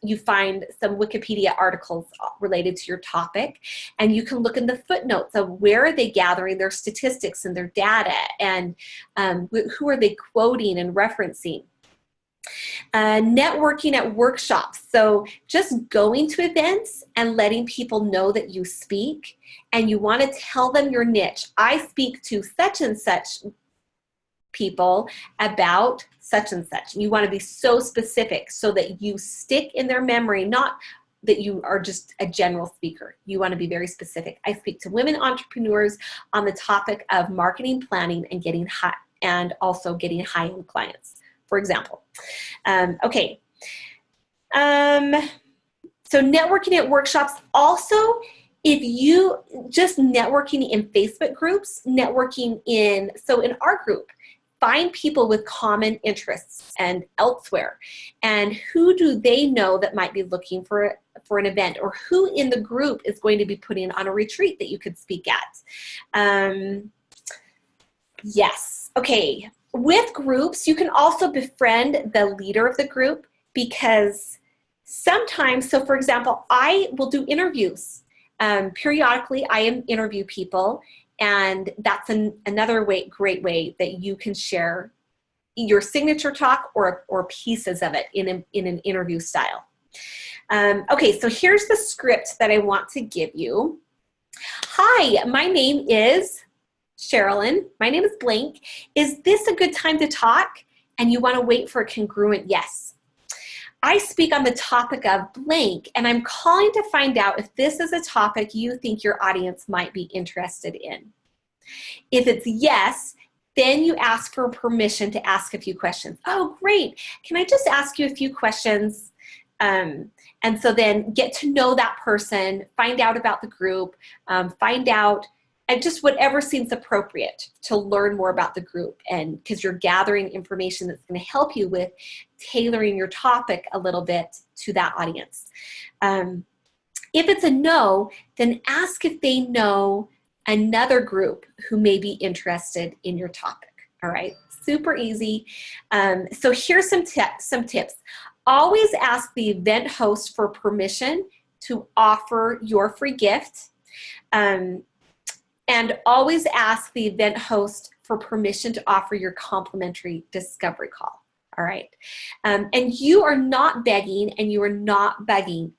you find some Wikipedia articles related to your topic, and you can look in the footnotes of where are they gathering their statistics and their data, and who are they quoting and referencing. Networking at workshops. So just going to events and letting people know that you speak and you want to tell them your niche. I speak to such and such people about such and such. You want to be so specific so that you stick in their memory, not that you are just a general speaker. You want to be very specific. I speak to women entrepreneurs on the topic of marketing, planning, and getting high, and also getting high-end clients, for example. Okay. So networking at workshops. Also, if you just networking in Facebook groups, networking in, so in our group, find people with common interests and elsewhere, and who do they know that might be looking for an event, or who in the group is going to be putting on a retreat that you could speak at. Yes, okay. With groups, you can also befriend the leader of the group, because sometimes, so for example, I will do interviews. Periodically, I interview people, and that's another great way that you can share your signature talk or pieces of it in an interview style. Okay, so here's the script that I want to give you. Hi, my name is Sherilyn. My name is blank. Is this a good time to talk? And you want to wait for a congruent yes. I speak on the topic of blank, and I'm calling to find out if this is a topic you think your audience might be interested in. If it's yes, then you ask for permission to ask a few questions. Oh, great. Can I just ask you a few questions? And so then get to know that person, find out about the group, find out, and just whatever seems appropriate to learn more about the group, and because you're gathering information that's going to help you with tailoring your topic a little bit to that audience. If it's a no, then ask if they know another group who may be interested in your topic. All right, super easy. So here's some tips. Always ask the event host for permission to offer your free gift. And always ask the event host for permission to offer your complimentary discovery call, all right? And you are not begging and you are not begging.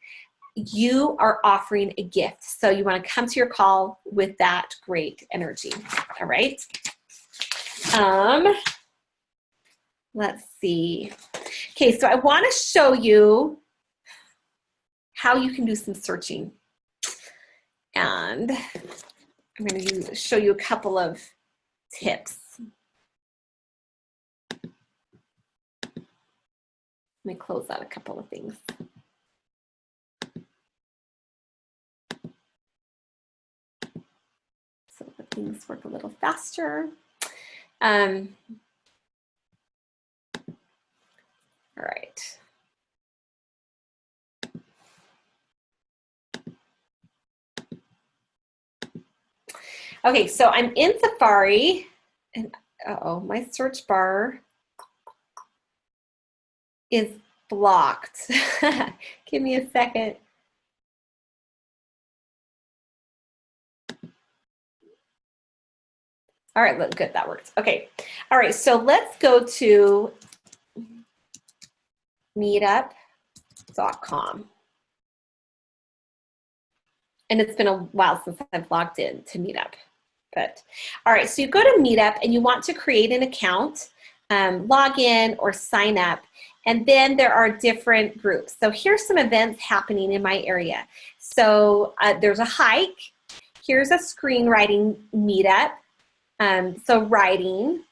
You are offering a gift. So you wanna come to your call with that great energy, all right? Let's see. Okay, so I wanna show you how you can do some searching. And I'm going to show you a couple of tips. Let me close out a couple of things. So that things work a little faster. All right. Okay, so I'm in Safari, and uh-oh, my search bar is blocked. Give me a second. All right, look, good, that worked. Okay, all right, so let's go to meetup.com. And it's been a while since I've logged in to Meetup. But, all right, so you go to Meetup and you want to create an account, log in or sign up, and then there are different groups. So here's some events happening in my area. So there's a hike, here's a screenwriting meetup, so writing.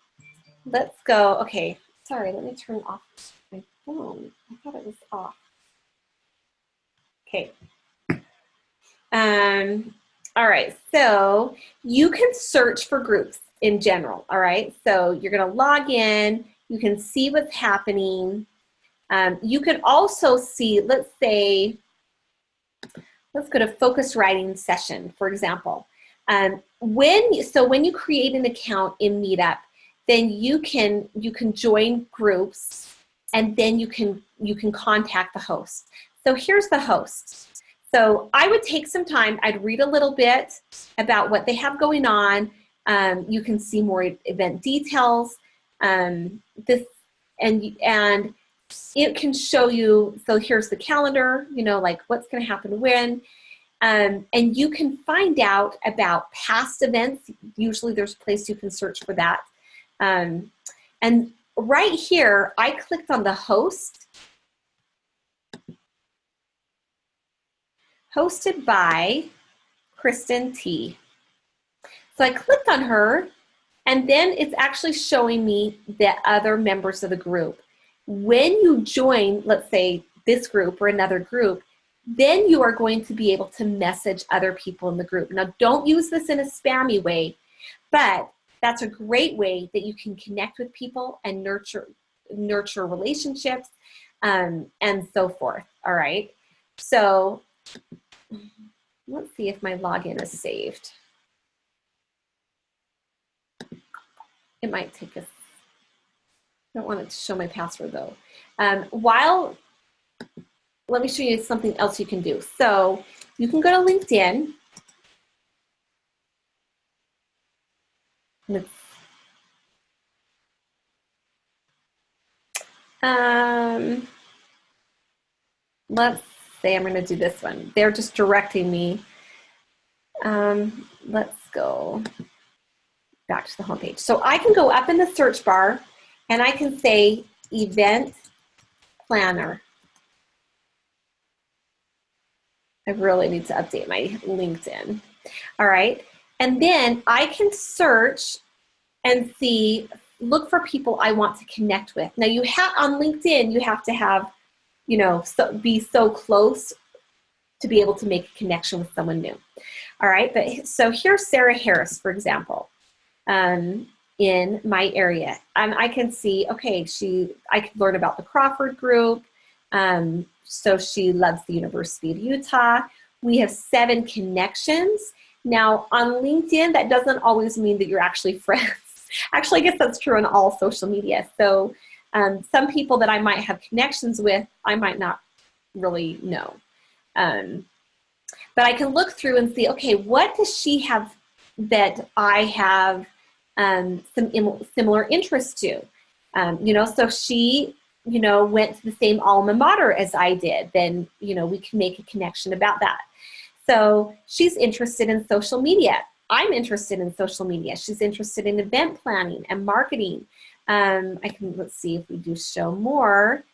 Let's go, okay, sorry, let me turn off my phone. I thought it was off. Okay. All right, so you can search for groups in general, all right? So you're gonna log in, you can see what's happening. You can also see, let's say let's go to focus writing session, for example. When you create an account in Meetup, then you can join groups, and then you can contact the host. So here's the host. So I would take some time. I'd read a little bit about what they have going on. You can see more event details. And it can show you. So here's the calendar. You know, like what's going to happen when. And you can find out about past events. Usually there's a place you can search for that. And right here, I clicked on the host, hosted by Kristen T. So I clicked on her, and then it's actually showing me the other members of the group. When you join, let's say this group or another group, then you are going to be able to message other people in the group. Now, don't use this in a spammy way, but that's a great way that you can connect with people and nurture relationships, and so forth. All right. So let's see if my login is saved. It might take us. I don't want it to show my password though. Let me show you something else you can do. So you can go to LinkedIn. Let's say I'm going to do this one. They're just directing me. Let's go back to the homepage. So I can go up in the search bar and I can say event planner. I really need to update my LinkedIn. All right. And then I can search and see, look for people I want to connect with. Now you have on LinkedIn, you have to have, you know, be so close to be able to make a connection with someone new. All right. But so here's Sarah Harris, for example, in my area. I can see, okay, I could learn about the Crawford group. So she loves the University of Utah. We have 7 connections. Now on LinkedIn, that doesn't always mean that you're actually friends. Actually, I guess that's true on all social media. So some people that I might have connections with, I might not really know. But I can look through and see, okay, what does she have that I have some similar interests to? You know, so she, you know, went to the same alma mater as I did, then, you know, we can make a connection about that. So she's interested in social media. I'm interested in social media. She's interested in event planning and marketing. Let's see if we do show more.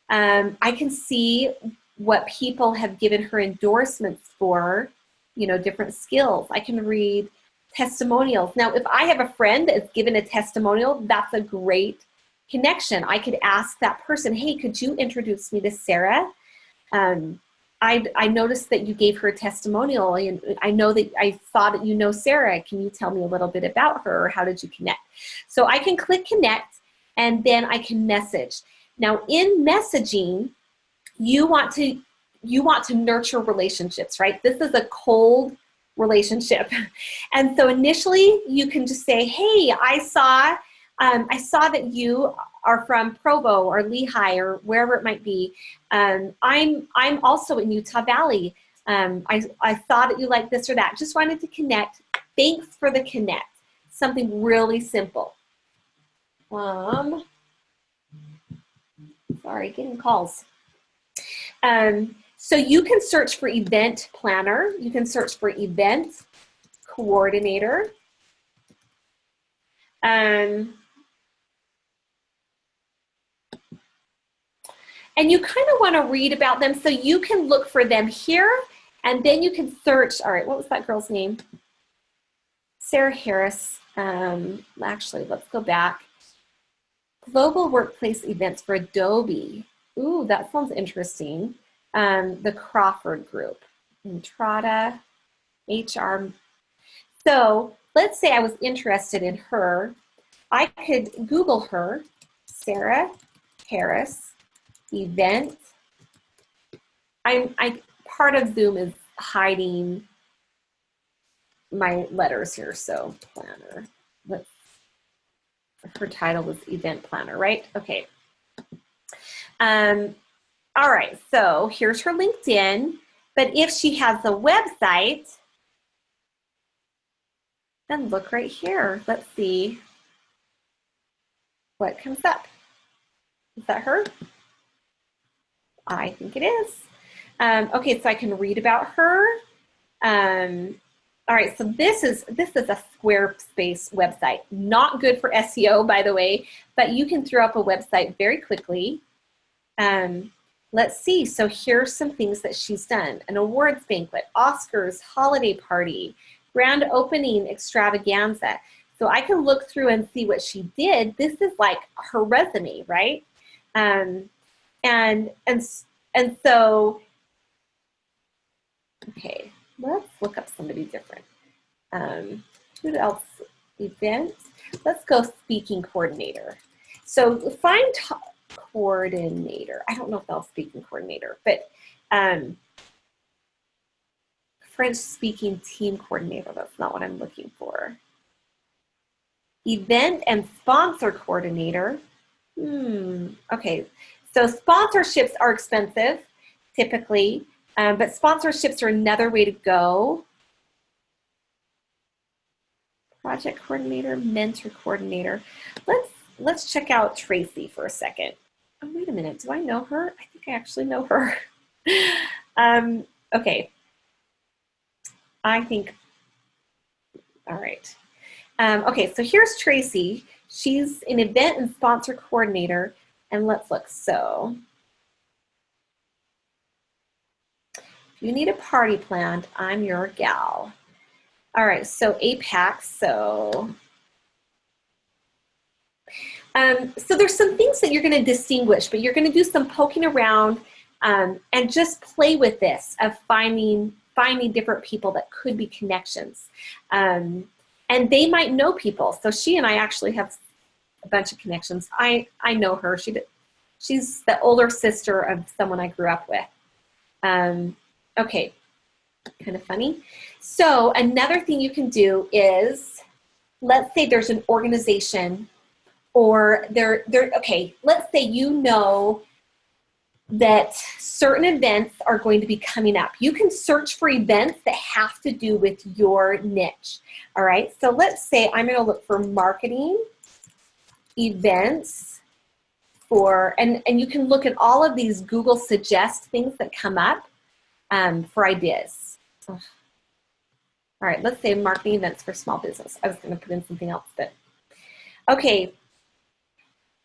I can see what people have given her endorsements for, you know, different skills. I can read testimonials. Now, if I have a friend that's given a testimonial, that's a great connection. I could ask that person, hey, could you introduce me to Sarah? I noticed that you gave her a testimonial, and I know that I saw that you know Sarah. Can you tell me a little bit about her, or how did you connect? So I can click connect, and then I can message. Now in messaging, you want to nurture relationships, right? This is a cold relationship. And so initially you can just say, hey, I saw that you are from Provo or Lehigh or wherever it might be. I'm also in Utah Valley. I saw that you like this or that. Just wanted to connect. Thanks for the connect. Something really simple. Sorry, getting calls. So you can search for event planner. You can search for event coordinator. And you kind of want to read about them, so you can look for them here, and then you can search. All right, what was that girl's name? Sarah Harris. Actually, let's go back. Global workplace events for Adobe. Ooh, that sounds interesting. The Crawford Group, Entrada, HR. So let's say I was interested in her. I could Google her, Sarah Harris event. Part of Zoom is hiding my letters here. So planner. Her title was event planner, right? Okay. All right, so here's her LinkedIn. But if she has a website, then look right here. Let's see what comes up. Is that her? I think it is. Okay, so I can read about her. All right, so this is a Squarespace website. Not good for SEO, by the way, but you can throw up a website very quickly. Let's see. So here's some things that she's done: an awards banquet, Oscars, holiday party, grand opening extravaganza. So I can look through and see what she did. This is like her resume, right? And so, okay, let's look up somebody different. Who else? Event. Let's go speaking coordinator. So find coordinator. I don't know if they'll speaking coordinator, but French speaking team coordinator. That's not what I'm looking for. Event and sponsor coordinator. Okay, so sponsorships are expensive typically, but sponsorships are another way to go. Project coordinator, mentor coordinator. Let's check out Tracy for a second. Oh, wait a minute. Do I know her? I think I actually know her. Okay. I think, all right. Okay, so here's Tracy. She's an event and sponsor coordinator. And let's look. So, if you need a party planned, I'm your gal. All right, so APAC. So there's some things that you're going to distinguish, but you're going to do some poking around and just play with this of finding different people that could be connections. And they might know people. So she and I actually have a bunch of connections. I know her. She's the older sister of someone I grew up with. Okay, kind of funny. So another thing you can do is, let's say there's an organization or okay, let's say you know that certain events are going to be coming up. You can search for events that have to do with your niche. All right, so let's say I'm going to look for marketing events for, and you can look at all of these Google suggest things that come up for ideas. All right, let's say marketing events for small business. I was going to put in something else, but okay.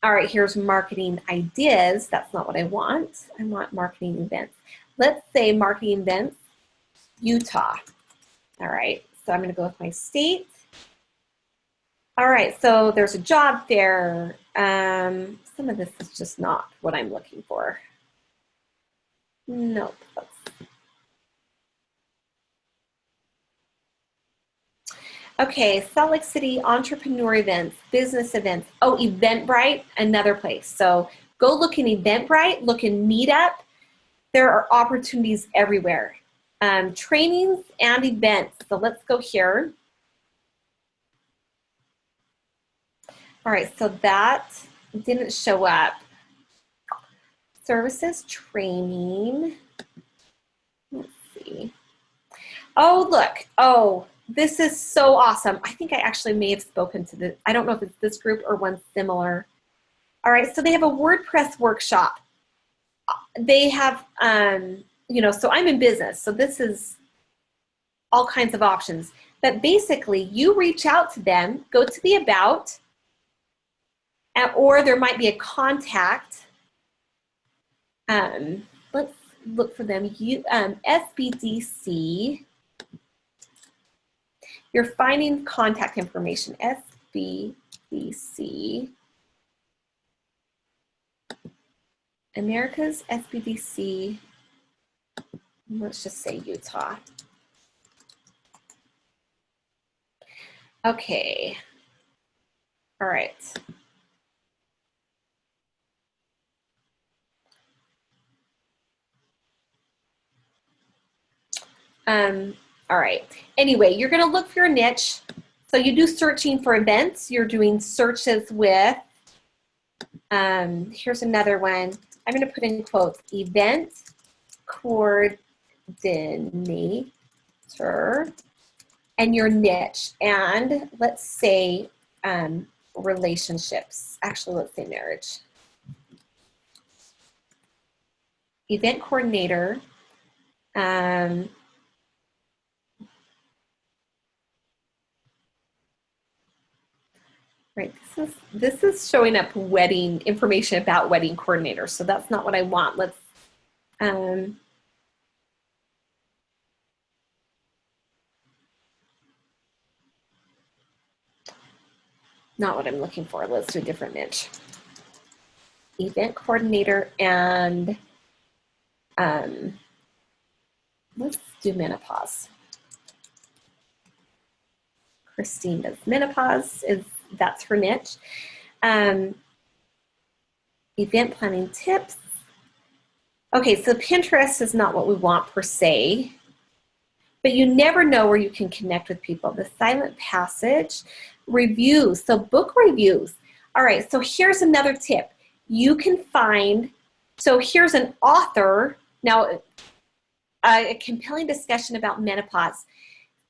All right, here's marketing ideas. That's not what I want. I want marketing events. Let's say marketing events, Utah. All right, so I'm going to go with my state. All right, so there's a job fair. Some of this is just not what I'm looking for. Nope. Okay, Salt Lake City entrepreneur events, business events. Oh, Eventbrite, another place. So go look in Eventbrite, look in Meetup. There are opportunities everywhere. Trainings and events. So let's go here. All right, so that didn't show up. Services, training. Let's see. Oh, look. Oh, this is so awesome. I think I actually may have spoken to this. I don't know if it's this group or one similar. All right, so they have a WordPress workshop. They have, you know, so I'm in business, so this is all kinds of options. But basically, you reach out to them, go to the about, or there might be a contact. Let's look for them. SBDC. You're finding contact information. SBDC. America's SBDC. Let's just say Utah. Okay. All right. All right. Anyway, you're going to look for your niche. So you do searching for events. You're doing searches with, here's another one. I'm going to put in quotes, event coordinator and your niche. And let's say relationships. Actually, let's say marriage. Event coordinator. Right, this is showing up wedding information about wedding coordinators, so that's not what I want. Let's not what I'm looking for. Let's do a different niche. Event coordinator and let's do menopause. Christine does menopause, that's her niche. Event planning tips. Okay, so Pinterest is not what we want per se, but you never know where you can connect with people. The silent passage, reviews, so book reviews. All right, so here's another tip. You can find, so here's an author, now a compelling discussion about menopause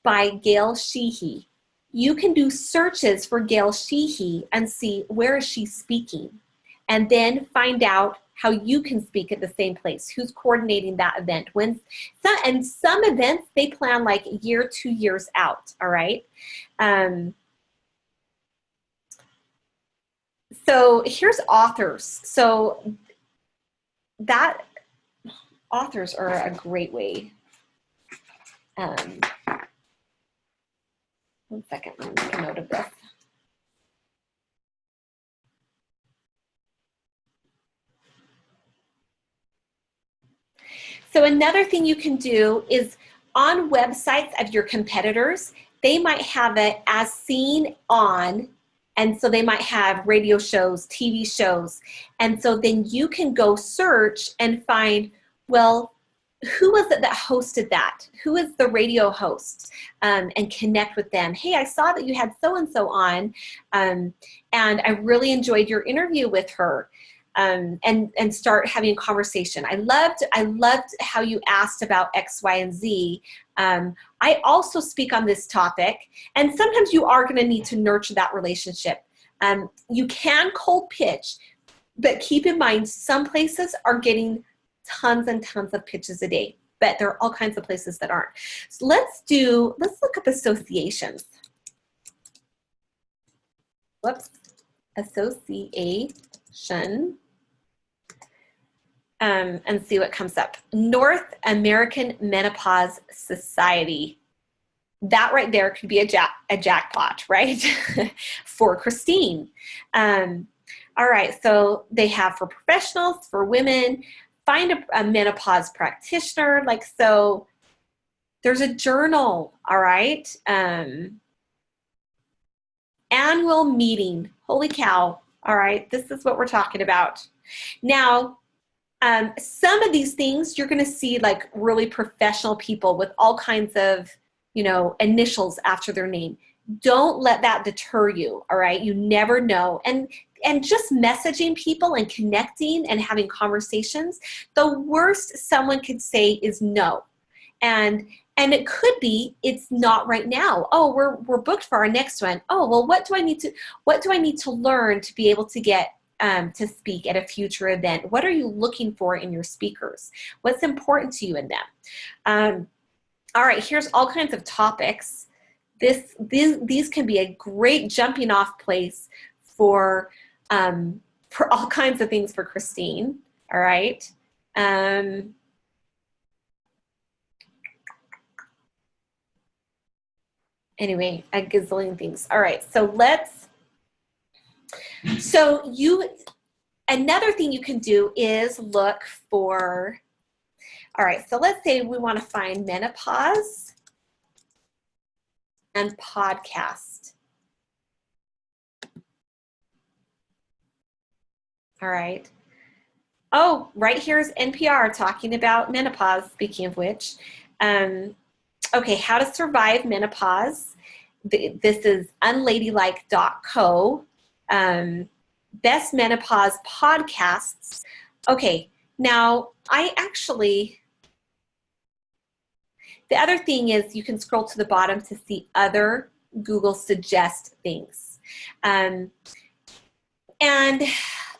by Gail Sheehy. You can do searches for Gail Sheehy and see where is she speaking, and then find out how you can speak at the same place, who's coordinating that event. And some events, they plan like a year, 2 years out, all right? So here's authors. So that authors are a great way. One second, let me make a note of this. So another thing you can do is on websites of your competitors, they might have it as seen on, and so they might have radio shows, TV shows, and so then you can go search and find, well, who was it that hosted that? Who is the radio host? And connect with them. Hey, I saw that you had so-and-so on, and I really enjoyed your interview with her. And start having a conversation. I loved how you asked about X, Y, and Z. I also speak on this topic, and sometimes you are going to need to nurture that relationship. You can cold pitch, but keep in mind some places are getting tons and tons of pitches a day, but there are all kinds of places that aren't. So let's look up associations. Whoops, association. And see what comes up. North American Menopause Society. That right there could be a jackpot, right? For Christine. All right, so they have for professionals, for women, find a menopause practitioner. Like, so there's a journal, all right? Annual meeting, holy cow. All right, this is what we're talking about. Now, some of these things you're going to see like really professional people with all kinds of, initials after their name. Don't let that deter you, all right? You never know. And just messaging people and connecting and having conversations, the worst someone could say is no. And it could be it's not right now. Oh, we're booked for our next one. Oh, well, what do I need to learn to be able to get to speak at a future event? What are you looking for in your speakers? What's important to you in them? All right, here's all kinds of topics. These can be a great jumping off place for all kinds of things for Christine. All right. Anyway, a gazillion things. All right, another thing you can do is look for, all right, so let's say we want to find menopause and podcast. All right. Oh, right here is NPR talking about menopause, speaking of which. Okay, how to survive menopause. This is unladylike.co. Best menopause podcasts. Okay, now the other thing is you can scroll to the bottom to see other Google suggest things.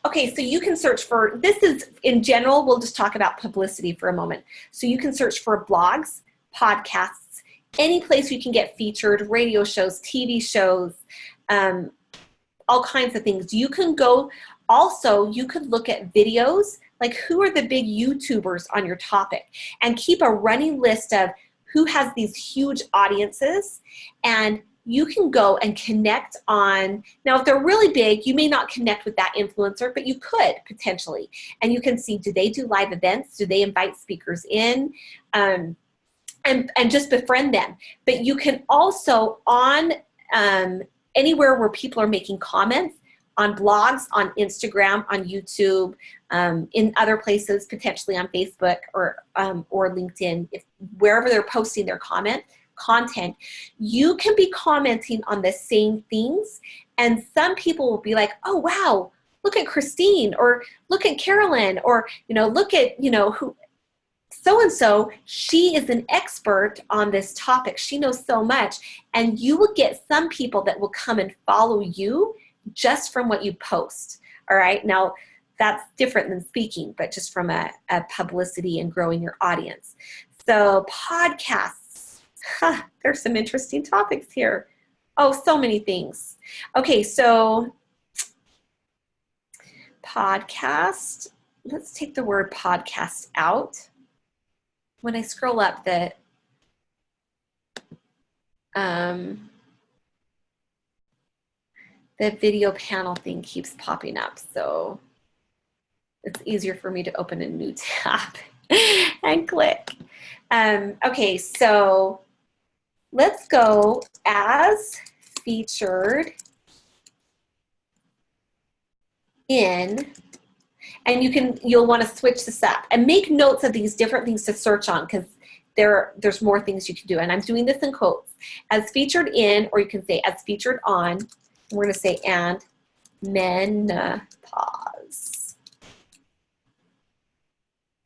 Okay, so you can search for, this is in general, we'll just talk about publicity for a moment. So you can search for blogs, podcasts, any place you can get featured, radio shows, TV shows, all kinds of things. You can go, also, you could look at videos, like who are the big YouTubers on your topic, and keep a running list of who has these huge audiences, and you can go and connect on, now if they're really big, you may not connect with that influencer, but you could potentially. And you can see, do they do live events? Do they invite speakers in? And just befriend them. But you can also on anywhere where people are making comments, on blogs, on Instagram, on YouTube, in other places, potentially on Facebook or LinkedIn, wherever they're posting their content, you can be commenting on the same things, and some people will be like, oh wow, look at Christine, or look at Carolyn, or look at who so-and-so, she is an expert on this topic, she knows so much, and you will get some people that will come and follow you just from what you post. All right, now that's different than speaking, but just from a publicity and growing your audience. So podcasts, there's some interesting topics here. Oh, so many things. Okay, so podcast, let's take the word podcast out. When I scroll up, the video panel thing keeps popping up, so it's easier for me to open a new tab and click. Okay, so let's go as featured in, and you'll want to switch this up and make notes of these different things to search on, because there's more things you can do. And I'm doing this in quotes. As featured in, or you can say as featured on, we're going to say and menopause.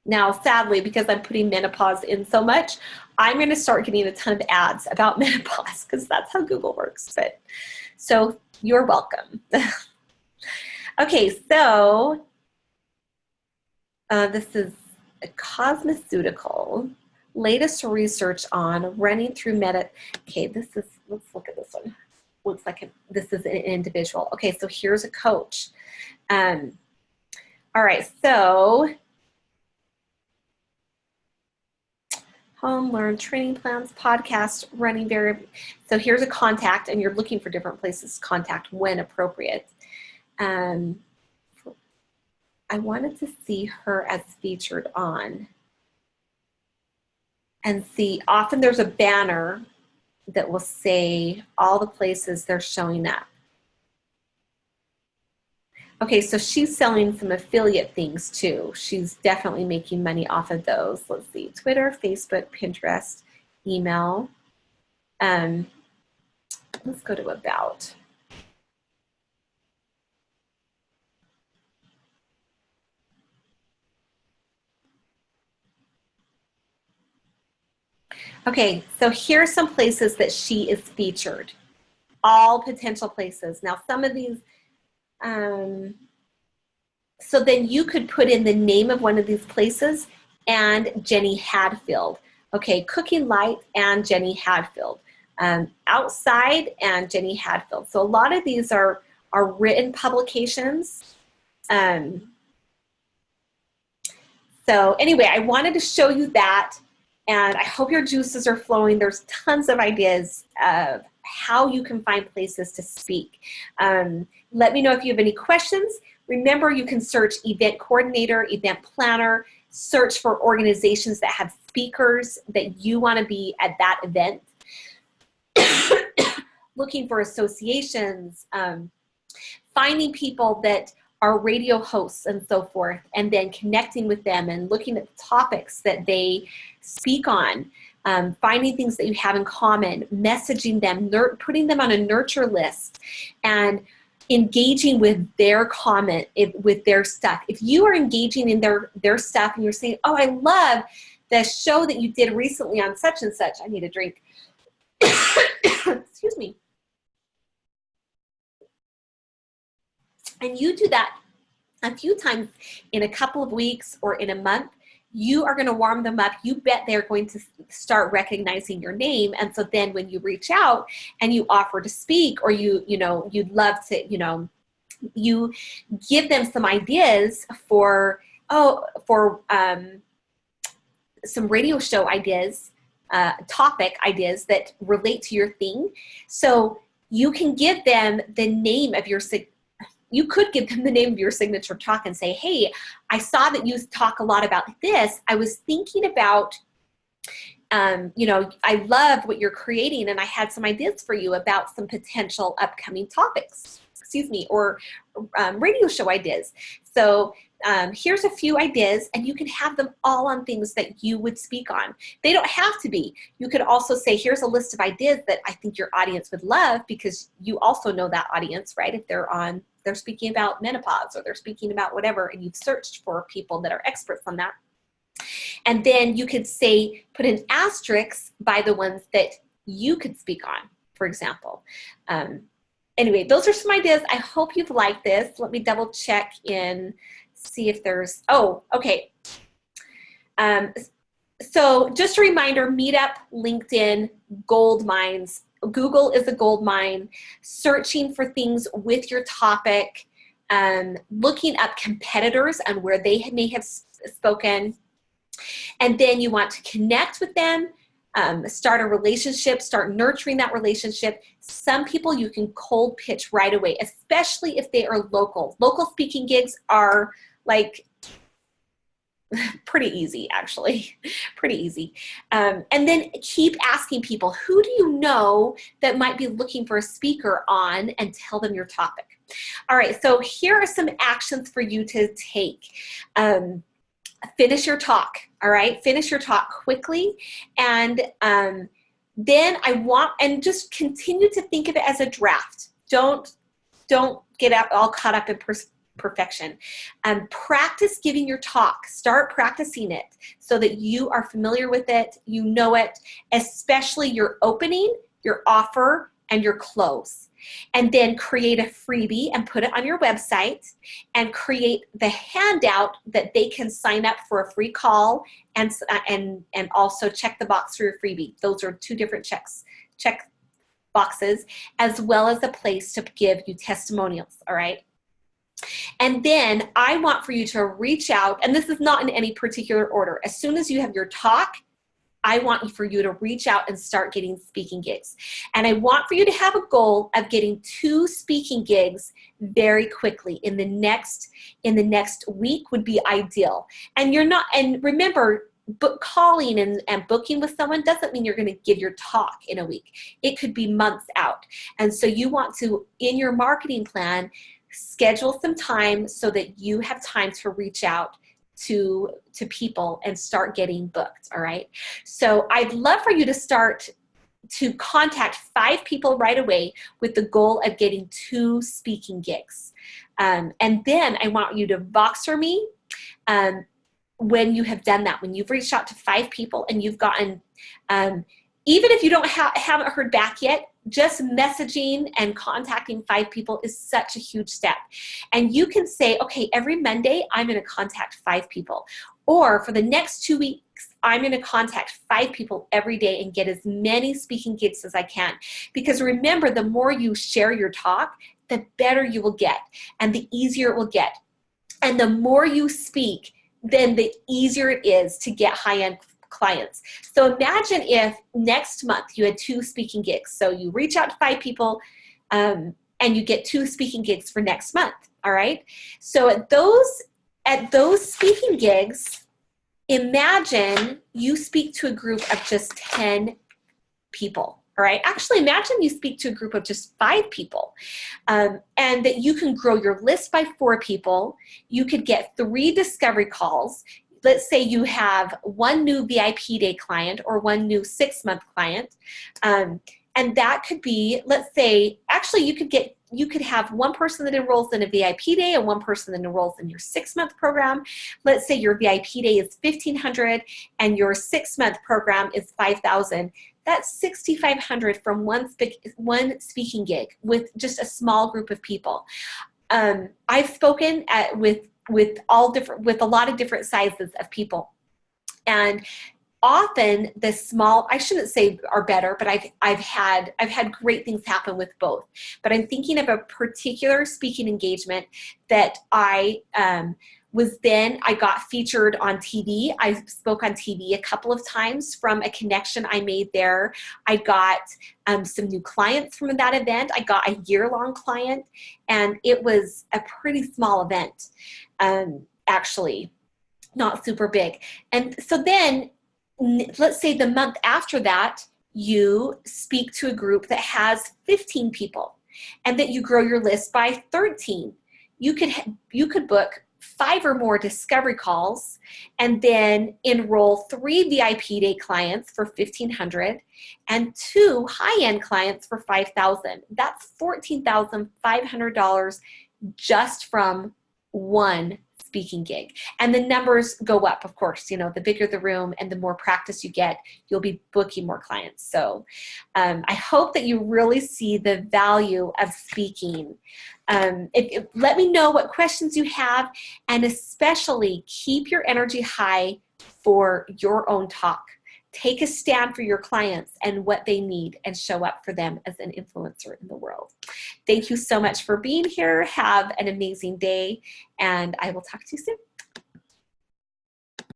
Now, sadly, because I'm putting menopause in so much, I'm going to start getting a ton of ads about menopause, because that's how Google works. But so you're welcome. Okay, so this is a cosmeceutical, latest research on running through Okay, let's look at this one. Looks like this is an individual. Okay, so here's a coach. All right, so home, learn, training plans, podcast, running so here's a contact, and you're looking for different places to contact when appropriate. I wanted to see her as featured on, and see, often there's a banner that will say all the places they're showing up. Okay, so she's selling some affiliate things too. She's definitely making money off of those. Let's see, Twitter, Facebook, Pinterest, email. Let's go to about. Okay, so here's some places that she is featured. All potential places. Now some of these, so then you could put in the name of one of these places and Jenny Hadfield. Okay, Cooking Light and Jenny Hadfield. Outside and Jenny Hadfield. So a lot of these are written publications. So anyway, I wanted to show you that, and I hope your juices are flowing. There's tons of ideas of how you can find places to speak. Let me know if you have any questions. Remember, you can search event coordinator, event planner, search for organizations that have speakers that you want to be at that event. Looking for associations, finding people that are radio hosts and so forth, and then connecting with them and looking at the topics that they speak on. finding things that you have in common, messaging them, putting them on a nurture list, and engaging with their comment, with their stuff. If you are engaging in their stuff and you're saying, oh, I love the show that you did recently on such and such. I need a drink. Excuse me. And you do that a few times in a couple of weeks or in a month, you are going to warm them up. You bet they're going to start recognizing your name. And so then when you reach out and you offer to speak, or you'd love to, you give them some ideas for some radio show ideas, topic ideas that relate to your thing. So you can give them the name of your you could give them the name of your signature talk and say, hey, I saw that you talk a lot about this. I was thinking about, I love what you're creating, and I had some ideas for you about some potential upcoming topics, or radio show ideas. So here's a few ideas, and you can have them all on things that you would speak on. They don't have to be. You could also say, here's a list of ideas that I think your audience would love, because you also know that audience, right? If they're speaking about menopause, or they're speaking about whatever, and you've searched for people that are experts on that. And then you could say, put an asterisk by the ones that you could speak on, for example. Anyway, those are some ideas. I hope you've liked this. Let me double check in, see if there's, okay. So just a reminder, Meetup, LinkedIn, gold mines. Google is a gold mine. Searching for things with your topic, looking up competitors and where they may have spoken. And then you want to connect with them, start a relationship, start nurturing that relationship. Some people you can cold pitch right away, especially if they are local. Local speaking gigs are like pretty easy, actually, pretty easy. And then keep asking people, who do you know that might be looking for a speaker on, and tell them your topic. All right, so here are some actions for you to take. Finish your talk, all right? Finish your talk quickly, and then and just continue to think of it as a draft. Don't get all caught up in perfection. Practice giving your talk. Start practicing it so that you are familiar with it, you know it, especially your opening, your offer, and your close. And then create a freebie and put it on your website, and create the handout that they can sign up for a free call, and also check the box for your freebie. Those are two different check boxes, as well as a place to give you testimonials, all right? And then I want for you to reach out, and this is not in any particular order. As soon as you have your talk, I want for you to reach out and start getting speaking gigs. And I want for you to have a goal of getting 2 speaking gigs very quickly. In the next week would be ideal. And remember, calling and booking with someone doesn't mean you're going to give your talk in a week. It could be months out. And so you want to, in your marketing plan, schedule some time so that you have time to reach out to people and start getting booked, all right? So I'd love for you to start to contact 5 people right away with the goal of getting 2 speaking gigs. And then I want you to Voxer me when you have done that, when you've reached out to 5 people and you've gotten, even if you haven't heard back yet, just messaging and contacting 5 people is such a huge step. And you can say, okay, every Monday I'm going to contact 5 people. Or for the next 2 weeks, I'm going to contact 5 people every day and get as many speaking gigs as I can. Because remember, the more you share your talk, the better you will get and the easier it will get. And the more you speak, then the easier it is to get high-end clients. So imagine if next month you had 2 speaking gigs. So you reach out to 5 people and you get 2 speaking gigs for next month, all right? So at those speaking gigs, imagine you speak to a group of just 10 people, all right? Actually, imagine you speak to a group of just 5 people, and that you can grow your list by 4 people. You could get 3 discovery calls. let's say you have one new VIP day client or one new 6-month client. And that could be, let's say, actually you could have one person that enrolls in a VIP day and one person that enrolls in your 6-month program. Let's say your VIP day is $1,500 and your 6-month program is $5,000. That's $6,500 from one speaking gig with just a small group of people. I've spoken with a lot of different sizes of people, and often the small, I shouldn't say are better, but I've had great things happen with both. But I'm thinking of a particular speaking engagement that I got featured on TV. I spoke on TV a couple of times from a connection I made there. I got some new clients from that event. I got a year-long client, and it was a pretty small event, actually, not super big. And so then, let's say the month after that, you speak to a group that has 15 people and that you grow your list by 13. You could book 5 or more discovery calls and then enroll 3 VIP day clients for $1,500 and 2 high-end clients for $5,000. That's $14,500 just from one speaking gig. And the numbers go up, of course. The bigger the room and the more practice you get, you'll be booking more clients. So I hope that you really see the value of speaking. Let me know what questions you have, and especially keep your energy high for your own talk. Take a stand for your clients and what they need and show up for them as an influencer in the world. Thank you so much for being here. Have an amazing day, and I will talk to you soon.